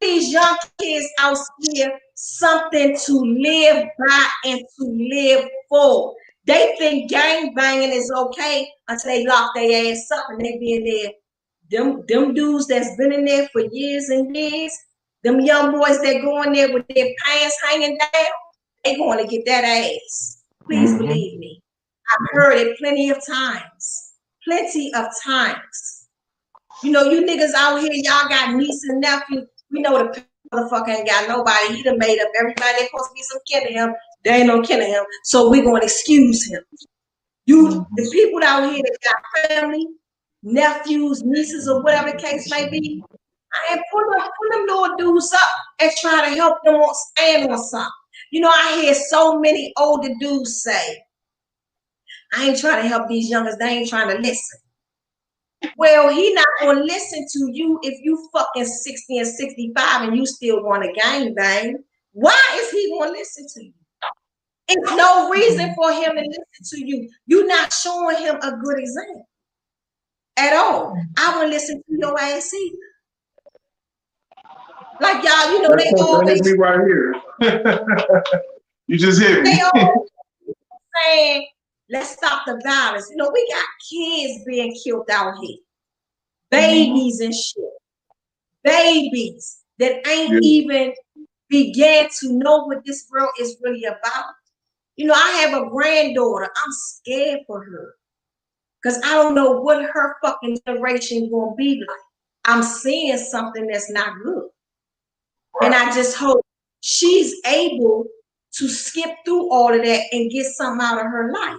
These young kids out here something to live by and to live for. They think gang banging is okay until they lock their ass up and they be in there. Them dudes that's been in there for years and years, them young boys that go in there with their pants hanging down, they going to get that ass. Please believe me. I've heard it plenty of times. Plenty of times. You know, you niggas out here, y'all got niece and nephew. We know the motherfucker ain't got nobody. He done made up everybody that's supposed to be some kin to him. There ain't no kin to him. So we're going to excuse him. The people out here that got family, nephews, nieces, or whatever the case may be, I ain't pull them little dudes up and try to help them stand on something. You know, I hear so many older dudes say, I ain't trying to help these youngers. They ain't trying to listen. Well, he not gonna listen to you if you fucking 60 and 65 and you still want to gang bang. Why is he gonna listen to you? It's no reason for him to listen to you. You're not showing him a good example at all. I wouldn't listen to your ass either. Like y'all, you know, they That is always me right here. You just hit they me. always saying, let's stop the violence. You know, we got kids being killed out here, babies and shit, babies that ain't even began to know what this world is really about. You know, I have a granddaughter. I'm scared for her because I don't know what her fucking generation gonna be like. I'm seeing something that's not good. And I just hope she's able to skip through all of that and get something out of her life.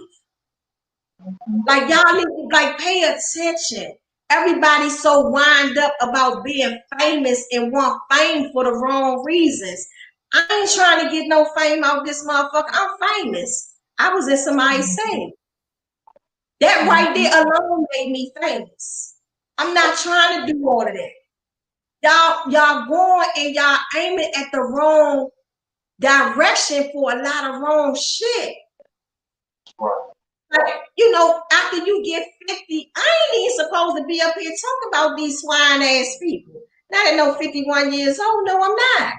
Like y'all need to like pay attention. Everybody's so wind up about being famous and want fame for the wrong reasons. I ain't trying to get no fame out of this motherfucker. I'm famous. I was in somebody's saying. That right there alone made me famous. I'm not trying to do all of that. Y'all going and y'all aiming at the wrong direction for a lot of wrong shit. Like, you know, after you get 50, I ain't even supposed to be up here talking about these swine ass people. Not at no 51 years old. No, I'm not.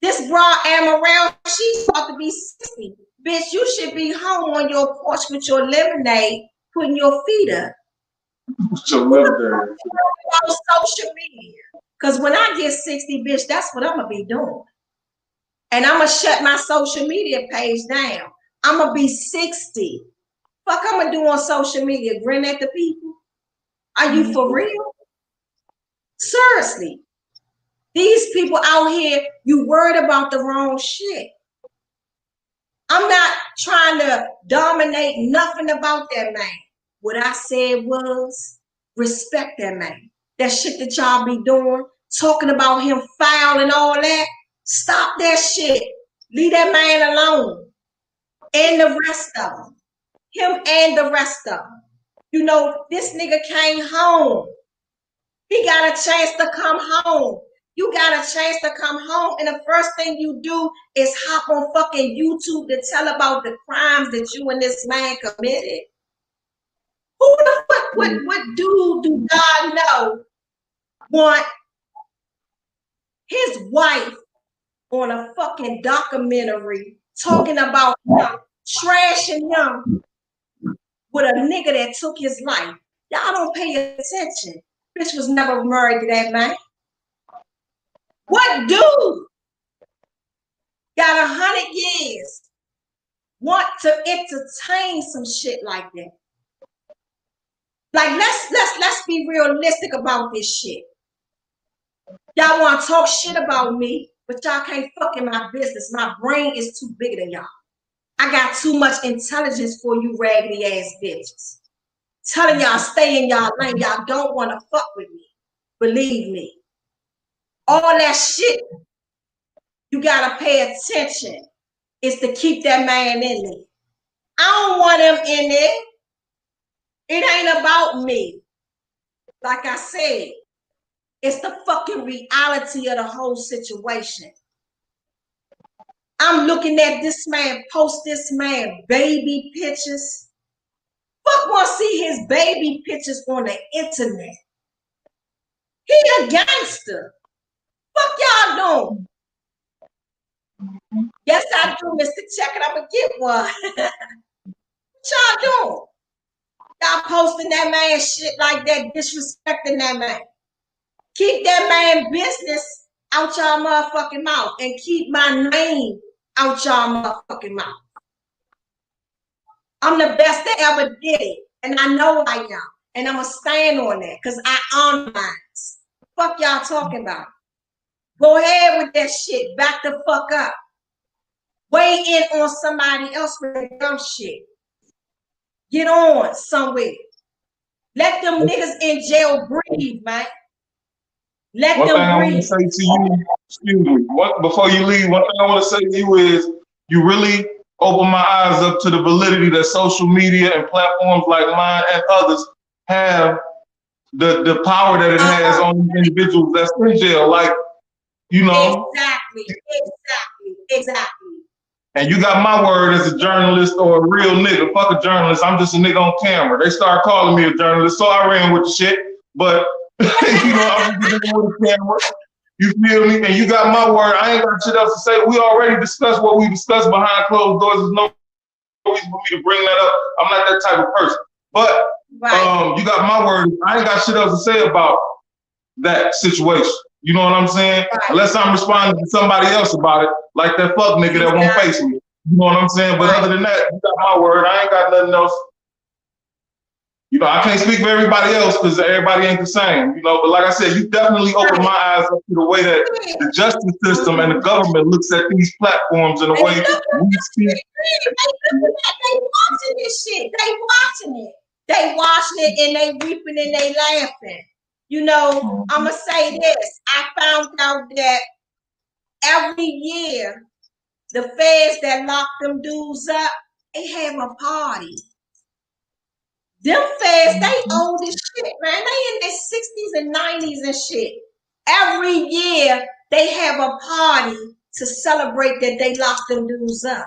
This broad Amaral, she's about to be 60. Bitch, you should be home on your porch with your lemonade, putting your feet up. Your lemonade. On social media. Because when I get 60, bitch, that's what I'm going to be doing. And I'm going to shut my social media page down. I'm going to be 60. Fuck I'm going to do on social media? Grin at the people? Are you for real? Seriously. These people out here, you worried about the wrong shit. I'm not trying to dominate nothing about that man. What I said was respect that man. That shit that y'all be doing, talking about him foul and all that. Stop that shit. Leave that man alone. And the rest of them. Him and the rest of them. You know, this nigga came home. He got a chance to come home. You got a chance to come home, and the first thing you do is hop on fucking YouTube to tell about the crimes that you and this man committed. Who the fuck, what dude do God know want his wife on a fucking documentary talking about him, trashing him with a nigga that took his life? Y'all don't pay attention. Bitch was never married to that man. What dude got 100 years want to entertain some shit like that? Like let's be realistic about this shit. Y'all want to talk shit about me, but y'all can't fuck in my business. My brain is too big than y'all. I got too much intelligence for you raggedy ass bitches. Telling y'all stay in y'all lane. Y'all don't want to fuck with me. Believe me. All that shit, you gotta pay attention, is to keep that man in there. I don't want him in there. It ain't about me. Like I said, it's the fucking reality of the whole situation. I'm looking at this man, post this man baby pictures. Fuck want to see his baby pictures on the internet. He a gangster. Fuck y'all doing? Yes, I do, Mr. Check It. I'm gonna get one. What y'all doing? Y'all posting that man shit like that, disrespecting that man. Keep that man business out y'all motherfucking mouth and keep my name out y'all motherfucking mouth. I'm the best that ever did it, and I know I am, and I'm gonna stand on that because I honor mine. Fuck y'all talking about. Go ahead with that shit. Back the fuck up. Weigh in on somebody else with that dumb shit. Get on somewhere. Let them niggas in jail breathe, man. Let One them thing I want to breathe. say to you, excuse me, before you leave, one thing I want to say to you is you really open my eyes up to the validity that social media and platforms like mine and others have the power that it has on these individuals that's in jail. Like, you know. Exactly. And you got my word as a journalist or a real nigga. Fuck a journalist. I'm just a nigga on camera. They start calling me a journalist, so I ran with the shit. But you know, I'm just a nigga with a camera. You feel me? And you got my word. I ain't got shit else to say. We already discussed what we discussed behind closed doors. There's no reason for me to bring that up. I'm not that type of person. But you got my word. I ain't got shit else to say about that situation. You know what I'm saying? Right. Unless I'm responding to somebody else about it, like that fuck nigga that won't face me. You know what I'm saying? But other than that, you got my word. I ain't got nothing else. You know, I can't speak for everybody else because everybody ain't the same. You know, but like I said, you definitely opened my eyes up to the way that the justice system and the government looks at these platforms in a way we see. They watching this shit. They watching it and they weeping and they laughing. You know, I'm going to say this. I found out that every year, the feds that lock them dudes up, they have a party. Them feds, they old as shit, man. They in their 60s and 90s and shit. Every year, they have a party to celebrate that they locked them dudes up.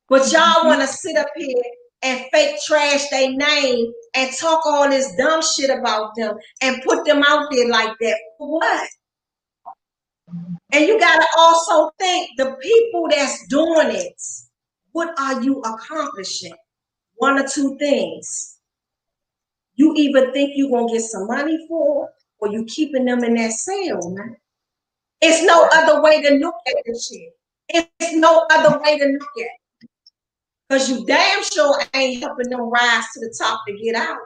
But y'all want to sit up here and fake trash their name and talk all this dumb shit about them and put them out there like that. For what? And you got to also think the people that's doing it, what are you accomplishing? One or two things. You either think you're going to get some money for it or you keeping them in that cell, man. It's no other way to look at this shit. It's no other way to look at it. Because you damn sure ain't helping them rise to the top to get out.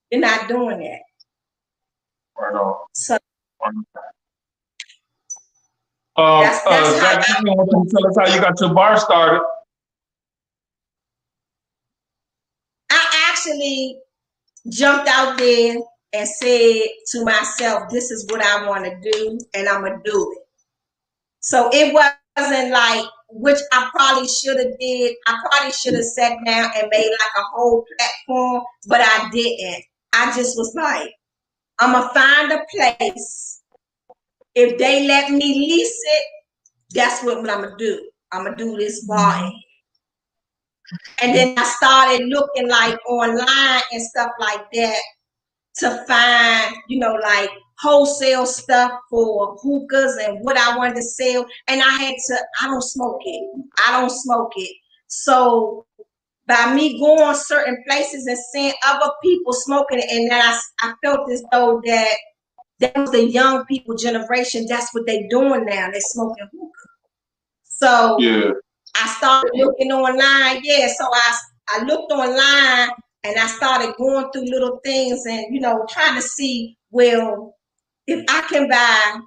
You're not doing that. Right on. So, that's Zach, I want you to tell us how you got your bar started. I actually jumped out there and said to myself, this is what I want to do, and I'm going to do it. So it wasn't like, which I probably should have did. I probably should have sat down and made like a whole platform, but I didn't. I just was like, I'm going to find a place. If they let me lease it, that's what I'm going to do. I'm going to do this bar. And then I started looking like online and stuff like that to find, you know, like wholesale stuff for hookahs and what I wanted to sell. And I don't smoke it. So by me going certain places and seeing other people smoking it, and then I felt as though that was the young people generation. That's what they doing now. They're smoking hookah. So I started looking online. So I looked online and I started going through little things and, you know, trying to see, well, if I can buy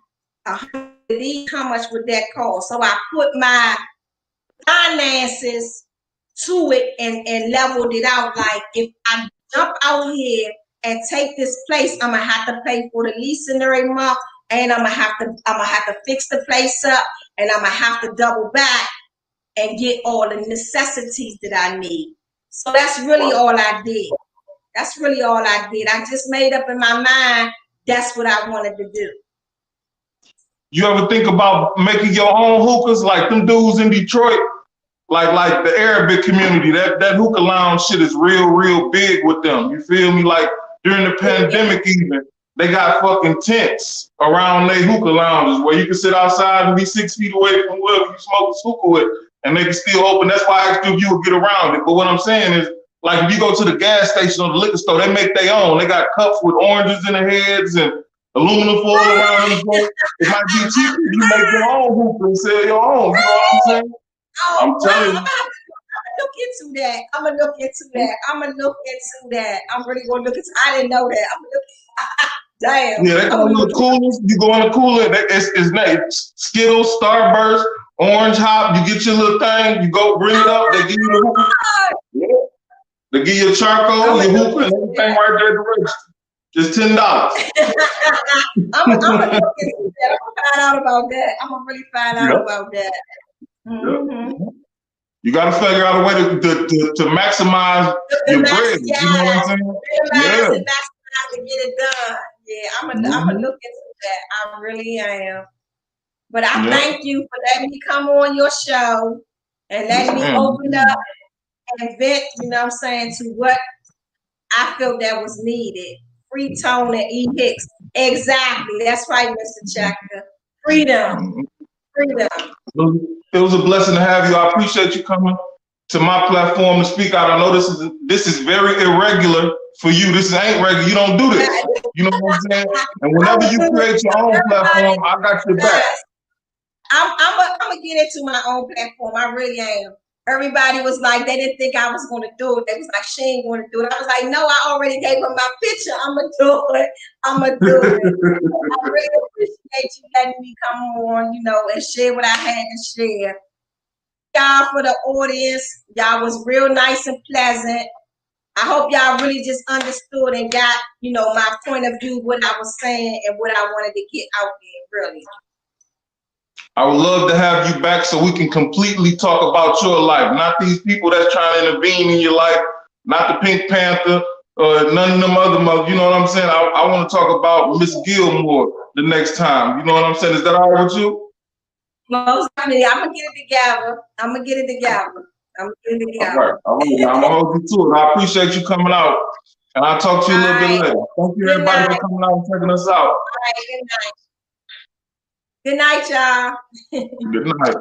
100 of these, how much would that cost? So I put my finances to it and leveled it out. Like, if I jump out here and take this place, I'm gonna have to pay for the lease in every month, and I'm gonna have to fix the place up, and I'm gonna have to double back and get all the necessities that I need. So that's really all I did. I just made up in my mind that's what I wanted to do. You ever think about making your own hookahs like them dudes in Detroit? Like the Arabic community, that hookah lounge shit is real big with them. You feel me? Like during the pandemic even, they got fucking tents around their hookah lounges where you can sit outside and be 6 feet away from whoever you smoke this hookah with, and they can still open. That's why I asked you if you would get around it. But what I'm saying is, like, if you go to the gas station or the liquor store, they make their own. They got cups with oranges in their heads and aluminum foil around them. It might be cheaper if you make your own hookah and sell your own. You know what I'm saying? I'm telling you. I'm gonna look into that. I'm really gonna look into. I didn't know that. I'm gonna look. Damn. Yeah, they got little coolers. You go in the cooler. It's nice. Skittles, Starburst, Orange Hop. You get your little thing. You go bring it up. They give you the hookah. Yeah. They give you a charcoal, your hookah, and everything right there at the register. Just $10. I'm gonna look into that. I'm gonna find out about that. I'm gonna really find out about that. Mm-hmm. You got to figure out a way to maximize your bread. You know what I'm saying? Maximize to get it done. Yeah, I'm gonna look into that. I really am. But I thank you for letting me come on your show and letting me open up and vent, you know what I'm saying, to what I felt that was needed. Free Tone and E. Hicks. Exactly. That's right, Mr. Checker. Freedom. Freedom. It was a blessing to have you. I appreciate you coming to my platform to speak out. I know this is very irregular for you. This ain't regular. You don't do this. You know what I'm saying? And whenever you create your own platform, I got your back. I'm gonna get into my own platform. I really am. Everybody was like, they didn't think I was gonna do it. They was like, she ain't gonna do it. I was like, no, I already gave her my picture. I'm gonna do it. I'm gonna do it. I really appreciate you letting me come on, you know, and share what I had to share. Y'all, for the audience, y'all was real nice and pleasant. I hope y'all really just understood and got, you know, my point of view, what I was saying and what I wanted to get out there, really. I would love to have you back so we can completely talk about your life, not these people that's trying to intervene in your life, not the Pink Panther, or none of them other mothers. You know what I'm saying? I want to talk about Miss Gilmore the next time. You know what I'm saying? Is that all right with you? Most definitely. I'm gonna get it together. All right. I'm gonna hold you to it. I appreciate you coming out, and I'll talk to you a little bit later. Thank you, everybody, for coming out and checking us out. All right. Good night. Good night, y'all. Good night.